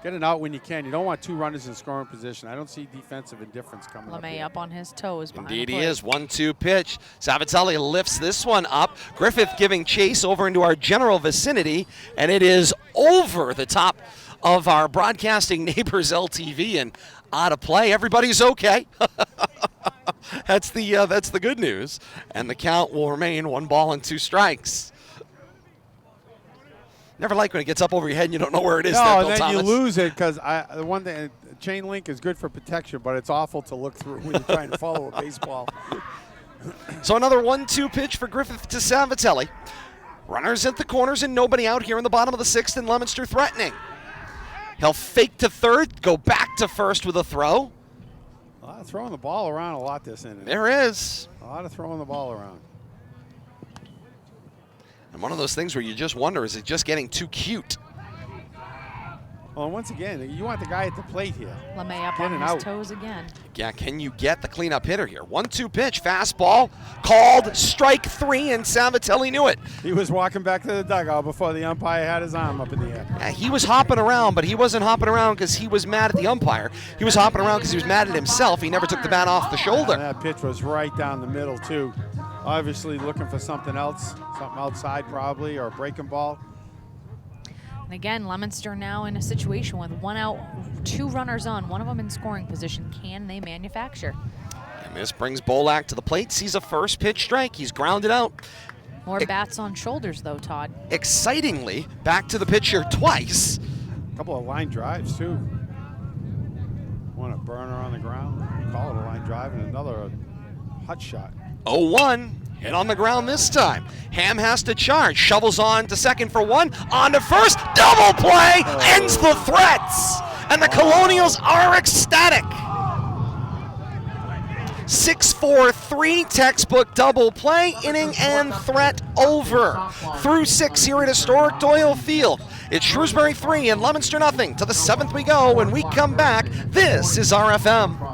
get an out when you can. You don't want 2 runners in scoring position. I don't see defensive indifference coming up. LeMay up on his toes. Indeed he is. 1-2 pitch. Savatelli lifts this one up. Griffith giving chase over into our general vicinity, and it is over the top of our broadcasting neighbors LTV and out of play. Everybody's okay. That's the good news. And the count will remain 1-2 strikes. Never like when it gets up over your head and you don't know where it is. No, there, and then Thomas. you lose it, because the one thing, chain link is good for protection, but it's awful to look through when you're trying to follow a baseball. So another 1-2 pitch for Griffith to Savatelli. Runners at the corners and nobody out here in the bottom of the 6th, and Leominster threatening. He'll fake to 3rd, go back to 1st with a throw. A lot of throwing the ball around a lot this inning. There is. A lot of throwing the ball around. And one of those things where you just wonder, is it just getting too cute? Well, once again, you want the guy at the plate here. LeMay up Get on an his out. toes again. Yeah, can you get the cleanup hitter here? 1-2 pitch, fastball, called, strike 3, and Savatelli knew it. He was walking back to the dugout before the umpire had his arm up in the air. Yeah, he was hopping around, but he wasn't hopping around because he was mad at the umpire. He was hopping around because he was mad at himself. He never took the bat off the shoulder. And that pitch was right down the middle, too. Obviously looking for something else, something outside probably, or a breaking ball. And again, Leominster now in a situation with 1 out, 2 runners on, one of them in scoring position. Can they manufacture? And this brings Bolak to the plate, sees a first pitch strike. He's grounded out. More bats on shoulders, though, Todd. Excitingly, back to the pitcher twice. A couple of line drives, too. One a burner on the ground, call it a line drive, and another a hot shot. 0-1, hit on the ground this time. Ham has to charge, shovels on to second for 1, on to first, double play, ends the threats, and the Colonials are ecstatic. 6-4-3 textbook double play, inning and threat over. Through 6 here at historic Doyle Field. It's Shrewsbury 3 and Leominster nothing. To the 7th we go. When we come back, this is RFM.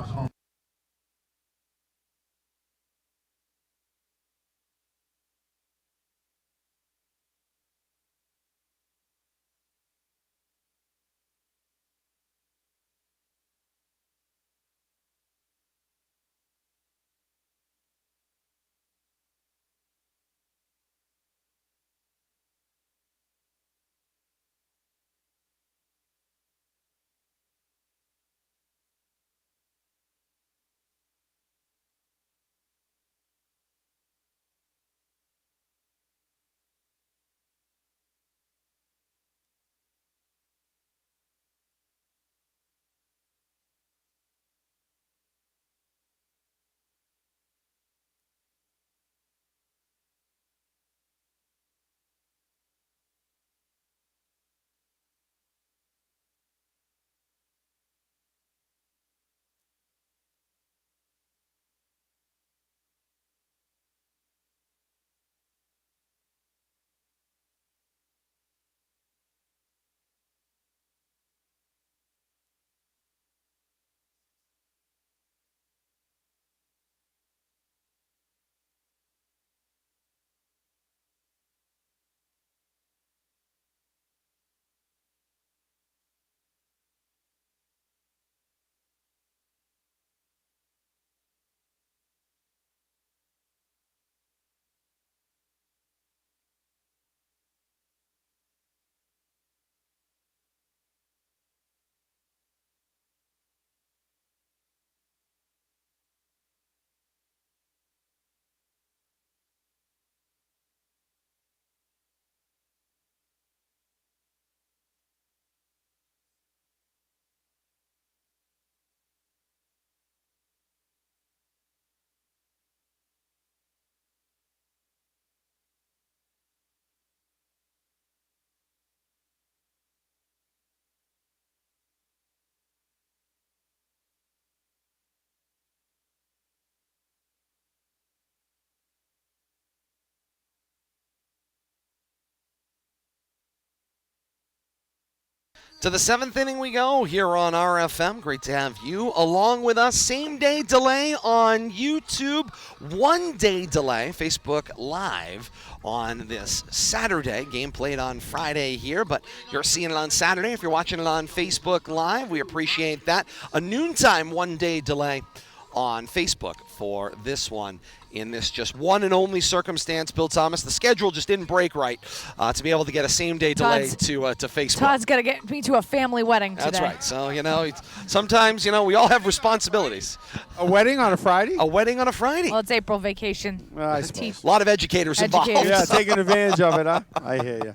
To the 7th inning we go here on RFM. Great to have you along with us. Same day delay on YouTube. 1 day delay, Facebook Live on this Saturday. Game played on Friday here, but you're seeing it on Saturday. If you're watching it on Facebook Live, we appreciate that. A noontime 1 day delay on Facebook for this one in this just one and only circumstance. Bill Thomas, the schedule just didn't break right to be able to get a same-day delay to Facebook. Todd's got to get me to a family wedding today. That's right. So, sometimes, we all have responsibilities. A wedding on a Friday? A wedding on a Friday. Well, it's April vacation. I suppose. A lot of educators involved. Yeah, taking advantage of it, huh? I hear you.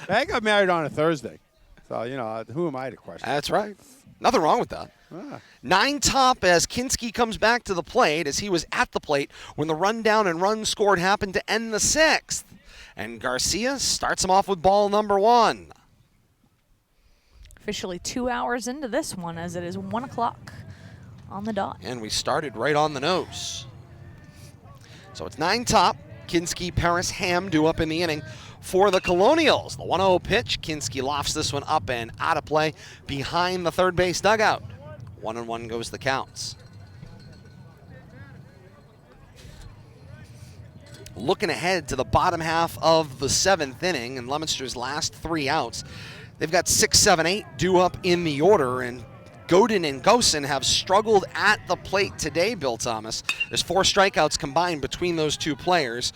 I got married on a Thursday. So, who am I to question? That's right. Nothing wrong with that. 9 top as Kinski comes back to the plate, as he was at the plate when the rundown and run scored happened to end the 6th. And Garcia starts him off with ball number 1. Officially 2 hours into this one, as it is 1 o'clock on the dot. And we started right on the nose. So it's 9 top. Kinski, Paris, Ham due up in the inning for the Colonials. The 1-0 pitch. Kinski lofts this one up and out of play behind the third base dugout. 1-1 goes the counts. looking ahead to the bottom half of the 7th inning and Leominster's last 3 outs. They've got 6, 7, 8 due up in the order, and Godin and Gosen have struggled at the plate today, Bill Thomas. There's 4 strikeouts combined between those 2 players.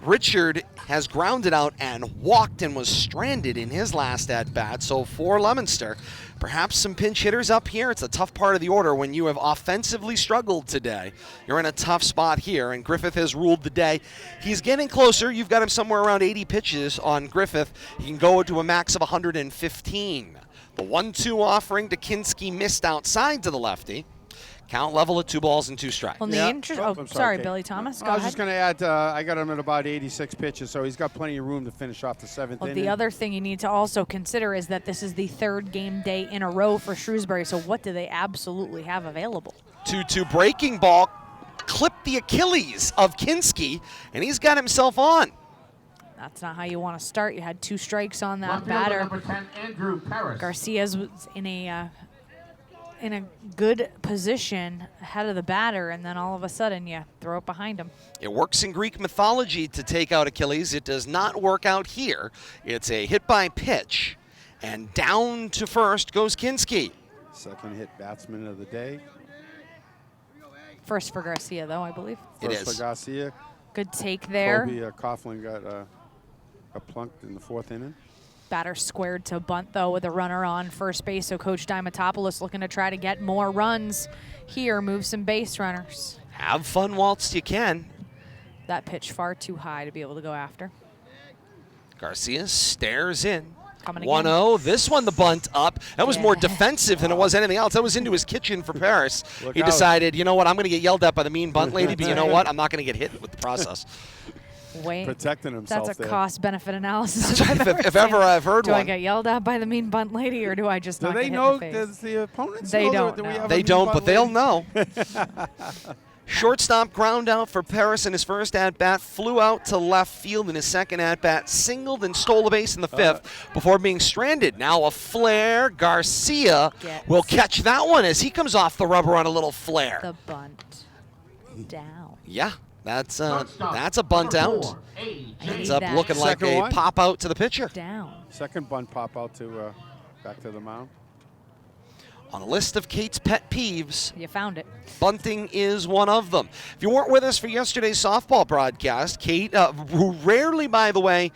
Richard has grounded out and walked and was stranded in his last at-bat. So for Leominster, perhaps some pinch hitters up here. It's a tough part of the order when you have offensively struggled today. You're in a tough spot here, and Griffith has ruled the day. He's getting closer. You've got him somewhere around 80 pitches on Griffith. He can go to a max of 115. The 1-2 offering to Kinski missed outside to the lefty. Count level at 2 balls and 2 strikes. Well, I'm sorry, Kate. Billy Thomas. I was just going to add, I got him at about 86 pitches, so he's got plenty of room to finish off the 7th Well, inning. the other thing you need to also consider is that this is the 3rd game day in a row for Shrewsbury, so what do they absolutely have available? 2-2 breaking ball clipped the Achilles of Kinski, and he's got himself on. That's not how you want to start. You had 2 strikes on that Left fielder batter. number 10, Andrew Paris. Garcia's was in a good position ahead of the batter, and then all of a sudden you throw it behind him. It works in Greek mythology to take out Achilles. It does not work out here. It's a hit by pitch, and down to first goes Kinski. Second hit batsman of the day. First for Garcia, though, I believe. It First is. for Garcia. Good take there. Kobe Coughlin got plunked in the 4th inning. Batter squared to bunt, though, with a runner on first base. So Coach Diamantopoulos looking to try to get more runs here, move some base runners. Have fun whilst you can. That pitch far too high to be able to go after. Garcia stares in. Coming again. 1-0. This one, the bunt up. That was more Yeah. defensive than it was anything else. That was into his kitchen for Paris. Look He out. decided, you know what, I'm going to get yelled at by the mean bunt lady, but you know what? I'm not going to get hit with the process. Wait, Protecting himself that's a there. cost-benefit analysis. If ever I've heard do one. I get yelled at by the mean bunt lady, or do I just Do not they get know? hit in the face? Does the opponents They know? don't Do we know. have a They mean don't, butt but they'll lady? know. Shortstop ground out for Paris in his first at-bat, flew out to left field in his second at-bat, singled and stole a base in the 5th before being stranded. Now a flare. Garcia will catch that one as he comes off the rubber on a little flare. The bunt down. Yeah, that's Shortstop, a bunt number out. 4, A.J. Ends up that. looking like Second a one? pop out to the pitcher. Down. Second bunt pop out to back to the mound. On a list of Kate's pet peeves, You found it. bunting is one of them. If you weren't with us for yesterday's softball broadcast, Kate, who rarely, by the way,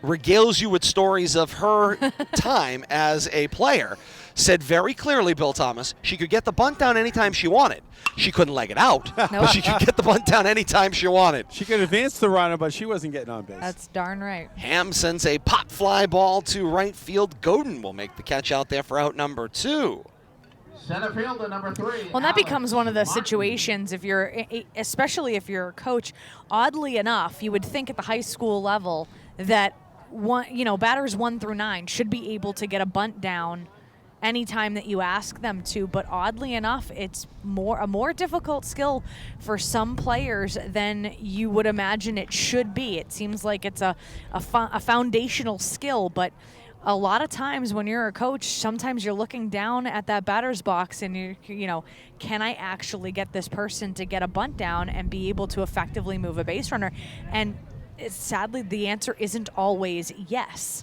regales you with stories of her time as a player, said very clearly, Bill Thomas, she could get the bunt down anytime she wanted. She couldn't leg it out, but she could get the bunt down anytime she wanted. She could advance the runner, but she wasn't getting on base. That's darn right. Ham sends a pop fly ball to right field. Godin will make the catch out there for out number 2. Center fielder number 3. Well, and that becomes one of the situations if you're, especially if you're a coach. Oddly enough, you would think at the high school level that batters 1 through 9 should be able to get a bunt down anytime that you ask them to. But oddly enough, it's a more difficult skill for some players than you would imagine it should be. It seems like it's a foundational skill, but a lot of times when you're a coach, sometimes you're looking down at that batter's box and can I actually get this person to get a bunt down and be able to effectively move a base runner? And sadly, the answer isn't always yes.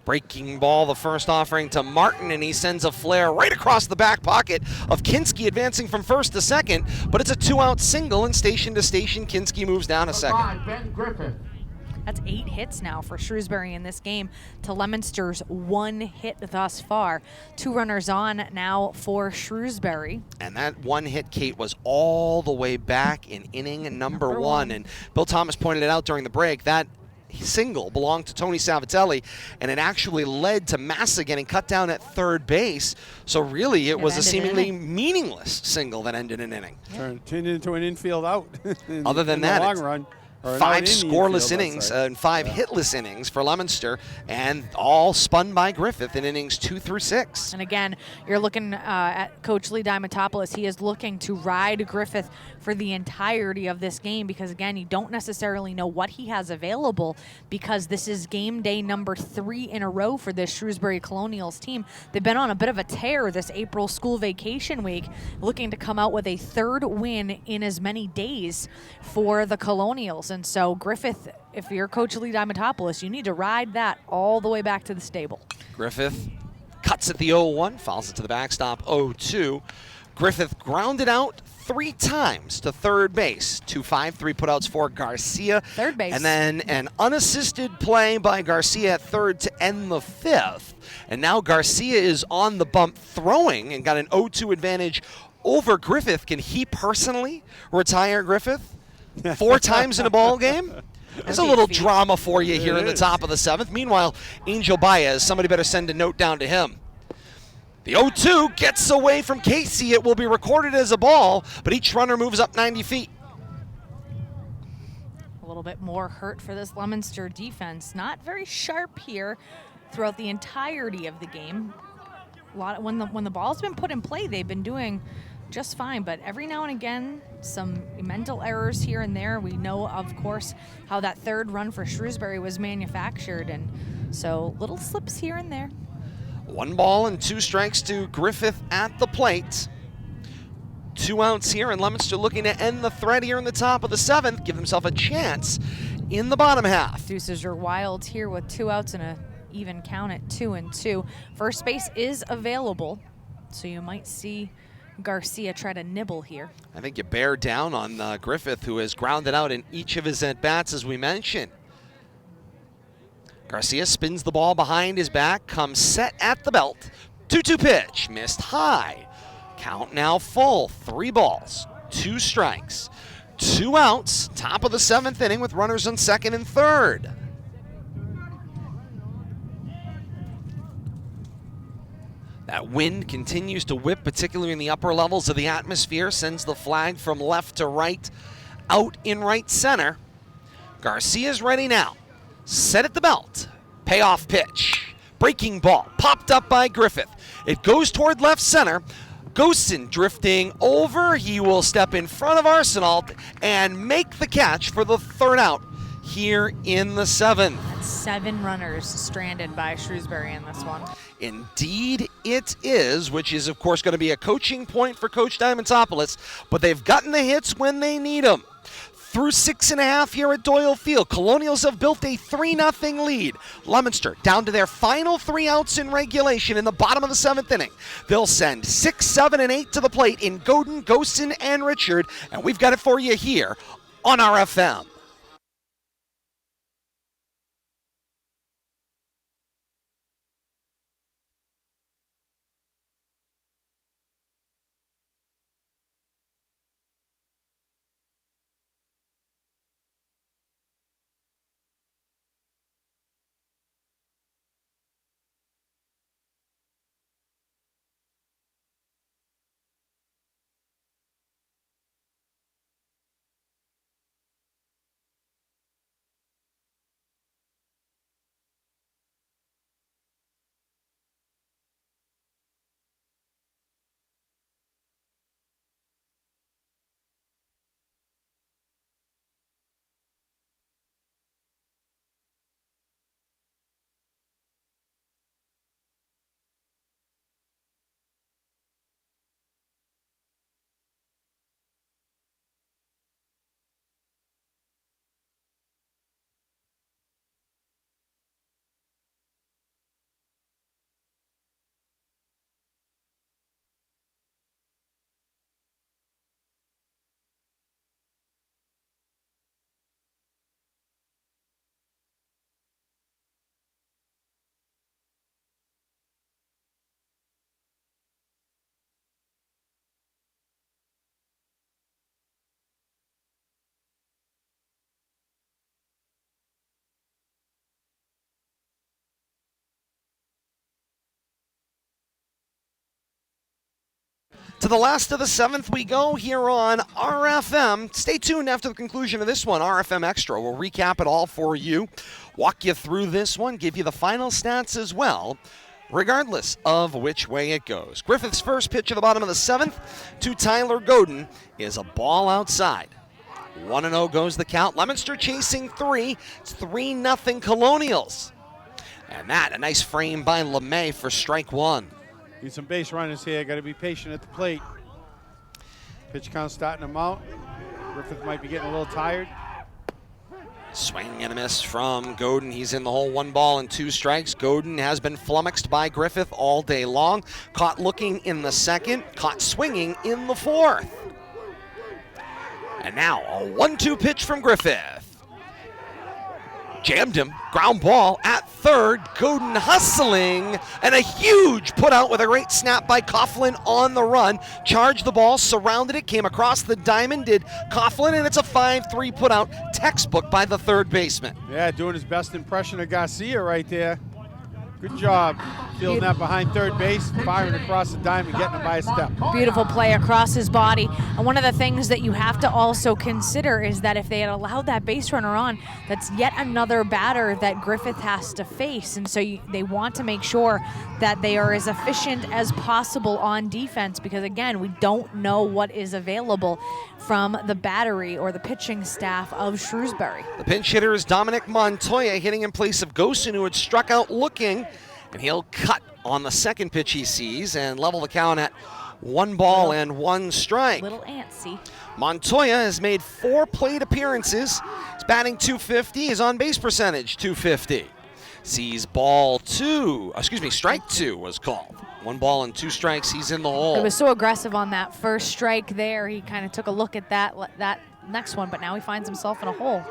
Breaking ball, the first offering to Martin, and he sends a flare right across the back pocket of Kinski, advancing from first to second, but it's a 2-out single, and station to station, Kinski moves down a second. 5, Ben Griffith. That's 8 hits now for Shrewsbury in this game to Leominster's 1 hit thus far. 2 runners on now for Shrewsbury. And that 1 hit, Kate, was all the way back in inning number 1. And Bill Thomas pointed it out during the break. That single belonged to Tony Savatelli, and it actually led to Massa getting cut down at third base. So really, it was a seemingly meaningless single that ended an inning. Turned into an infield out. Other than in that, the long it's run. Or an 5 out in the scoreless infield, innings outside. and 5 hitless innings for Leominster, and all spun by Griffith in innings 2 through 6. And again, you're looking at Coach Lee Diamantopoulos. He is looking to ride Griffith for the entirety of this game because, again, you don't necessarily know what he has available because this is game day number 3 in a row for this Shrewsbury Colonials team. They've been on a bit of a tear this April school vacation week, looking to come out with a 3rd win in as many days for the Colonials. balls. And so Griffith, if you're Coach Lee Diamantopoulos, you need to ride that all the way back to the stable. Griffith cuts at the 0-1, fouls it to the backstop 0-2. Griffith grounded out 3 times to third base. 2-5, 3 putouts for Garcia. Third base. And then an unassisted play by Garcia at third to end the 5th. And now Garcia is on the bump throwing and got an 0-2 advantage over Griffith. Can he personally retire Griffith 4 times in a ball game? There's a little drama for you here in the top of the 7th. Meanwhile, Angel Baez, somebody better send a note down to him. The 0-2 gets away from Casey. It will be recorded as a ball, but each runner moves up 90 feet. A little bit more hurt for this Leominster defense. Not very sharp here throughout the entirety of the game. When the ball's been put in play, they've been doing just fine, but every now and again, some mental errors here and there. We know, of course, how that third run for Shrewsbury was manufactured, and so little slips here and there. 1 ball and 2 strikes to Griffith at the plate. 2 outs here, and Leominster looking to end the threat here in the top of the 7th, give themselves a chance in the bottom half. Deuces are wild here with 2 outs and a even count at 2-2. First base is available, so you might see Garcia try to nibble here. I think you bear down on Griffith, who has grounded out in each of his at-bats, as we mentioned. Garcia spins the ball behind his back, comes set at the belt. 2-2 pitch, missed high. Count now full, 3 balls, 2 strikes, 2 outs, top of the 7th inning with runners on second and third. That wind continues to whip, particularly in the upper levels of the atmosphere, sends the flag from left to right, out in right center. Garcia's ready now. Set at the belt. Payoff pitch. Breaking ball. Popped up by Griffith. It goes toward left center. Ghostin drifting over. He will step in front of Arsenault and make the catch for the 3rd out here in the 7th. 7 runners stranded by Shrewsbury in this one. Indeed it is, which is, of course, going to be a coaching point for Coach Diamantopoulos, but they've gotten the hits when they need them. Through 6.5 here at Doyle Field, Colonials have built a 3-0 lead. Leominster down to their final 3 outs in regulation in the bottom of the 7th inning. They'll send 6, 7, and 8 to the plate in Godin, Ghostin, and Richard, and we've got it for you here on RFM. To the last of the 7th we go here on RFM. Stay tuned after the conclusion of this one, RFM Extra. We'll recap it all for you, walk you through this one, give you the final stats as well, regardless of which way it goes. Griffith's first pitch at the bottom of the 7th to Tyler Godin is a ball outside. 1-0 goes the count. Leominster chasing 3. It's 3-0 Colonials. And that, a nice frame by LeMay for strike 1. Need some base runners here. Got to be patient at the plate. Pitch count starting to mount. Griffith might be getting a little tired. Swing and a miss from Godin. He's in the hole, 1 ball and 2 strikes. Godin has been flummoxed by Griffith all day long. Caught looking in the second, caught swinging in the fourth. And now a 1-2 pitch from Griffith. Jammed him, ground ball at third. Godin hustling, and a huge put out with a great snap by Coughlin on the run. Charged the ball, surrounded it, came across the diamond, did Coughlin, and it's a 5-3 put out. Textbook by the third baseman. Yeah, doing his best impression of Garcia right there. Good job fielding that behind third base, firing across the diamond, getting him by a step. Beautiful play across his body. And one of the things that you have to also consider is that if they had allowed that base runner on, that's yet another batter that Griffith has to face. And so they want to make sure that they are as efficient as possible on defense because, again, we don't know what is available from the battery or the pitching staff of Shrewsbury. The pinch hitter is Dominic Montoya, hitting in place of Gosen, who had struck out looking. And he'll cut on the second pitch he sees and level the count at 1 ball and 1 strike. Little antsy. Montoya has made 4 plate appearances. He's batting .250. His on-base percentage .250. Sees strike 2 was called. 1 ball and 2 strikes. He's in the hole. He was so aggressive on that first strike there. He kind of took a look at that next one, but now he finds himself in a hole.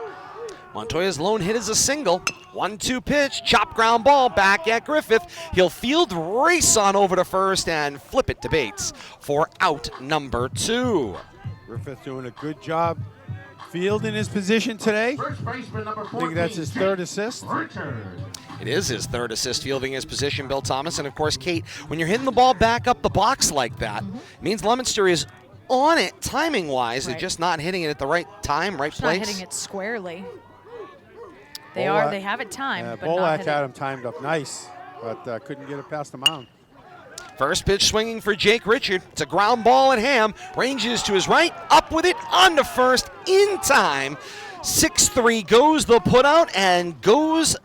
Montoya's lone hit is a single. 1-2 pitch, chop ground ball back at Griffith. He'll field, race on over to first, and flip it to Bates for out number 2. Griffith doing a good job fielding his position today. First baseman number 14. I think that's his 3rd assist. Richard. It is his 3rd assist fielding his position, Bill Thomas. And of course, Kate, when you're hitting the ball back up the box like that, it means Leominster is on it timing-wise. Right. They're just not hitting it at the right time, right place. Not hitting it squarely. They have it timed, but not Bolak hitting. had him timed up nice, but couldn't get it past the mound. First pitch swinging for Jake Richard. It's a ground ball at Ham. Ranges to his right, up with it, on to first, in time. 6-3 goes the putout and goes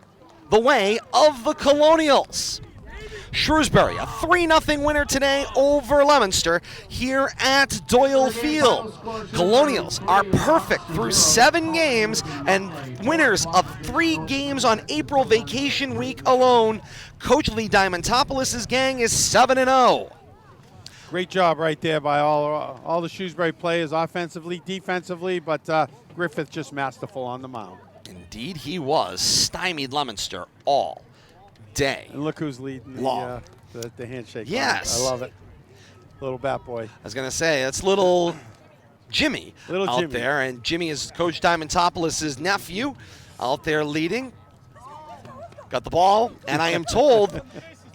the way of the Colonials. Shrewsbury, a 3-0 winner today over Leominster here at Doyle Field. Colonials are perfect through 7 games and winners of 3 games on April vacation week alone. Coach Lee Diamantopoulos' gang is 7-0. Great job right there by all the Shrewsbury players, offensively, defensively, but Griffith just masterful on the mound. Indeed he was. Stymied Leominster all day. And look who's leading the handshake. Yes. I love it. Little bat boy. I was going to say, that's little Jimmy out there. And Jimmy is Coach Diamantopoulos' nephew out there leading. Got the ball, and I am told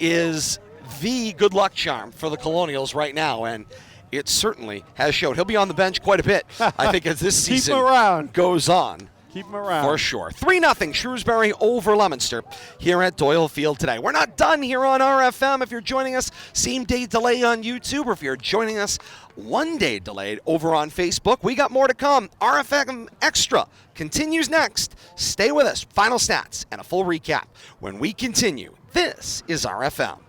is the good luck charm for the Colonials right now. And it certainly has showed. He'll be on the bench quite a bit, I think, as this season goes on. Keep him around. For sure. 3-0 Shrewsbury over Leominster here at Doyle Field today. We're not done here on RFM. If you're joining us same day delay on YouTube, or if you're joining us 1 day delayed over on Facebook, we got more to come. RFM Extra continues next. Stay with us. Final stats and a full recap when we continue. This is RFM.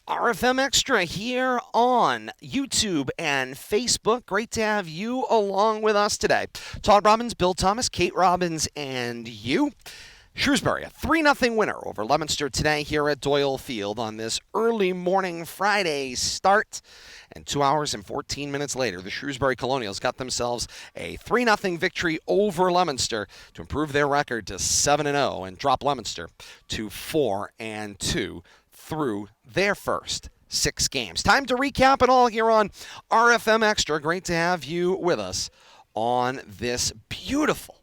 RFM Extra here on YouTube and Facebook. Great to have you along with us today. Todd Robbins, Bill Thomas, Kate Robbins, and you. Shrewsbury, a 3-0 winner over Leominster today here at Doyle Field on this early morning Friday start. And 2 hours and 14 minutes later, the Shrewsbury Colonials got themselves a 3-0 victory over Leominster to improve their record to 7-0 and drop Leominster to 4-2 through their first 6 games. Time to recap it all here on RFM Extra. Great to have you with us on this beautiful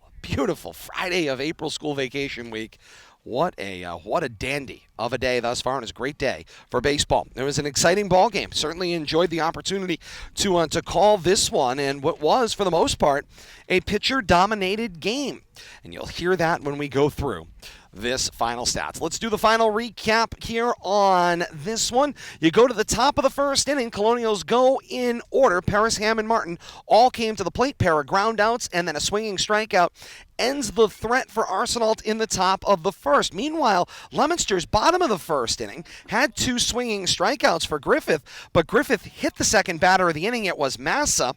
Friday of April school vacation week. What a dandy of a day thus far, and it's a great day for baseball. It was an exciting ball game. Certainly enjoyed the opportunity to call this one, and what was, for the most part, a pitcher-dominated game. And you'll hear that when we go through this final stats. Let's do the final recap here on this one. You go to the top of the first inning. Colonials go in order. Paris, Ham, and Martin all came to the plate. Pair of ground outs and then a swinging strikeout ends the threat for Arsenault in the top of the first. Meanwhile, Leominster's bottom of the first inning had 2 swinging strikeouts for Griffith, but Griffith hit the second batter of the inning. It was Massa.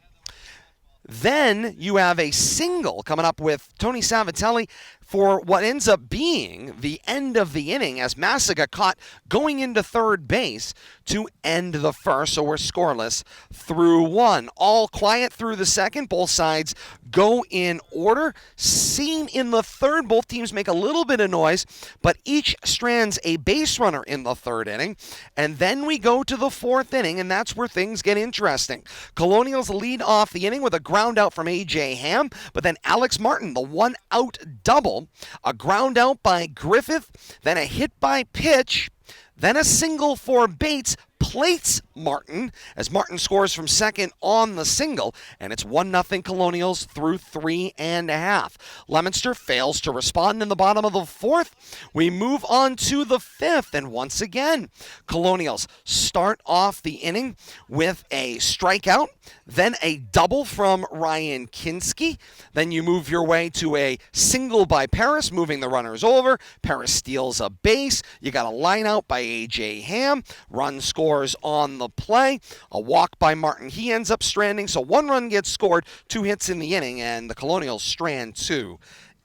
Then you have a single coming up with Tony Savatelli for what ends up being the end of the inning as Massa got caught going into third base to end the first. So we're scoreless through 1. All quiet through the second. Both sides go in order. Seen in the third, both teams make a little bit of noise, but each strands a base runner in the third inning. And then we go to the fourth inning, and that's where things get interesting. Colonials lead off the inning with a ground out from A.J. Ham, but then Alex Martin, the 1-out double, a ground out by Griffith, then a hit by pitch, then a single for Bates, plates Martin as Martin scores from second on the single, and it's 1-0 Colonials through 3.5. Leominster fails to respond in the bottom of the fourth. We move on to the fifth, and once again, Colonials start off the inning with a strikeout, then a double from Ryan Kinski. Then you move your way to a single by Paris, moving the runners over. Paris steals a base. You got a line out by A.J. Ham. Run scores on the play. A walk by Martin. He ends up stranding, so 1 run gets scored, 2 hits in the inning, and the Colonials strand 2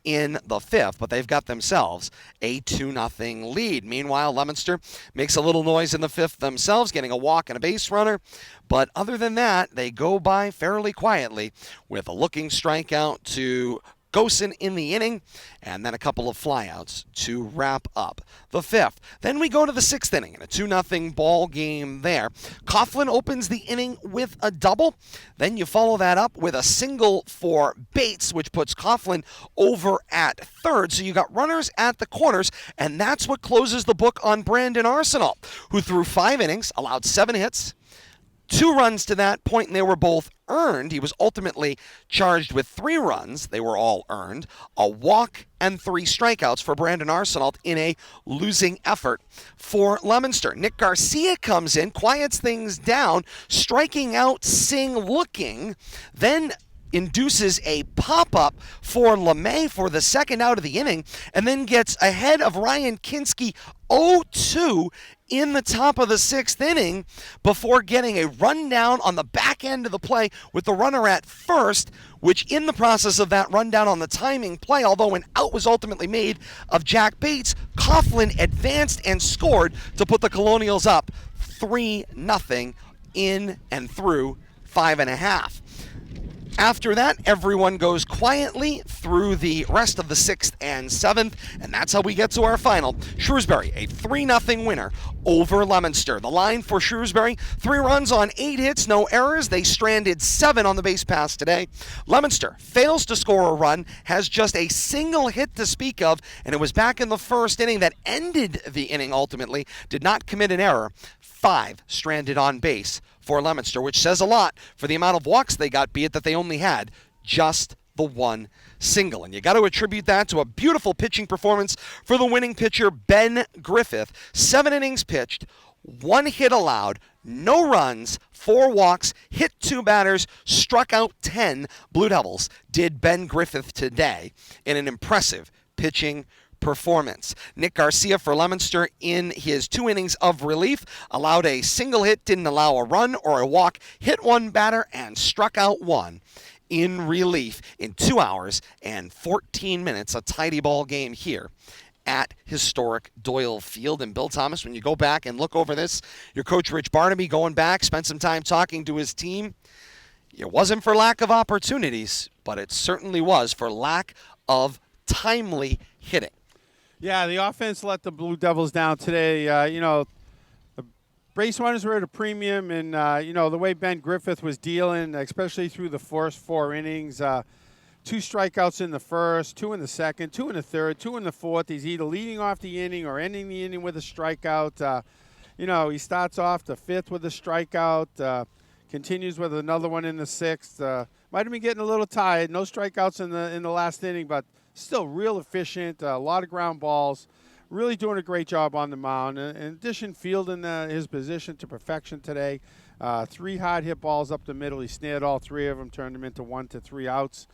in the fifth, but they've got themselves a 2-0 lead. Meanwhile, Leominster makes a little noise in the fifth themselves, getting a walk and a base runner, but other than that, they go by fairly quietly with a looking strikeout to Gosen in the inning, and then a couple of flyouts to wrap up the fifth. Then we go to the sixth inning in a 2-0 ball game there. Coughlin opens the inning with a double. Then you follow that up with a single for Bates, which puts Coughlin over at third. So you got runners at the corners, and that's what closes the book on Brandon Arsenault, who threw 5 innings, allowed 7 hits, 2 runs to that point, and they were both earned. He was ultimately charged with 3 runs. They were all earned. A walk and 3 strikeouts for Brandon Arsenault in a losing effort for Leominster. Nick Garcia comes in, quiets things down, striking out Singh looking, then induces a pop-up for LeMay for the second out of the inning, and then gets ahead of Ryan Kinski 0-2 in the top of the 6th inning before getting a rundown on the back end of the play with the runner at first, which in the process of that rundown on the timing play, although an out was ultimately made of Jack Bates, Coughlin advanced and scored to put the Colonials up 3-0 in and through 5.5. After that, everyone goes quietly through the rest of the 6th and 7th, and that's how we get to our final. Shrewsbury, a 3-0 winner over Leominster. The line for Shrewsbury, 3 runs on 8 hits, no errors. They stranded 7 on the base pass today. Leominster fails to score a run, has just a single hit to speak of, and it was back in the first inning that ended the inning ultimately, did not commit an error. 5 stranded on base for Leominster, which says a lot for the amount of walks they got, be it that they only had just the 1 single. And you got to attribute that to a beautiful pitching performance for the winning pitcher, Ben Griffith. 7 innings pitched, 1 hit allowed, no runs, 4 walks, hit 2 batters, struck out 10 Blue Devils, did Ben Griffith today in an impressive pitching performance. Nick Garcia for Leominster in his 2 innings of relief allowed a single hit, didn't allow a run or a walk, hit 1 batter, and struck out 1 in relief in 2 hours and 14 minutes. A tidy ball game here at historic Doyle Field. And Bill Thomas, when you go back and look over this, your coach Rich Barnaby going back, spent some time talking to his team. It wasn't for lack of opportunities, but it certainly was for lack of timely hitting. Yeah, the offense let the Blue Devils down today. The base runners were at a premium, and, the way Ben Griffith was dealing, especially through the first 4 innings, 2 strikeouts in the first, 2 in the second, 2 in the third, 2 in the fourth. He's either leading off the inning or ending the inning with a strikeout. He starts off the 5th with a strikeout, continues with another one in the 6th. Might have been getting a little tired. No strikeouts in the last inning, but still real efficient. A lot of ground balls. Really doing a great job on the mound. In addition, fielding his position to perfection today. 3 hard hit balls up the middle. He snared all 3 of them, turned them into 1 to 3 outs.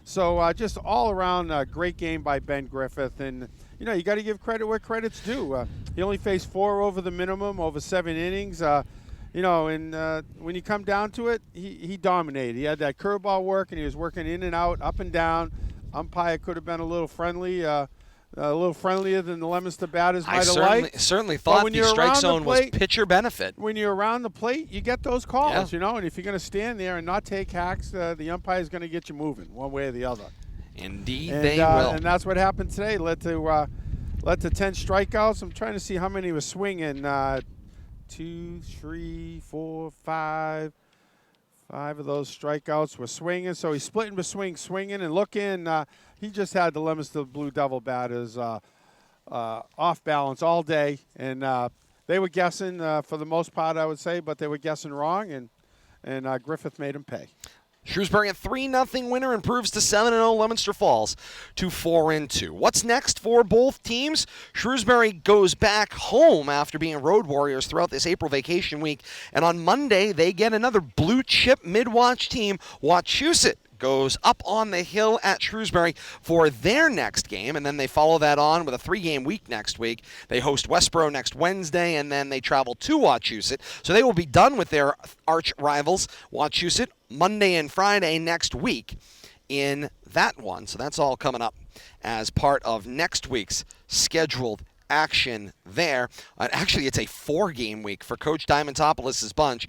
So just all around a great game by Ben Griffith. And, you got to give credit where credit's due. He only faced 4 over the minimum over 7 innings. When you come down to it, he dominated. He had that curveball work, and he was working in and out, up and down. Umpire could have been a little friendly, a little friendlier than the Leominster batters might have liked. I certainly thought the strike zone was pitcher benefit. When you're around the plate, you get those calls, and if you're going to stand there and not take hacks, the umpire is going to get you moving one way or the other. Indeed, they will. And that's what happened today. Led to 10 strikeouts. I'm trying to see how many was swinging. 2, 3, 4, 5. 5 of those strikeouts were swinging, so he's splitting between swinging and looking. He just had the Leominster Blue Devil batters off balance all day, and they were guessing for the most part, I would say, but they were guessing wrong, and Griffith made them pay. Shrewsbury, a 3-0 winner, improves to 7-0. Leominster falls to 4-2. What's next for both teams? Shrewsbury goes back home after being road warriors throughout this April vacation week. And on Monday, they get another blue-chip mid-watch team. Wachusett goes up on the hill at Shrewsbury for their next game, and then they follow that on with a 3-game week next week. They host Westboro next Wednesday, and then they travel to Wachusett. So they will be done with their arch rivals, Wachusett, Monday and Friday next week in that one. So that's all coming up as part of next week's scheduled action there. Actually, it's a 4-game week for Coach Diamantopoulos' bunch.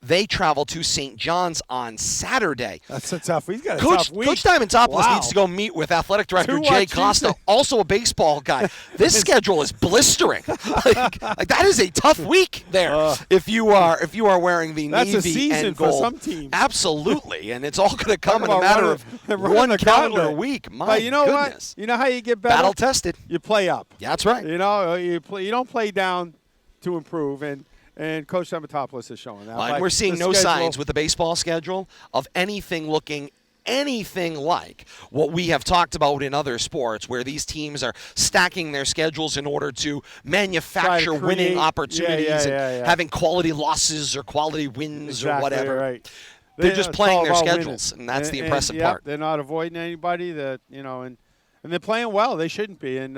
They travel to St. John's on Saturday. That's a tough. He's got a tough week. Coach Diamantopoulos needs to go meet with athletic director Jay Costa, also a baseball guy. This schedule is blistering. That is a tough week there. If you are wearing the That's navy a season and gold. for some teams. Absolutely, and it's all going to come in a matter of one calendar week. My but you know goodness. what? You know how you get better? Battle tested. You play up. Yeah, that's right. You don't play down to improve, and Coach Diamantopoulos is showing that. And we're seeing no signs with the baseball schedule of anything looking anything like what we have talked about in other sports, where these teams are stacking their schedules in order to manufacture winning opportunities and having quality losses or quality wins or whatever. Right. They're just playing their schedules, and that's the impressive part. They're not avoiding anybody. And they're playing well. They shouldn't be. And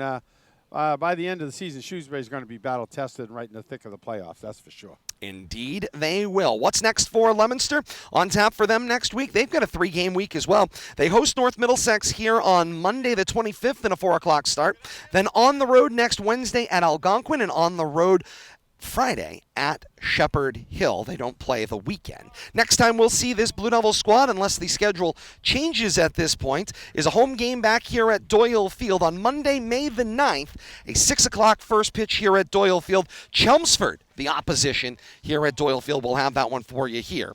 by the end of the season, Shrewsbury is going to be battle tested and right in the thick of the playoffs. That's for sure. Indeed, they will. What's next for Leominster? On tap for them next week. They've got a 3-game week as well. They host North Middlesex here on Monday the 25th in a 4 o'clock start. Then on the road next Wednesday at Algonquin, and on the road Friday at Shepherd Hill. They don't play the weekend. Next time we'll see this Blue Devils squad, unless the schedule changes at this point, is a home game back here at Doyle Field on Monday, May the 9th, a 6 o'clock first pitch here at Doyle Field. Chelmsford, the opposition here at Doyle Field. We'll have that one for you here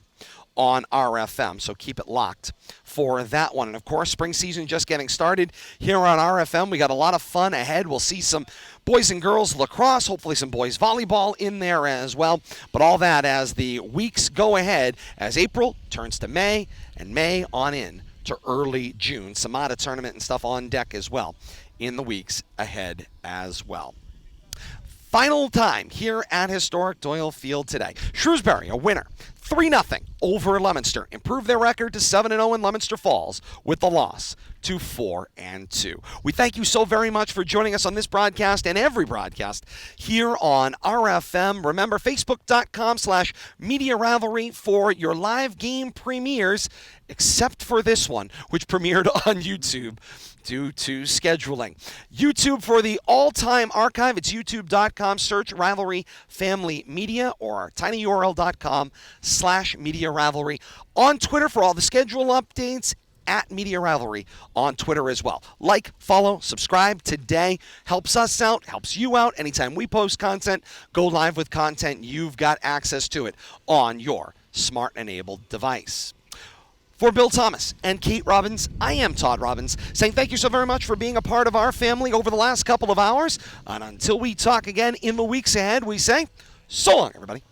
on RFM, so keep it locked for that one. And of course, spring season just getting started here on RFM. We got a lot of fun ahead. We'll see some boys and girls lacrosse, hopefully some boys volleyball in there as well. But all that as the weeks go ahead, as April turns to May, and May on in to early June. Samada tournament and stuff on deck as well in the weeks ahead as well. Final time here at historic Doyle Field today. Shrewsbury, a winner, 3-0 over Leominster. Improve their record to 7-0 in Leominster Falls with the loss to 4-2. We thank you so very much for joining us on this broadcast and every broadcast here on RFM. Remember, Facebook.com/Media Rivalry for your live game premieres, except for this one, which premiered on YouTube due to scheduling. YouTube for the all-time archive. It's youtube.com. Search Rivalry Family Media or tinyurl.com/Media Rivalry. On Twitter for all the schedule updates, at Media Rivalry on Twitter as well. Like, follow, subscribe today. Helps us out, helps you out. Anytime we post content, go live with content, you've got access to it on your smart-enabled device. For Bill Thomas and Kate Robbins, I am Todd Robbins, saying thank you so very much for being a part of our family over the last couple of hours. And until we talk again in the weeks ahead, we say, so long, everybody.